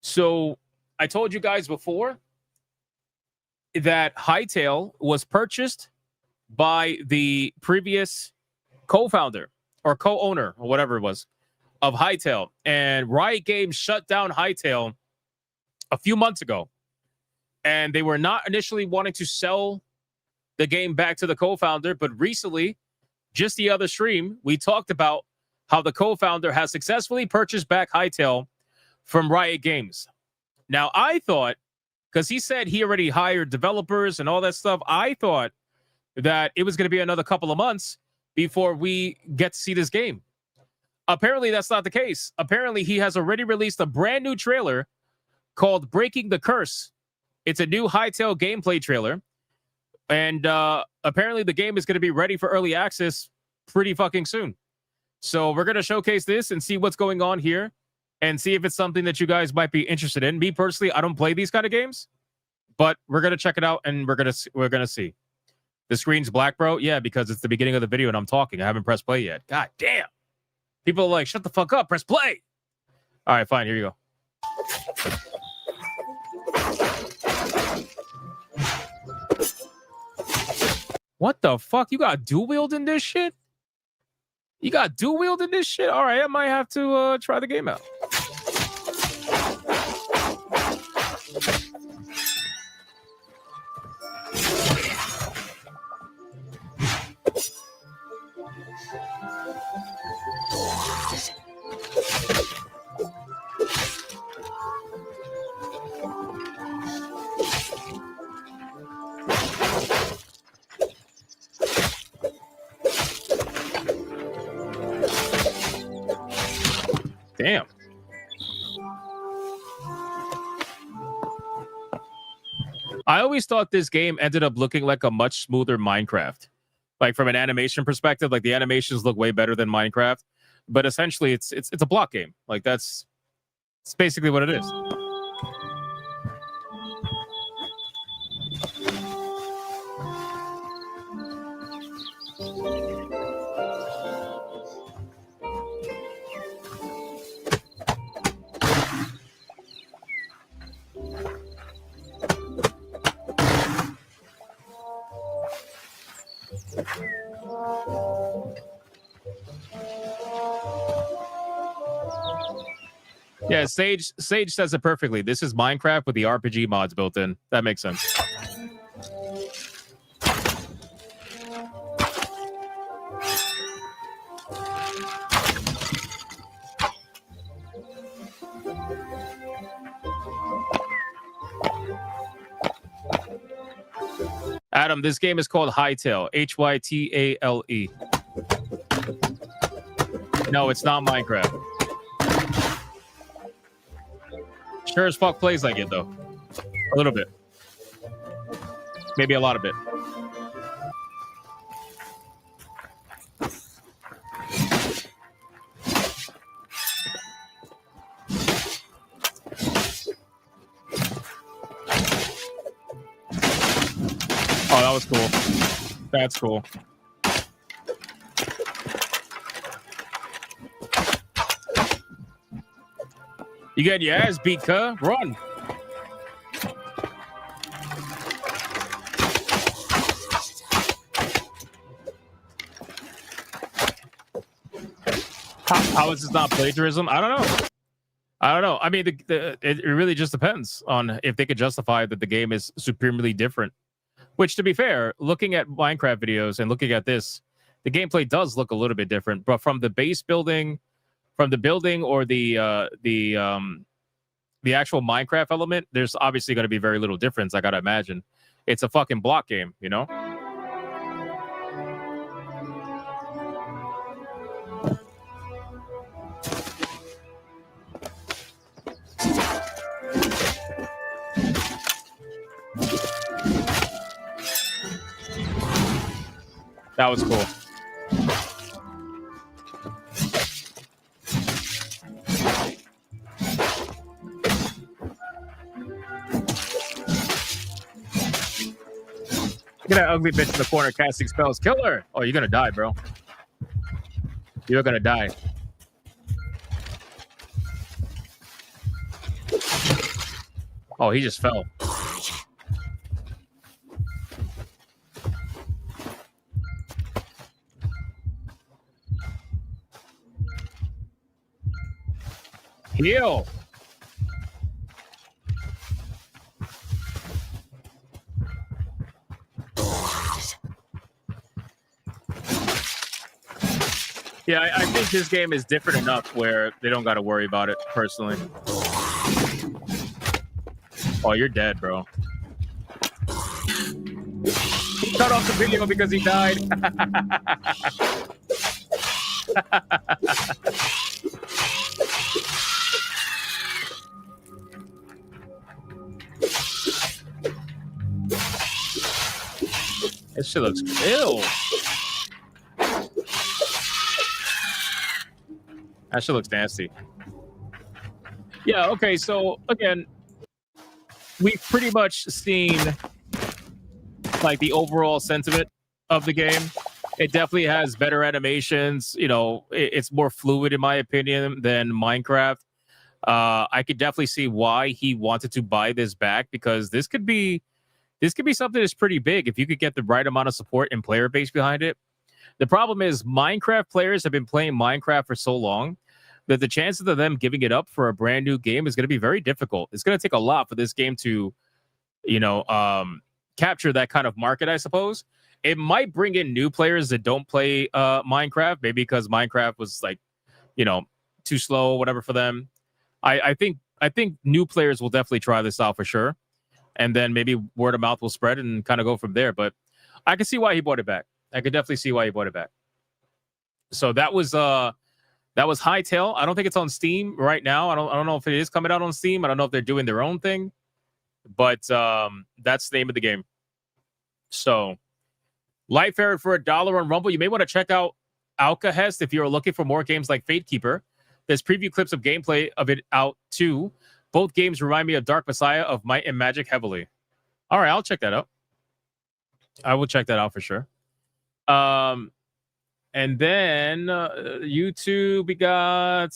So I told you guys before that Hytale was purchased by the previous co-founder or co-owner or whatever it was of Hytale, and Riot Games shut down Hytale a few months ago, and they were not initially wanting to sell the game back to the co-founder, but recently, just the other stream, we talked about how the co-founder has successfully purchased back Hytale from Riot Games. Now, I thought, because he said he already hired developers and all that stuff, I thought that it was going to be another couple of months before we get to see this game. Apparently, that's not the case. Apparently, he has already released a brand new trailer called Breaking the Curse. It's a new Hytale gameplay trailer. And apparently, the game is going to be ready for early access pretty fucking soon. So we're going to showcase this and see what's going on here and see if it's something that you guys might be interested in. Me, personally, I don't play these kind of games, but we're going to check it out and we're going to see. The screen's black, bro? Yeah, because it's the beginning of the video and I'm talking. I haven't pressed play yet. God damn. People are like, shut the fuck up, press play. All right, fine, here you go. What the fuck? You got dual wield in this shit? All right, I might have to try the game out. Damn. I always thought this game ended up looking like a much smoother Minecraft. Like from an animation perspective, like the animations look way better than Minecraft. But essentially it's a block game. Like it's basically what it is. Yeah, Sage says it perfectly. This is Minecraft with the RPG mods built in. That makes sense. Adam, this game is called Hytale. Hytale. No, it's not Minecraft. Sure as fuck plays like it, though. A little bit. Maybe a lot of it. Oh, that was cool. That's cool. You get your ass beat, cuh. Run. How is this not plagiarism? I don't know. I mean, it really just depends on if they could justify that the game is supremely different. Which, to be fair, looking at Minecraft videos and looking at this, the gameplay does look a little bit different. But from the base building, or the actual Minecraft element, there's obviously going to be very little difference. I gotta imagine. It's a fucking block game, you know. That was cool. Look at that ugly bitch in the corner casting spells. Kill her. Oh, you're gonna die, bro. You're gonna die. Oh, he just fell. Heal. Yeah, I think this game is different enough where they don't got to worry about it, personally. Oh, you're dead, bro. He cut off the video because he died. This shit looks ill. That shit looks nasty. Yeah, okay, so again, we've pretty much seen like the overall sentiment of the game. It definitely has better animations. You know, it's more fluid in my opinion than Minecraft. I could definitely see why he wanted to buy this back, because this could be something that's pretty big if you could get the right amount of support and player base behind it. The problem is Minecraft players have been playing Minecraft for so long that the chances of them giving it up for a brand new game is going to be very difficult. It's going to take a lot for this game to, you know, capture that kind of market, I suppose. It might bring in new players that don't play Minecraft, maybe because Minecraft was like, you know, too slow or whatever for them. I think new players will definitely try this out for sure. And then maybe word of mouth will spread and kind of go from there. But I can see why he bought it back. I could definitely see why he bought it back. So that was Hightail. I don't think it's on Steam right now. I don't know if it is coming out on Steam. I don't know if they're doing their own thing. But that's the name of the game. So Life Error for $1 on Rumble. You may want to check out Alcahest if you're looking for more games like Fatekeeper. There's preview clips of gameplay of it out too. Both games remind me of Dark Messiah of Might and Magic heavily. All right, I'll check that out. I will check that out for sure. And then YouTube, we got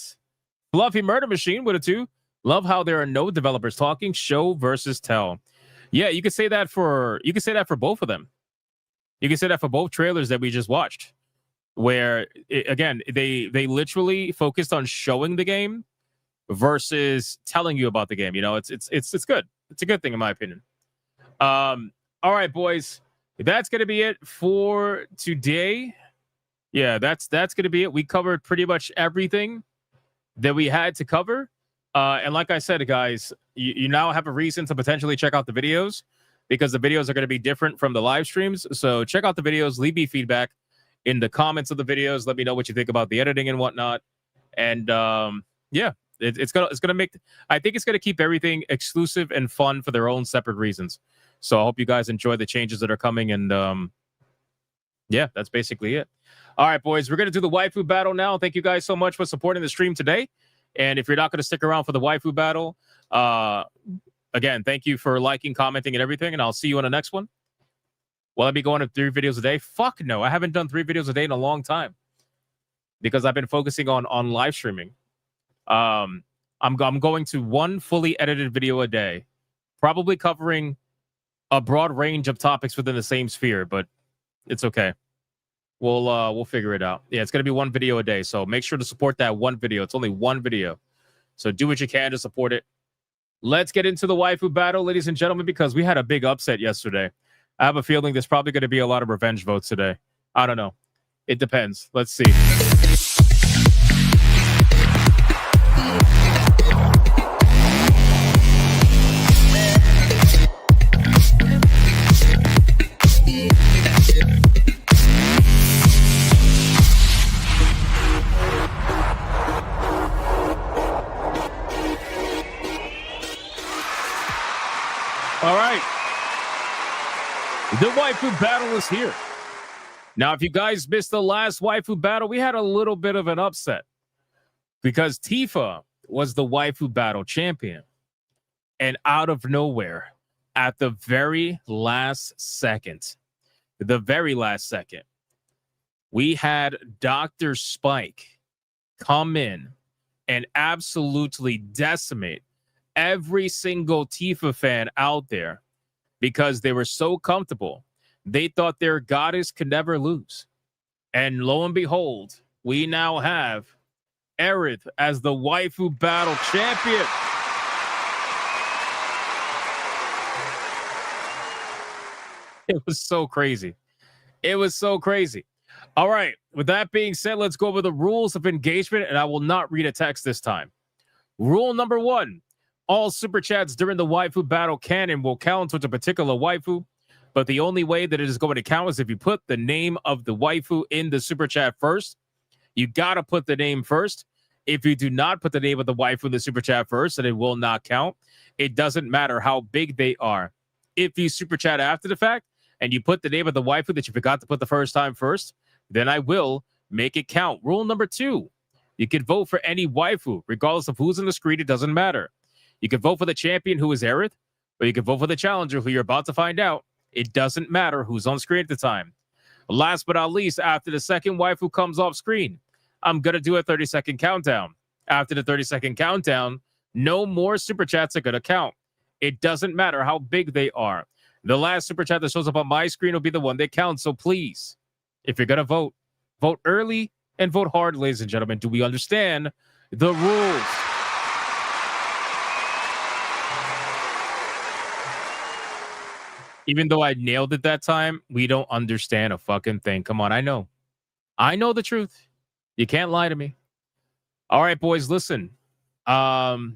Fluffy Murder Machine with a 2. Love how there are no developers talking. Show versus tell. Yeah, you could say that for both of them. You can say that for both trailers that we just watched, where again they literally focused on showing the game versus telling you about the game. You know, it's good. It's a good thing in my opinion. All right, boys, that's gonna be it for today. Yeah, that's gonna be it. We covered pretty much everything that we had to cover. And like I said, guys, you now have a reason to potentially check out the videos, because the videos are going to be different from the live streams. So check out the videos, leave me feedback in the comments of the videos. Let me know what you think about the editing and whatnot. And yeah, it's gonna make. I think it's gonna keep everything exclusive and fun for their own separate reasons. So I hope you guys enjoy the changes that are coming. And yeah, that's basically it. All right, boys, we're gonna do the Waifu Battle now. Thank you guys so much for supporting the stream today. And if you're not going to stick around for the Waifu Battle, again, thank you for liking, commenting, and everything. And I'll see you on the next one. Will I be going to 3 videos a day? Fuck no. I haven't done 3 videos a day in a long time because I've been focusing on live streaming. I'm going to one fully edited video a day, probably covering a broad range of topics within the same sphere, but it's okay. We'll figure it out. Yeah, it's gonna be one video a day, so make sure to support that one video. It's only one video, so do what you can to support it. Let's get into the waifu battle, ladies and gentlemen, because we had a big upset yesterday. I have a feeling there's probably going to be a lot of revenge votes today. I don't know. It depends. Let's see. All right. The waifu battle is here. Now, if you guys missed the last waifu battle, we had a little bit of an upset because Tifa was the waifu battle champion. And out of nowhere, at the very last second, we had Dr. Spike come in and absolutely decimate every single Tifa fan out there because they were so comfortable. They thought their goddess could never lose. And lo and behold, we now have Aerith as the waifu battle champion. It was so crazy. It was so crazy. All right. With that being said, let's go over the rules of engagement, and I will not read a text this time. Rule number 1. All super chats during the waifu battle canon will count towards a particular waifu, but the only way that it is going to count is if you put the name of the waifu in the super chat first. You got to put the name first. If you do not put the name of the waifu in the super chat first, then it will not count. It doesn't matter how big they are. If you super chat after the fact and you put the name of the waifu that you forgot to put the first time first, then I will make it count. Rule number 2, you can vote for any waifu, regardless of who's on the screen. It doesn't matter. You can vote for the champion, who is Aerith, or you can vote for the challenger, who you're about to find out. It doesn't matter who's on screen at the time. Last but not least, after the second waifu comes off screen, I'm going to do a 30-second countdown. After the 30-second countdown, no more super chats are going to count. It doesn't matter how big they are. The last super chat that shows up on my screen will be the one that counts. So please, if you're going to vote, vote early and vote hard, ladies and gentlemen. Do we understand the rules? Even though I nailed it that time, we don't understand a fucking thing. Come on, I know. I know the truth. You can't lie to me. All right, boys, listen. We're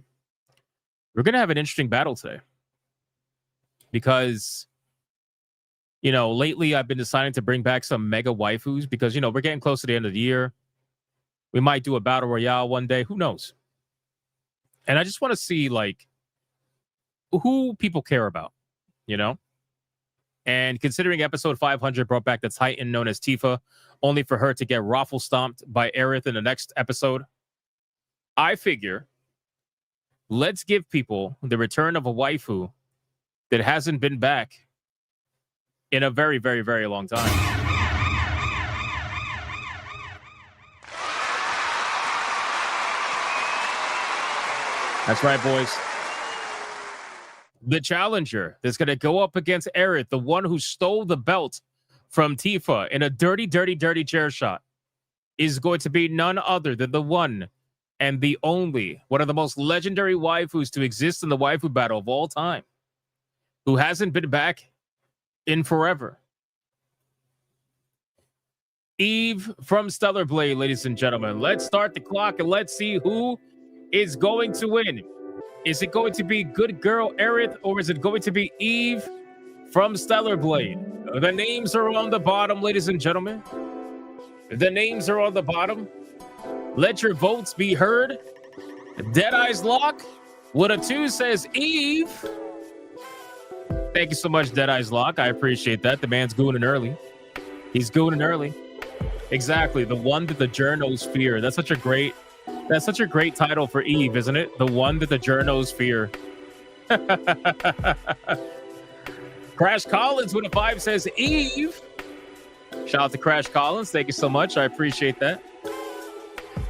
going to have an interesting battle today. Because, you know, lately I've been deciding to bring back some mega waifus because, you know, we're getting close to the end of the year. We might do a battle royale one day. Who knows? And I just want to see, like, who people care about, you know? And considering episode 500 brought back the Titan known as Tifa, only for her to get raffle stomped by Aerith in the next episode, I figure let's give people the return of a waifu that hasn't been back in a very, very, very long time. That's right, boys. The challenger that's going to go up against Aerith, the one who stole the belt from Tifa in a dirty, dirty, dirty chair shot, is going to be none other than the one and the only, one of the most legendary waifus to exist in the waifu battle of all time, who hasn't been back in forever. Eve from Stellar Blade, ladies and gentlemen. Let's start the clock and let's see who is going to win. Is it going to be good girl Aerith, or is it going to be Eve from Stellar Blade? The names are on the bottom, ladies and gentlemen. The names are on the bottom. Let your votes be heard. Deadeye's Lock with a 2 says Eve. Thank you so much, Deadeye's Lock. I appreciate that. The man's gooning early. He's gooning early. Exactly. The one that the journos fear. That's such a great title for Eve, isn't it? The one that the journos fear. Crash Collins with a 5 says Eve. Shout out to Crash Collins. Thank you so much. I appreciate that.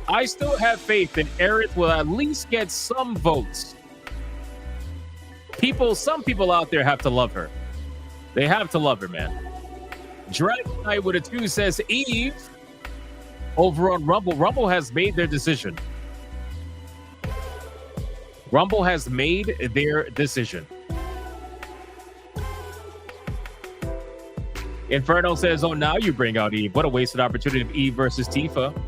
I still have faith that Aerith will at least get some votes. Some people out there have to love her. They have to love her, man. Dragon Knight with a 2 says Eve over on Rumble. Rumble has made their decision. Rumble has made their decision. Inferno says, oh, now you bring out Eve. What a wasted opportunity of Eve versus Tifa.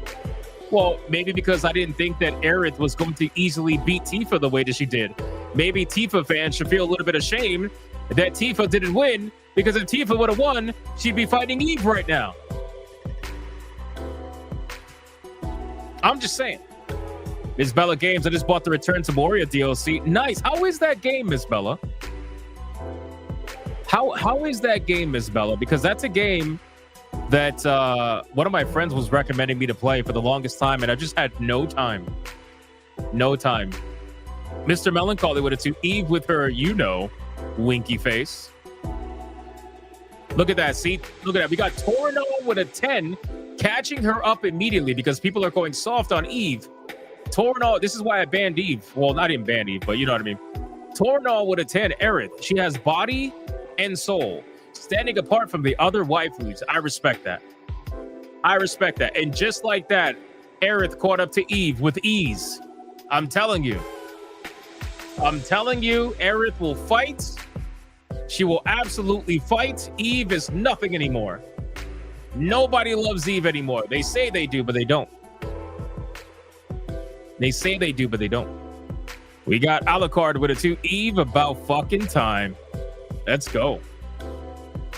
Well, maybe because I didn't think that Aerith was going to easily beat Tifa the way that she did. Maybe Tifa fans should feel a little bit ashamed that Tifa didn't win, because if Tifa would have won, she'd be fighting Eve right now. I'm just saying. Miss Bella Games, I just bought the Return to Moria DLC. Nice. How is that game, Miss Bella? How is that game, Miss Bella? Because that's a game that one of my friends was recommending me to play for the longest time, and I just had no time. No time. Mr. Melancholy with a 2. Eve with her, winky face. Look at that. See? Look at that. We got Torno with a 10, catching her up immediately because people are going soft on Eve. Torno, this is why I banned Eve. Well, not even banned Eve, but you know what I mean. Torno with a 10. Aerith, she has body and soul, standing apart from the other waifus. I respect that. I respect that. And just like that, Aerith caught up to Eve with ease. I'm telling you. Aerith will fight. She will absolutely fight. Eve is nothing anymore. Nobody loves Eve anymore. They say they do, but they don't. They say they do, but they don't. We got Alucard with a 2. Eve, about fucking time. Let's go.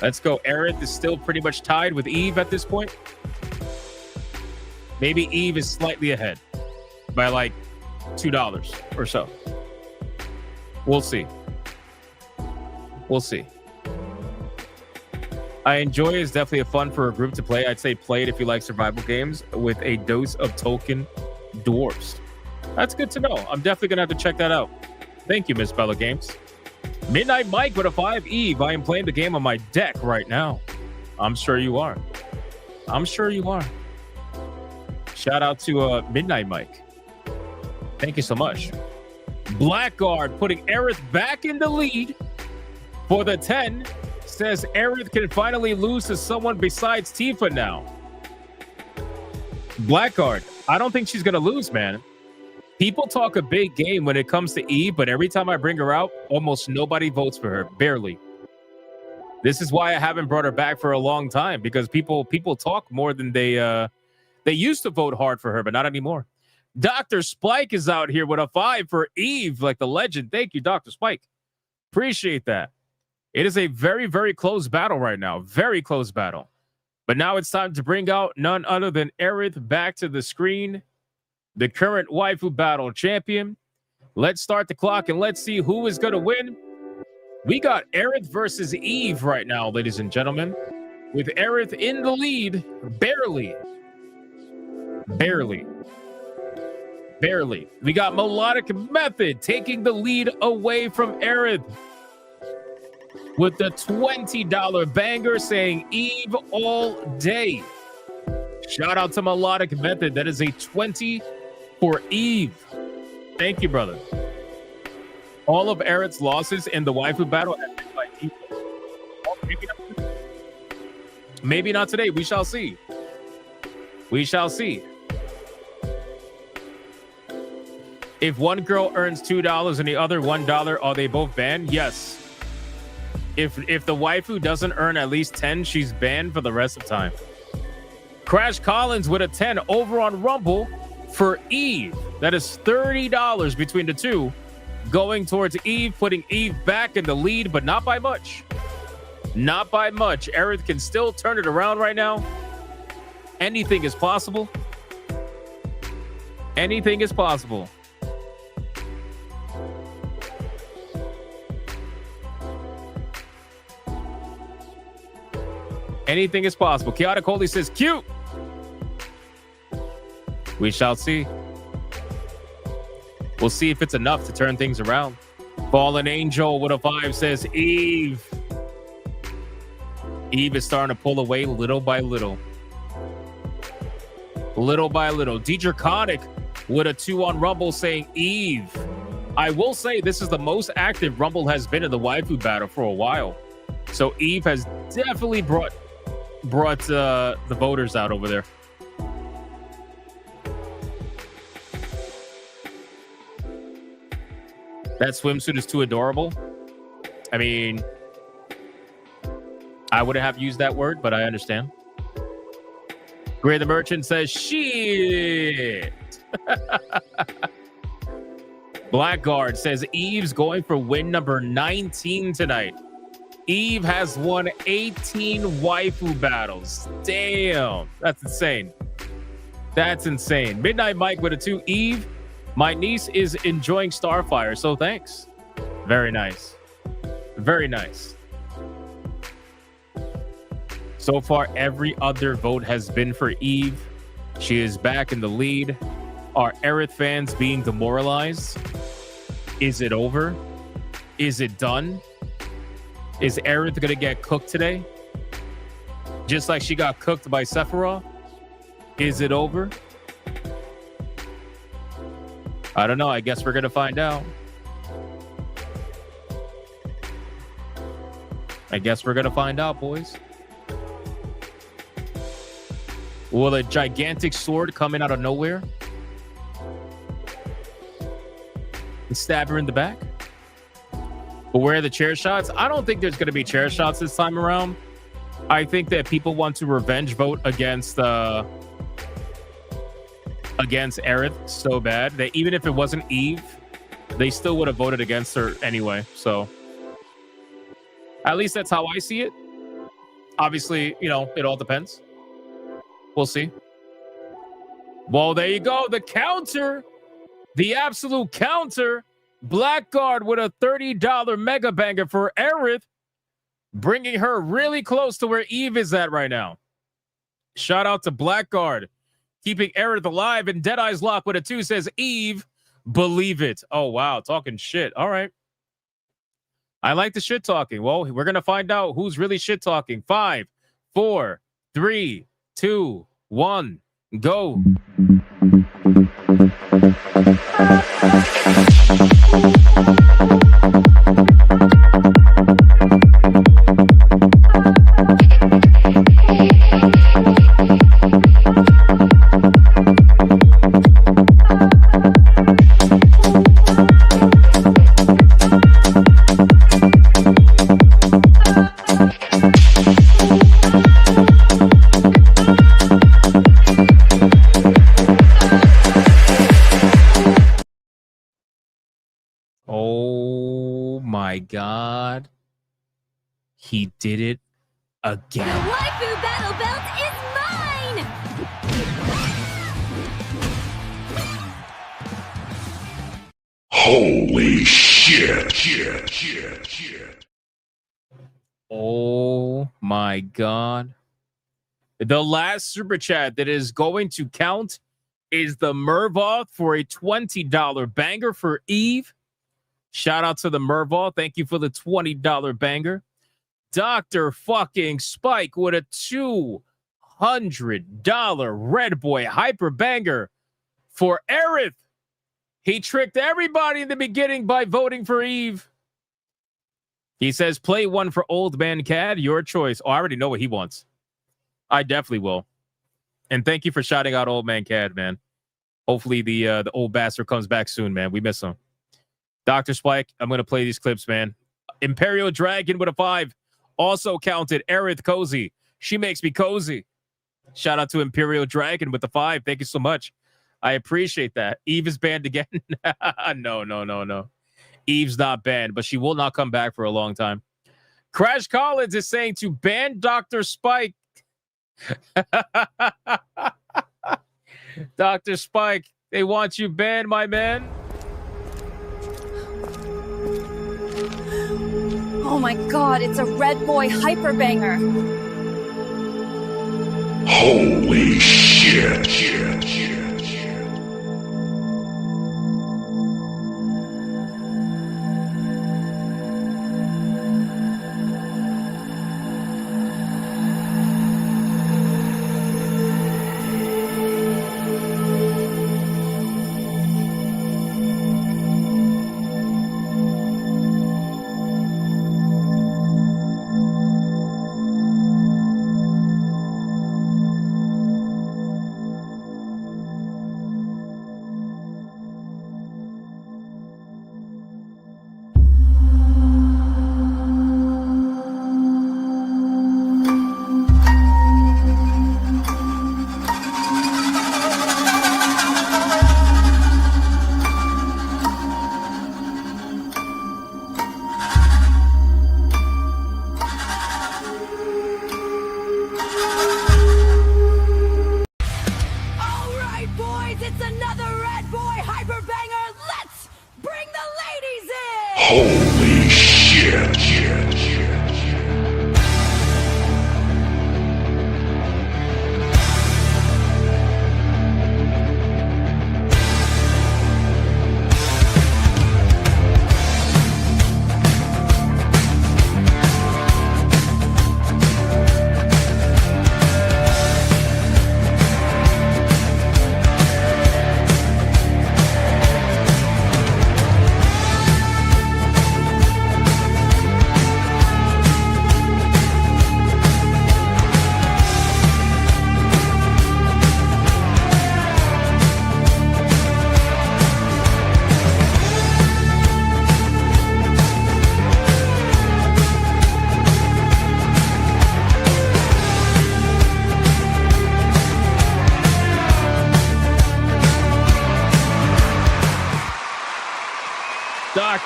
Let's go. Aerith is still pretty much tied with Eve at this point. Maybe Eve is slightly ahead by like $2 or so. We'll see. We'll see. I enjoy it. It's definitely a fun for a group to play. I'd say play it if you like survival games with a dose of Tolkien dwarves. That's good to know. I'm definitely going to have to check that out. Thank you, Miss Bella Games. Midnight Mike with a 5. Eve, I am playing the game on my deck right now. I'm sure you are. I'm sure you are. Shout out to Midnight Mike. Thank you so much. Blackguard putting Aerith back in the lead for the 10. Says Aerith can finally lose to someone besides Tifa now. Blackguard, I don't think she's going to lose, man. People talk a big game when it comes to Eve, but every time I bring her out, almost nobody votes for her. Barely. This is why I haven't brought her back for a long time, because people talk more than they used to vote hard for her, but not anymore. Dr. Spike is out here with a 5 for Eve, like the legend. Thank you, Dr. Spike. Appreciate that. It is a very, very close battle right now. Very close battle. But now it's time to bring out none other than Aerith back to the screen, the current Waifu Battle champion. Let's start the clock and let's see who is going to win. We got Aerith versus Eve right now, ladies and gentlemen, with Aerith in the lead, barely. We got Melodic Method taking the lead away from Aerith with the $20 banger saying Eve all day. Shout out to Melodic Method. That is a 20 for Eve. Thank you, brother. All of Aerith's losses in the Waifu Battle have been by Eve. Maybe not today. We shall see. We shall see. If one girl earns $2 and the other $1, are they both banned? Yes. If the waifu doesn't earn at least 10, she's banned for the rest of time. Crash Collins with a 10 over on Rumble for Eve. That is $30 between the two, going towards Eve, putting Eve back in the lead, but not by much. Not by much. Aerith can still turn it around right now. Anything is possible. Anything is possible. Anything is possible. Chaotic Holy says, cute. We shall see. We'll see if it's enough to turn things around. Fallen Angel with a 5 says, Eve. Eve is starting to pull away little by little. Little by little. Deidre Connick with a 2 on Rumble saying Eve. I will say this is the most active Rumble has been in the Waifu Battle for a while. So Eve has definitely brought the voters out over there. That swimsuit is too adorable. I mean, I wouldn't have used that word, but I understand. Gray the Merchant says, shit. Blackguard says, Eve's going for win number 19 tonight. Eve has won 18 waifu battles. Damn, that's insane. That's insane. Midnight Mike with a 2. Eve, my niece is enjoying Starfire, so thanks. Very nice. Very nice. So far, every other vote has been for Eve. She is back in the lead. Are Aerith fans being demoralized? Is it over? Is it done? Is Aerith going to get cooked today? Just like she got cooked by Sephiroth? Is it over? I don't know. I guess we're going to find out. I guess we're going to find out, boys. Will a gigantic sword coming out of nowhere and stab her in the back? But where are the chair shots? I don't think there's going to be chair shots this time around. I think that people want to revenge vote against Aerith so bad that even if it wasn't Eve, they still would have voted against her anyway. So at least that's how I see it. Obviously, you know, it all depends. We'll see. Well, there you go. The counter. The absolute counter. Blackguard with a $30 mega banger for Aerith, bringing her really close to where Eve is at right now. Shout out to Blackguard, keeping Aerith alive. And Deadeye's Lock with a 2 says, Eve, believe it. Oh, wow. Talking shit. All right. I like the shit talking. Well, we're going to find out who's really shit talking. 5, 4, 3, 2, 1, go. Oh my God. He did it again. The Waifu Battle belt is mine! Holy shit. Oh my God. The last super chat that is going to count is the Mervoth for a $20 banger for Eve. Shout out to the Mervoth. Thank you for the $20 banger. Dr. fucking Spike with a $200 Red Boy hyper banger for Aerith. He tricked everybody in the beginning by voting for Eve. He says, play one for Old Man Cad, your choice. Oh, I already know what he wants. I definitely will. And thank you for shouting out Old Man Cad, man. Hopefully the old bastard comes back soon, man. We miss him. Dr. Spike, I'm going to play these clips, man. Imperial Dragon with a 5. Also counted Aerith Cozy. She makes me cozy. Shout out to Imperial Dragon with the 5. Thank you so much. I appreciate that. Eve is banned again. No. Eve's not banned, but she will not come back for a long time. Crash Collins is saying to ban Dr. Spike. Dr. Spike, they want you banned, my man. Oh my God, it's a Red Boy hyper banger. Holy shit.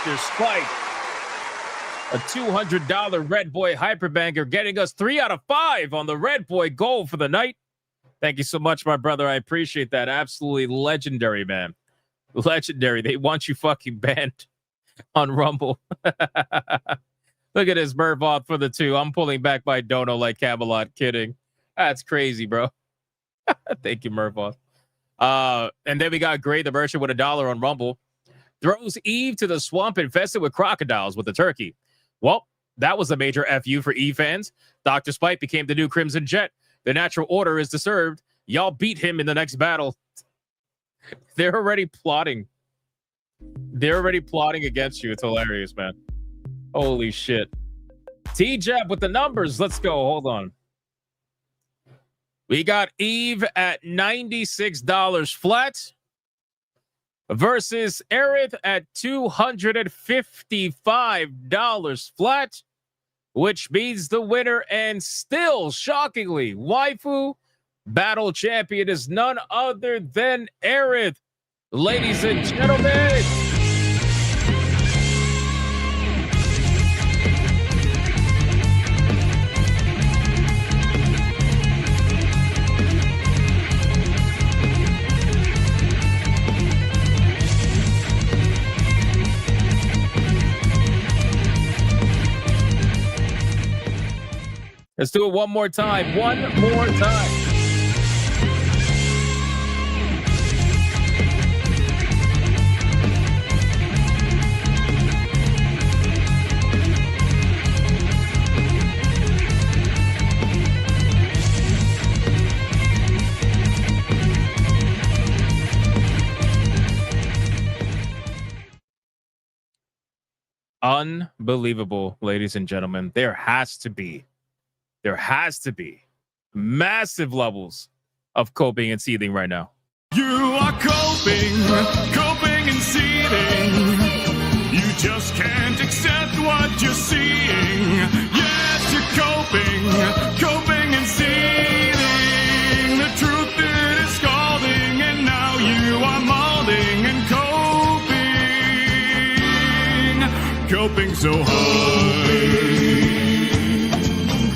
Dr. Spike. A $200 Red Boy Hyperbanger, getting us 3 out of 5 on the Red Boy goal for the night. Thank you so much, my brother. I appreciate that. Absolutely legendary, man. Legendary. They want you fucking banned on Rumble. Look at this Mervoth for the 2. I'm pulling back my dono like Camelot. Kidding. That's crazy, bro. Thank you, Mervoth. And then we got Gray the Merchant with $1 on Rumble. Throws Eve to the swamp infested with crocodiles with the turkey. Well, that was a major FU for Eve fans. Dr. Spike became the new Crimson Jet. The natural order is disturbed. Y'all beat him in the next battle. They're already plotting. They're already plotting against you. It's hilarious, man. Holy shit. T-Jab with the numbers. Let's go. Hold on. We got Eve at $96 flat versus Aerith at $255 flat, which means the winner and still, shockingly, Waifu Battle champion is none other than Aerith. Ladies and gentlemen, let's do it one more time. One more time. Unbelievable, ladies and gentlemen. There has to be massive levels of coping and seething right now. You are coping and seething. You just can't accept what you're seeing. Yes, you're coping and seething. The truth is scalding, and now you are molding and coping so hard.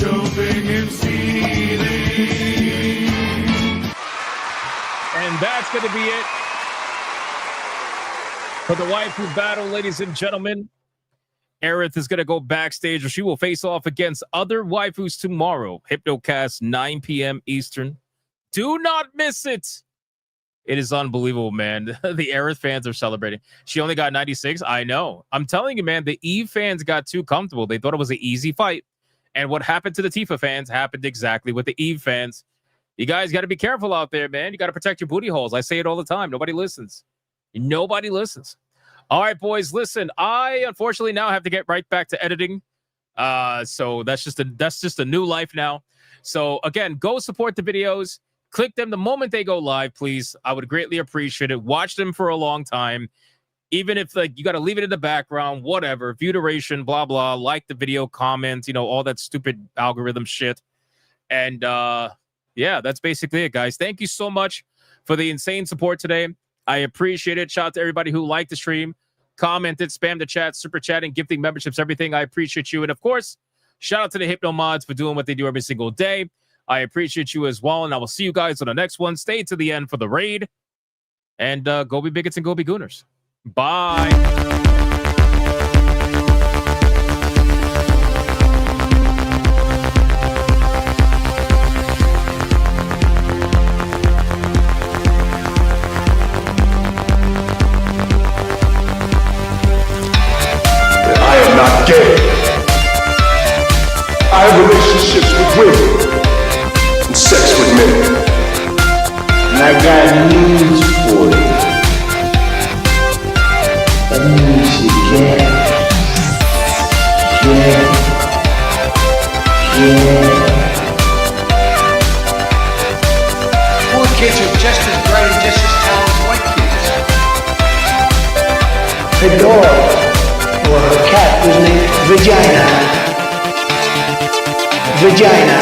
Coping and seething. And that's going to be it for the Waifu Battle, ladies and gentlemen. Aerith is going to go backstage, or she will face off against other waifus tomorrow. Hypnocast, 9 p.m. Eastern. Do not miss it. It is unbelievable, man. The Aerith fans are celebrating. She only got 96. I know. I'm telling you, man, the Eve fans got too comfortable. They thought it was an easy fight. And what happened to the Tifa fans happened exactly with the Eve fans. You guys got to be careful out there, man. You got to protect your booty holes. I say it all the time. Nobody listens. Nobody listens. All right, boys, listen. I unfortunately now have to get right back to editing. So that's just a new life now. So again, go support the videos. Click them the moment they go live, please. I would greatly appreciate it. Watch them for a long time. Even if like you got to leave it in the background, whatever, view duration, blah, blah, like the video, comment, all that stupid algorithm shit. And yeah, that's basically it, guys. Thank you so much for the insane support today. I appreciate it. Shout out to everybody who liked the stream, commented, spammed the chat, super chatting, gifting memberships, everything. I appreciate you. And of course, shout out to the Hypno Mods for doing what they do every single day. I appreciate you as well. And I will see you guys on the next one. Stay to the end for the raid. And go be bigots and go be gooners. Bye. I am not gay. I have relationships with women and sex with men. And I got news for you. That means you can't. Poor kids are just as bright and just as talented as white kids. Her dog, or her cat, was named Vagina. Vagina.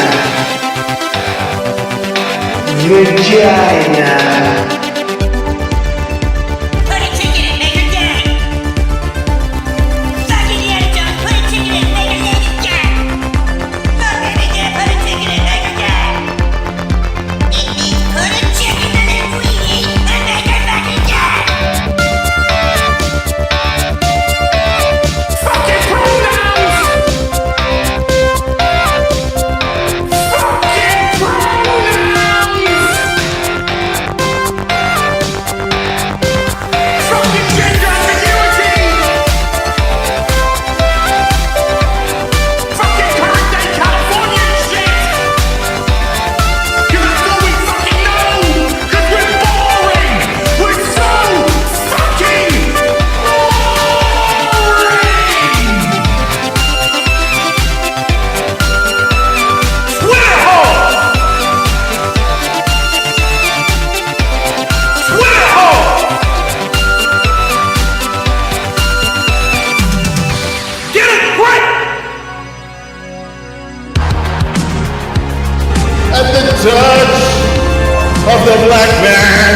black man.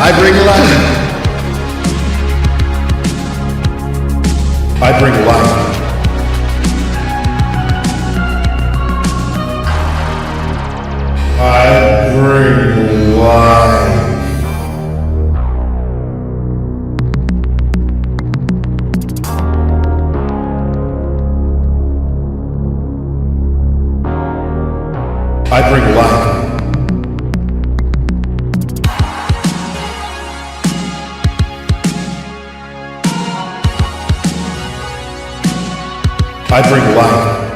I bring light. I bring light. I bring light. I bring light. I bring light.